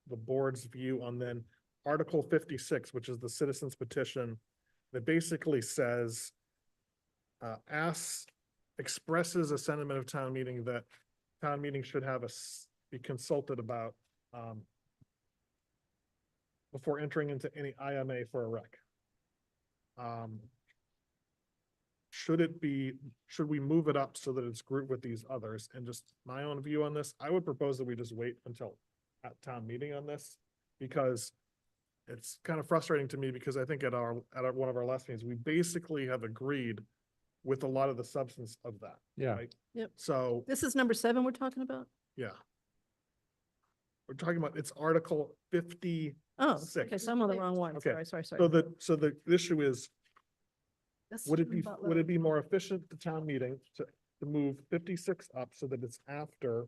the board's view on then Article 56, which is the citizens petition that basically says, expresses a sentiment of town meeting that town meeting should have be consulted about, before entering into any IMA for a rec. Should we move it up so that it's grouped with these others? And just my own view on this, I would propose that we just wait until at town meeting on this, because it's kind of frustrating to me, because I think at one of our last meetings, we basically have agreed with a lot of the substance of that. Yeah. right? Yep. So, This is number 7 we're talking about? yeah. We're talking about, it's Article 50. Oh, Six. okay, so I'm on the wrong one. Okay, Sorry. So the issue is, That's would it Stephen be, Butler. would it be more efficient, the town meeting, to move 56 up so that it's after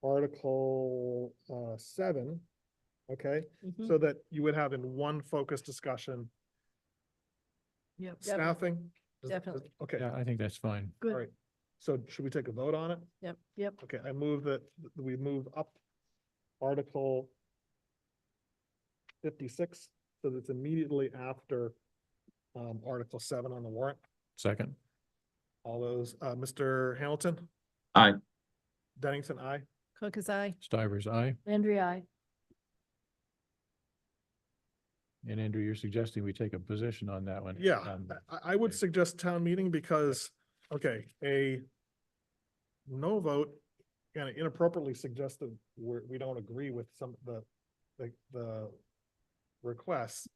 Article 7, okay? Mhm. So that you would have in one focused discussion, Yep. staffing? Definitely. Okay, Yeah, I think that's fine. all right. So should we take a vote on it? Yep. Okay, I move that we move up Article 56, so that it's immediately after Article 7 on the warrant. Second, All those, Mr. Hamilton, Aye. Dennington, aye. Cook is aye. Stivers, aye. Landry, I. And Andrew, you're suggesting we take a position on that one. Yeah, Um, I would suggest town meeting because, okay, a no vote kind of inappropriately suggests that we don't agree with some of the requests.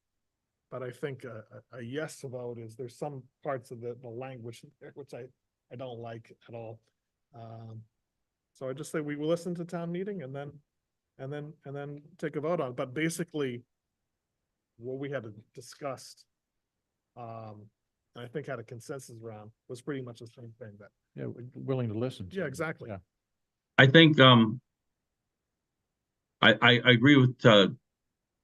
But I think a yes vote is, there's some parts of the language there which I don't like at all. So I just say we will listen to town meeting and then take a vote on it. But basically, what we had discussed, and I think had a consensus around, was pretty much the same thing that, Yeah, we're willing to listen. yeah, exactly. Yeah. I think, I agree with,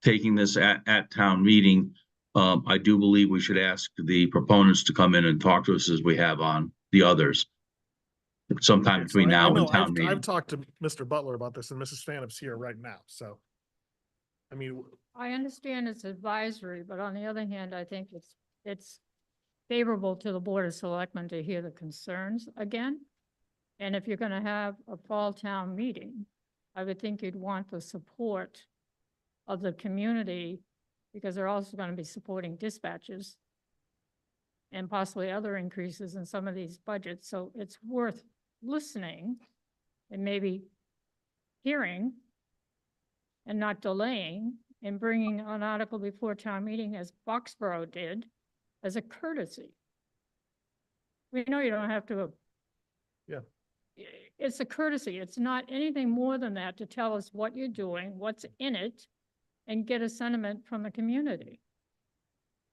taking this at town meeting. I do believe we should ask the proponents to come in and talk to us as we have on the others. Sometime Okay, so between I now know and town I've meeting. talked to Mr. Butler about this, and Mrs. Phantom's here right now, so. I mean, I understand it's advisory, but on the other hand, I think it's favorable to the Board of Selectmen to hear the concerns again. And if you're gonna have a fall town meeting, I would think you'd want the support of the community, because they're also gonna be supporting dispatches and possibly other increases in some of these budgets, so it's worth listening and maybe hearing and not delaying and bringing an article before town meeting as Foxborough did as a courtesy. We know you don't have to. Yeah. It's a courtesy. It's not anything more than that to tell us what you're doing, what's in it, and get a sentiment from the community.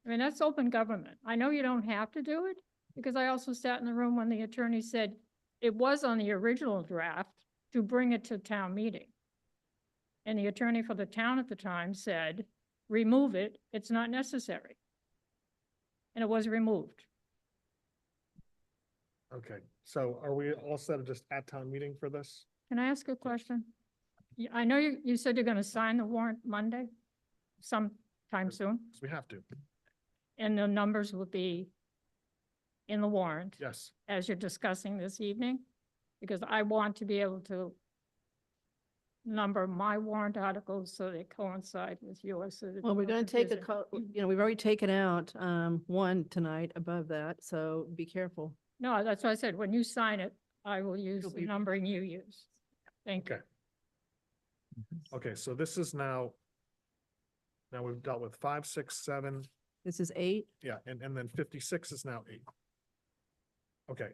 I mean, that's open government. I know you don't have to do it, because I also sat in the room when the attorney said it was on the original draft to bring it to town meeting. And the attorney for the town at the time said, remove it, it's not necessary. And it was removed. Okay, so are we all set just at town meeting for this? Can I ask a question? I know you said you're gonna sign the warrant Monday, sometime soon, Because we have to. and the numbers will be in the warrant Yes. as you're discussing this evening, because I want to be able to number my warrant articles so they coincide with yours. So that Well, we're no going to take confusion. we've already taken out one tonight above that, so be careful. No, that's why I said, when you sign it, I will use It'll the be- numbering you use. Thank you. Okay. Okay, so this is now we've dealt with 5, 6, 7, This is 8. yeah, and then 56 is now 8. Okay,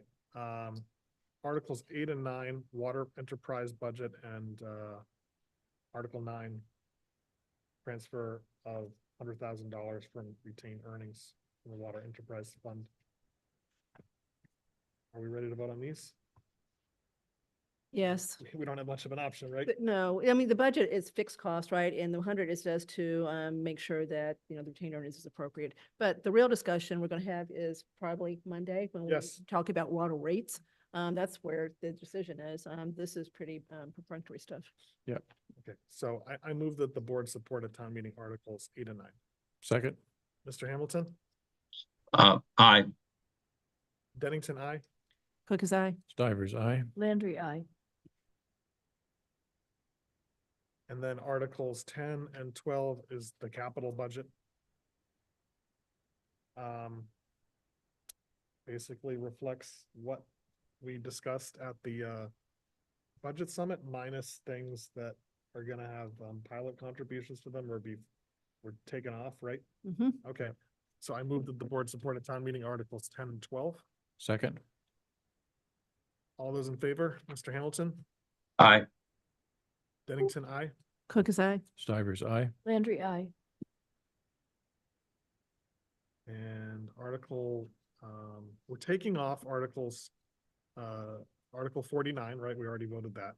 Articles 8 and 9, water enterprise budget, and Article 9, transfer of $100,000 from retained earnings from the water enterprise fund. Are we ready to vote on these? Yes. We don't have much of an option, right? But no, I mean, the budget is fixed cost, right? And the 100 is just to make sure that, the retained earnings is appropriate. But the real discussion we're going to have is probably Monday when we Yes. talk about water rates. That's where the decision is. This is pretty perfunctory stuff. Yep. Okay, so I move that the board support at town meeting Articles 8 and 9. Second, Mr. Hamilton? Aye. Dennington, aye. Cook is aye. Stivers, aye. Landry, I. And then Articles 10 and 12 is the capital budget. Basically reflects what we discussed at the budget summit, minus things that are gonna have pilot contributions to them or were taken off, right? Mm-hmm. Okay, so I move that the board support at town meeting Articles 10 and 12. Second, All those in favor, Mr. Hamilton? Aye. Dennington, aye. Cook is aye. Stivers, aye. Landry, I. And we're taking off Articles, Article 49, right? We already voted that.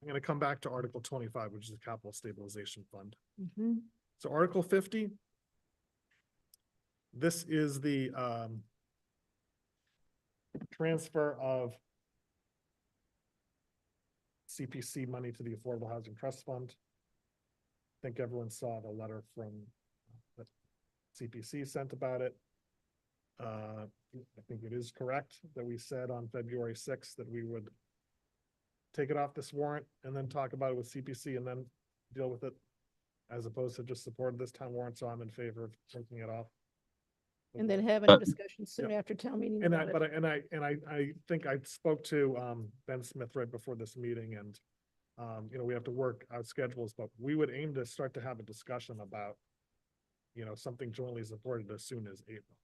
I'm gonna come back to Article 25, which is the Capital Stabilization Fund. Mm-hmm. So Article 50. This is the transfer of CPC money to the Affordable Housing Trust Fund. I think everyone saw the letter from that CPC sent about it. I think it is correct that we said on February 6th that we would take it off this warrant and then talk about it with CPC and then deal with it, as opposed to just support this town warrant. So I'm in favor of taking it off. And then having a discussion soon after town meeting And about it. I think I spoke to Ben Smith right before this meeting, and we have to work out schedules, but we would aim to start to have a discussion about something jointly supported as soon as April.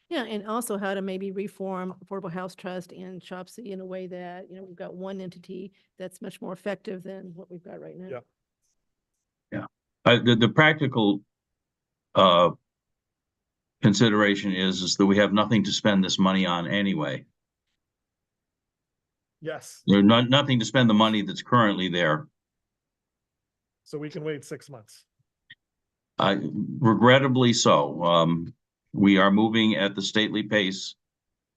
Yeah, and also how to maybe reform Affordable House Trust and Shopsy in a way that, we've got one entity that's much more effective than what we've got right now. Yeah. The practical consideration is that we have nothing to spend this money on anyway. Yes, There's nothing to spend the money that's currently there. so we can wait 6 months. Regrettably so. We are moving at the stately pace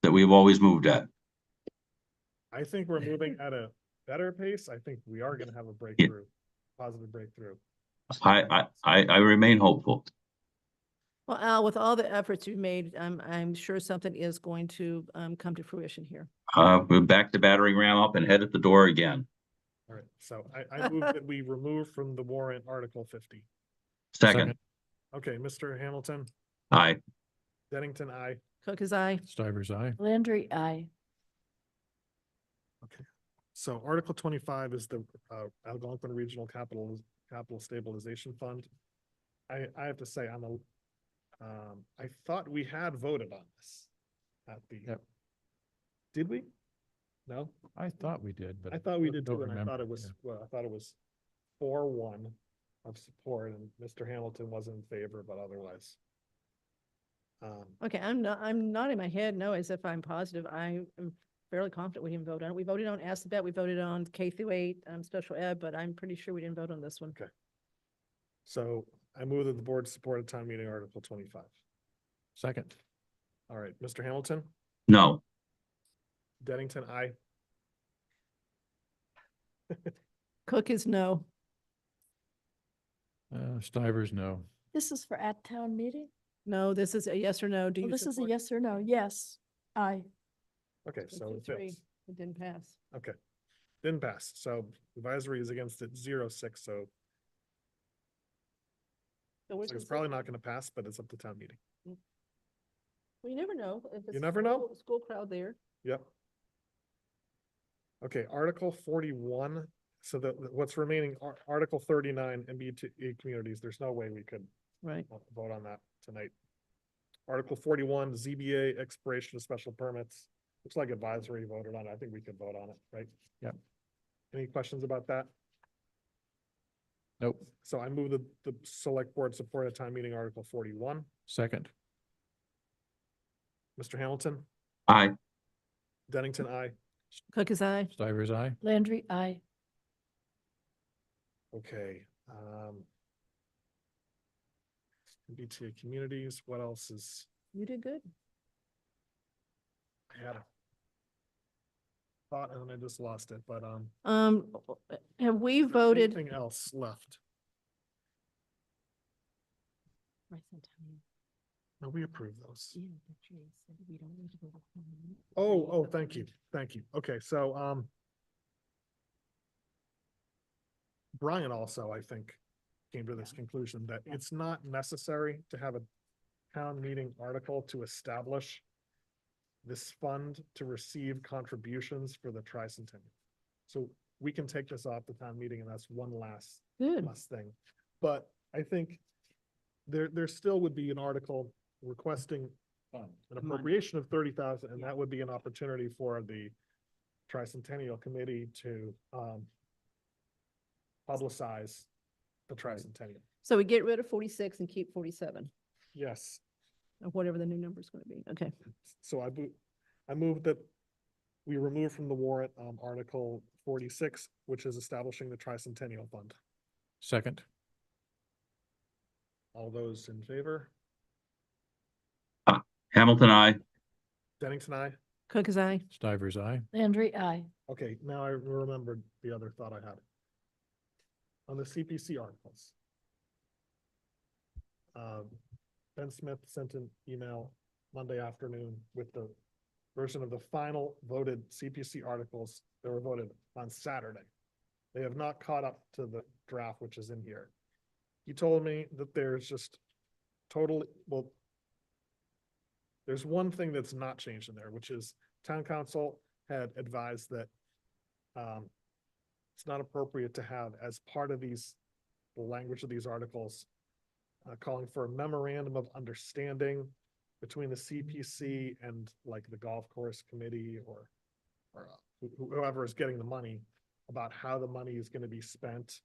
that we've always moved at. I think we're moving at a better pace. I think we are gonna have a breakthrough, positive breakthrough. I remain hopeful. Well, Al, with all the efforts you've made, I'm sure something is going to come to fruition here. We're back to battering ram up and head at the door again. All right, so I move that we remove from the warrant Article 50. Second, Okay, Mr. Hamilton, aye. Dennington, aye. Cook is aye. Stivers, aye. Landry, I. Okay, so Article 25 is the Algonquin Regional Capital Stabilization Fund. I have to say, I thought we had voted on this at the. Yep. Did we? No? I thought we did, but. I thought we don't- did don't too, and I remember. thought it was, Yeah. well, I thought it was 4-1 of support, and Mr. Hamilton wasn't in favor, but otherwise. Okay, I'm not in my head, no, as if I'm positive. I am fairly confident we didn't vote on it. We voted on Assabet, we voted on K through 8, special ed, but I'm pretty sure we didn't vote on this one. Okay. So I move that the board support a town meeting Article 25. Second, All right, Mr. Hamilton, No, Dennington, aye. Cook is no. Stivers, no. This is for at town meeting? No, this is a yes or no. Do Oh, you this is a support? yes or no? Yes, aye. Okay, so it 2-3. fails. It didn't pass. Okay. Didn't pass. So advisory is against it 0-6, so So we're it's just- probably not gonna pass, but it's up to town meeting. Well, you never know. If it's You never know? School crowd there. Yep. Okay, Article 41, so what's remaining, Article 39, MBTA communities, there's no way we could Right. vote on that tonight. Article 41, ZBA expiration of special permits, looks like advisory voted on it. I think we could vote on it, right? Yep. Any questions about that? Nope. So I move the select board support a town meeting Article 41. Second, Mr. Hamilton, aye. Dennington, aye. Cook is aye. Stivers, aye. Landry, aye. Okay, MBTA communities, what else is, You did good. I had a thought and I just lost it, but, Have we voted? anything else left? No, we approve those. Oh, thank you, thank you. Okay, so, Brian also, I think, came to this conclusion that it's not necessary to have a town meeting article to establish this fund to receive contributions for the tricentennial. So we can take this off the town meeting and that's one last Good. thing. But I think there still would be an article requesting an appropriation of 30,000, and that would be an opportunity for the tricentennial committee to publicize the tricentennial. So we get rid of 46 and keep 47, Yes, or whatever the new number is going to be. Okay. so I move that we remove from the warrant Article 46, which is establishing the tricentennial fund. Second, All those in favor? Hamilton, aye. Dennington, aye. Cook is aye. Stivers, aye. Landry, aye. Okay, now I remembered the other thought I had. On the CPC articles. Ben Smith sent an email Monday afternoon with the version of the final voted CPC articles that were voted on Saturday. They have not caught up to the draft, which is in here. He told me that there's just there's one thing that's not changed in there, which is town council had advised that it's not appropriate to have as part of the language of these articles, calling for a memorandum of understanding between the CPC and like the golf course committee or whoever is getting the money about how the money is going to be spent.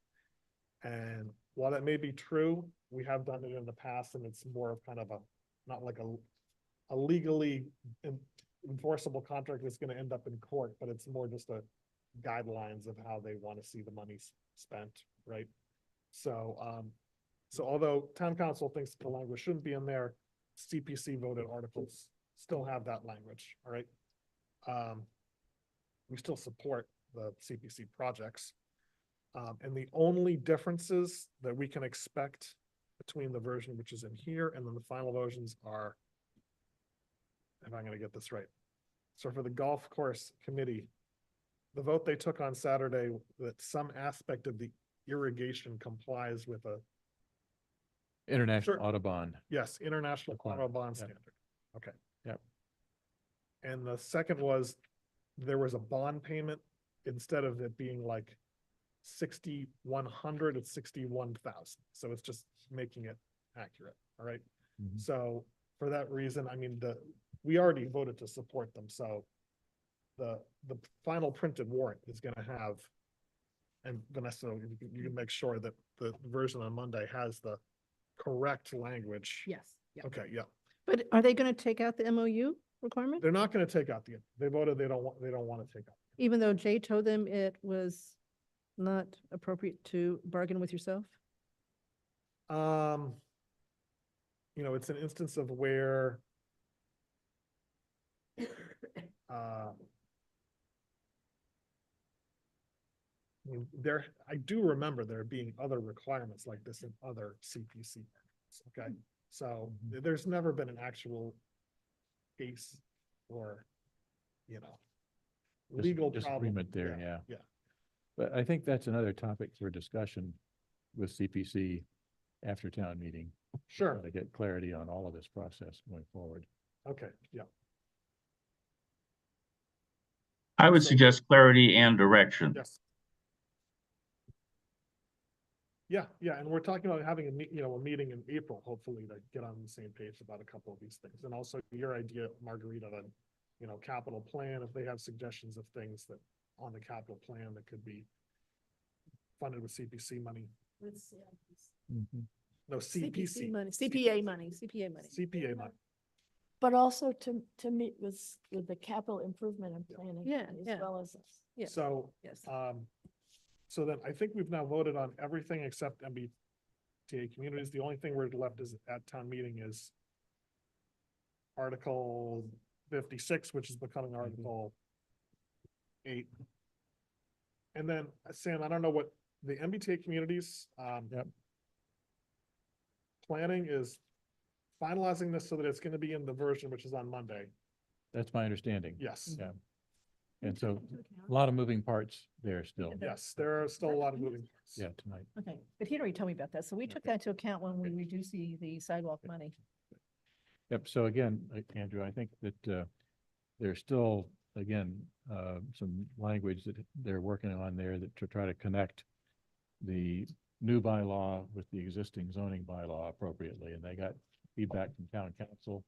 And while that may be true, we have done it in the past and it's more of kind of not like a legally enforceable contract that's going to end up in court, but it's more just a guidelines of how they want to see the money spent, right? So, so although town council thinks the language shouldn't be in there, CPC voted articles still have that language, all right? We still support the CPC projects. And the only differences that we can expect between the version which is in here and then the final versions are, if I'm gonna get this right. So for the golf course committee, the vote they took on Saturday that some aspect of the irrigation complies with a, International Sure. Audubon. yes, international Requirement, Audubon yeah. standard. Okay. Yep. And the second was, there was a bond payment instead of it being like 6,100, it's 61,000. So it's just making it accurate, all right? Mhm. So for that reason, I mean, we already voted to support them, so the final printed warrant is gonna have, and Vanessa, you can make sure that the version on Monday has the correct language. Yes. Yeah. Okay, yeah. But are they going to take out the MOU requirement? They're not gonna take out they voted, they don't want to take out. Even though Jay told them it was not appropriate to bargain with yourself? You know, it's an instance of where I mean, I do remember there being other requirements like this in other CPC markets, okay? So there's never been an actual case or, you know, legal problem. Disagreement there, yeah. Yeah. But I think that's another topic for discussion with CPC after town meeting. Sure. To get clarity on all of this process going forward. Okay, yeah. I would So- suggest clarity and direction. Yes. Yeah, and we're talking about having a meeting in April, hopefully, to get on the same page about a couple of these things. And also your idea, Margarita, on, capital plan, if they have suggestions of things that on the capital plan that could be funded with CPC money. No, CPC. money, CPA money, CPA money. CPA money. But also to meet with the capital improvement and planning. Yeah, As yeah. well as. Yeah. So, Yes. so then I think we've now voted on everything except MBTA communities. The only thing we're left is at town meeting is Article 56, which is becoming Article 8. And then, Sam, I don't know what the MBTA communities, Yep. planning is finalizing this so that it's gonna be in the version which is on Monday. That's my understanding. Yes. Yeah. And so a lot of moving parts there still. Yes, there are still a lot of moving parts. Yeah, tonight. Okay, but he already told me about that. So we took that into account when we reduced the sidewalk money. Yep. So again, Andrew, I think that there's still, again, some language that they're working on there that to try to connect the new bylaw with the existing zoning bylaw appropriately. And they got feedback from town council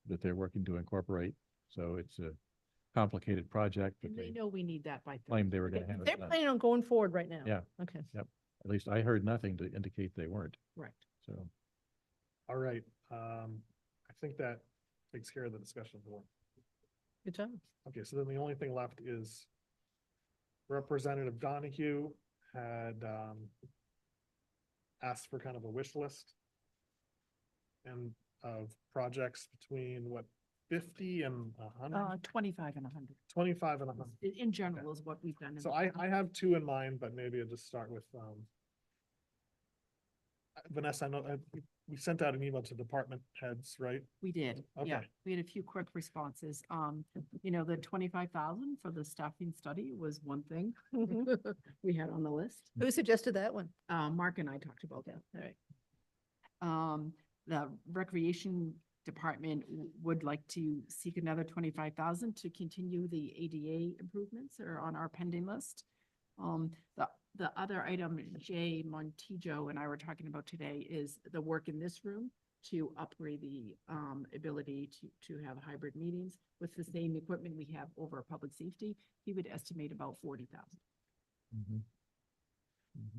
that they're working to incorporate. So it's a complicated project, but And they they know we need that by. claimed they were going to have They're it done. planning on going forward right now. Yeah. Okay. Yep. At least I heard nothing to indicate they weren't. Right. So. All right, I think that takes care of the discussion of the warrant. Good job. Okay, so then the only thing left is Representative Donahue had asked for kind of a wish list and of projects between 50 and 100, 25 and 100. 25 and 100. In general is what we've done. in So the I past. have two in mind, but maybe I'll just start with Vanessa. I know we sent out an email to department heads, right? We did, yeah. Okay. We had a few quick responses. The 25,000 for the staffing study was one thing we had on the list. Who suggested that one? Mark and I talked about that. All right. The recreation department would like to seek another 25,000 to continue the ADA improvements that are on our pending list. The other item Jay Montijo and I were talking about today is the work in this room to upgrade the ability to have hybrid meetings with the same equipment we have over public safety. He would estimate about 40,000.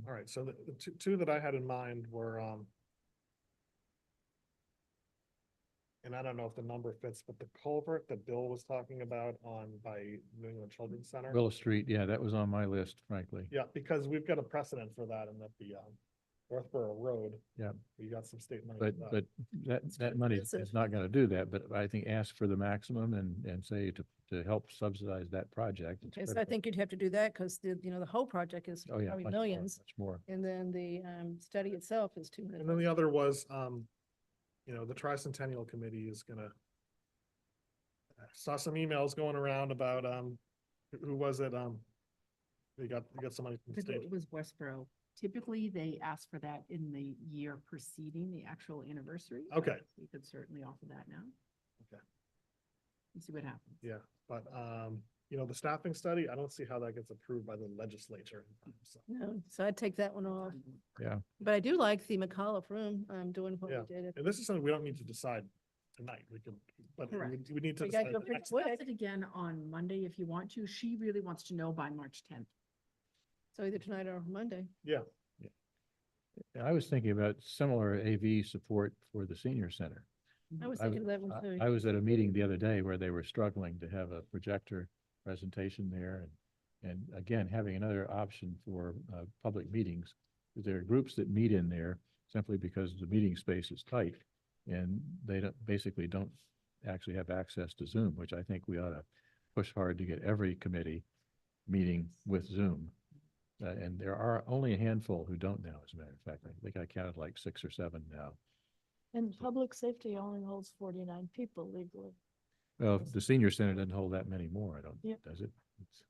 All right, so the two that I had in mind were and I don't know if the number fits, but the culvert that Bill was talking about by New England Children's Center. Willow Street, yeah, that was on my list, frankly. Yeah, because we've got a precedent for that and that the Northborough Road. Yeah. We got some state money. But, for that. but that money is not gonna do that, but I think ask for the maximum and say to help subsidize that project. It's Yes, I critical. think you'd have to do that because the whole project is Oh, yeah, probably much more, millions. much more. And then the study itself is 200. And then the other was, the Tricentennial Committee is gonna. Saw some emails going around about, who was it? They got some money from the state. It was Westboro. Typically, they ask for that in the year preceding the actual anniversary. but Okay. We could certainly offer that now. Okay. And see what happens. Yeah, but, the staffing study, I don't see how that gets approved by the legislature. So, No, so I'd take that one off. Yeah. But I do like the McAuliffe room, doing what Yeah. we did. And this is something we don't need to decide tonight. We can, but Correct. we need to We gotta decide go the pretty next- quick. Discuss it again on Monday if you want to. She really wants to know by March 10th. So either tonight or Monday. Yeah, I was thinking about similar AV support for the senior center. I was I thinking of that one too. I was at a meeting the other day where they were struggling to have a projector presentation there and again, having another option for public meetings. There are groups that meet in there simply because the meeting space is tight and they basically don't actually have access to Zoom, which I think we ought to push hard to get every committee meeting with Zoom. And there are only a handful who don't now, as a matter of fact. I think I counted like 6 or 7 now. And public safety only holds 49 people legally. Well, the senior center doesn't hold that many more, I don't, Yep. does it? It's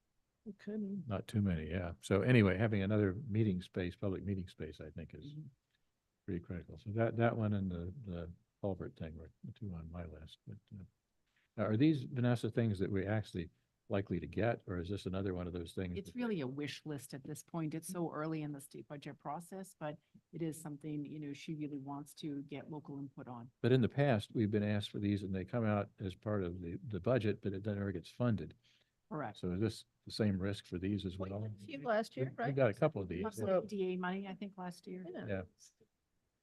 We couldn't. not too many, yeah. So anyway, having another meeting space, public meeting space, I think is pretty critical. So that one and the culvert thing were the two on my list. But now, are these, Vanessa, things that we're actually likely to get, or is this another one of those things? It's really a wish list at this point. It's so early in the state budget process, but it is something, she really wants to get local input on. But in the past, we've been asked for these and they come out as part of the budget, but it never gets funded. Correct. So is this the same risk for these as well? A few last year, We right? got a couple of these. Lots yeah. of DA money, I think, last year. Yeah.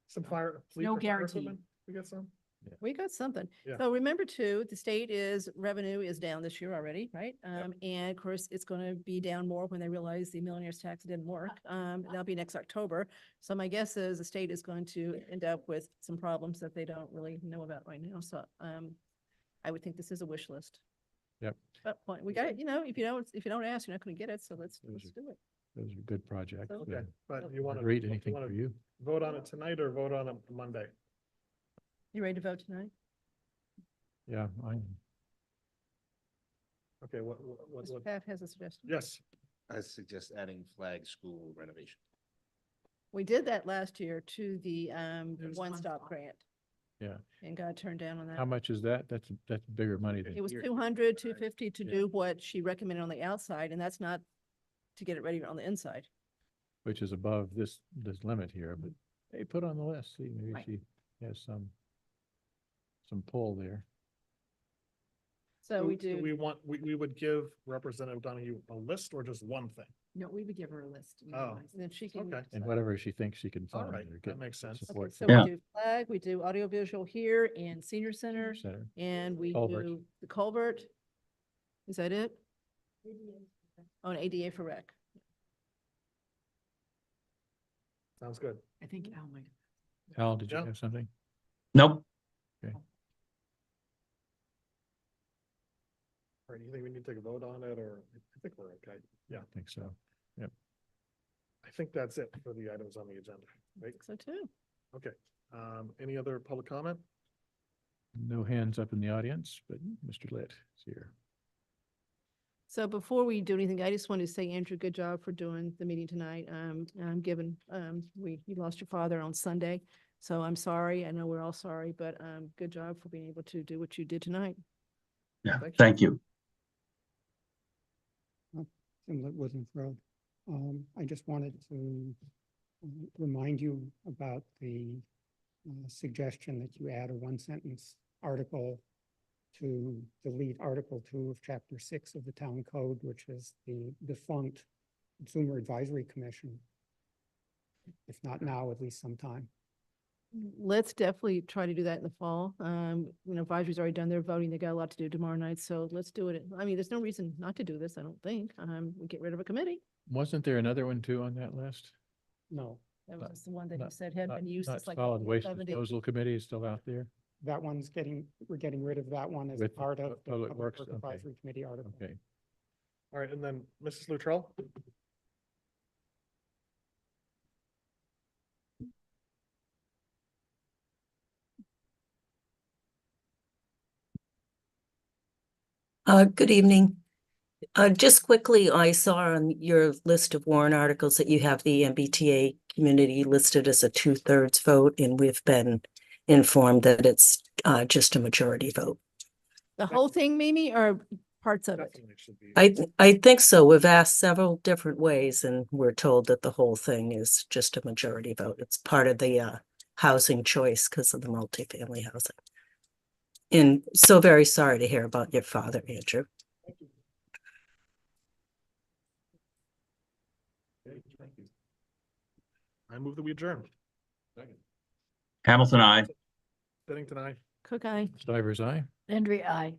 some fire. police No or fire guarantee. equipment? We got some? We got something. Yeah. So remember too, the state revenue is down this year already, right? And of course, it's gonna be down more when they realize the millionaire's tax didn't work. That'll be next October. So my guess is the state is going to end up with some problems that they don't really know about right now. So, I would think this is a wish list. Yep. But point, we got it, if you don't ask, you're not gonna get it. So let's Those do it. Those are good projects. So- Okay, but you want to. Read anything for you? Vote on it tonight or vote on it Monday? You ready to vote tonight? Yeah, Okay, what, Mr. Paff has a suggestion. yes, I suggest adding flag school renovation. We did that last year to the There's One One Stop Stop. grant yeah. and got turned down on that. How much is that? That's bigger money than It was here, 200, 250 to do what she recommended on the outside, and that's not to get it ready on the inside. which is above this limit here, but hey, put on the list, see, maybe Right. she has some pull there. So we do. We want, we would give Representative Donahue a list or just one thing? No, we would give her a list. Oh. And then she can. Okay. And whatever she thinks she can All find. right, or that get makes sense. Okay, support so from we Yeah. do flag, we do audiovisual here and senior center, Center. and we Culvert. do the culvert. Is that it? Oh, and ADA for rec. Sounds good. I think Al might. Al, did you Yeah. have something? Nope. All right, you think we need to take a vote on it, or I think we're okay? Yeah, I think so. I think that's it for the items on the agenda, right? So too. Okay, any other public comment? No hands up in the audience, but Mr. Litt is here. So before we do anything, I just wanted to say, Andrew, good job for doing the meeting tonight. Given, you lost your father on Sunday, so I'm sorry. I know we're all sorry, but, good job for being able to do what you did tonight. Yeah, thank you. Tim Withenfeld. I just wanted to remind you about the suggestion that you add a one-sentence article to delete Article 2 of Chapter 6 of the Town Code, which is the defunct Consumer Advisory Commission. If not now, at least sometime. Let's definitely try to do that in the fall. Advisory's already done their voting. They got a lot to do tomorrow night, so let's do it. I mean, there's no reason not to do this, I don't think. We get rid of a committee. Wasn't there another one too on that list? No, That Not- was the one that you not- said had Not- been used not since like. Solid Waste 70. Disposal Committee is still out there? that we're getting rid of that one as With part of the Public Works, okay. Advisory Committee article. Okay. All right, and then Mrs. Luttrell? Good evening. Just quickly, I saw on your list of warrant articles that you have the MBTA community listed as a 2/3 vote, and we've been informed that it's just a majority vote. The whole thing, Mimi, or parts of it. Definitely should be. I think so. We've asked several different ways and we're told that the whole thing is just a majority vote. It's part of the housing choice because of the multifamily housing. And so very sorry to hear about your father, Andrew. Okay, thank you. I move that we adjourn. Hamilton, I. Bennington, aye. Cook eye. Stivers, aye. Landry, I.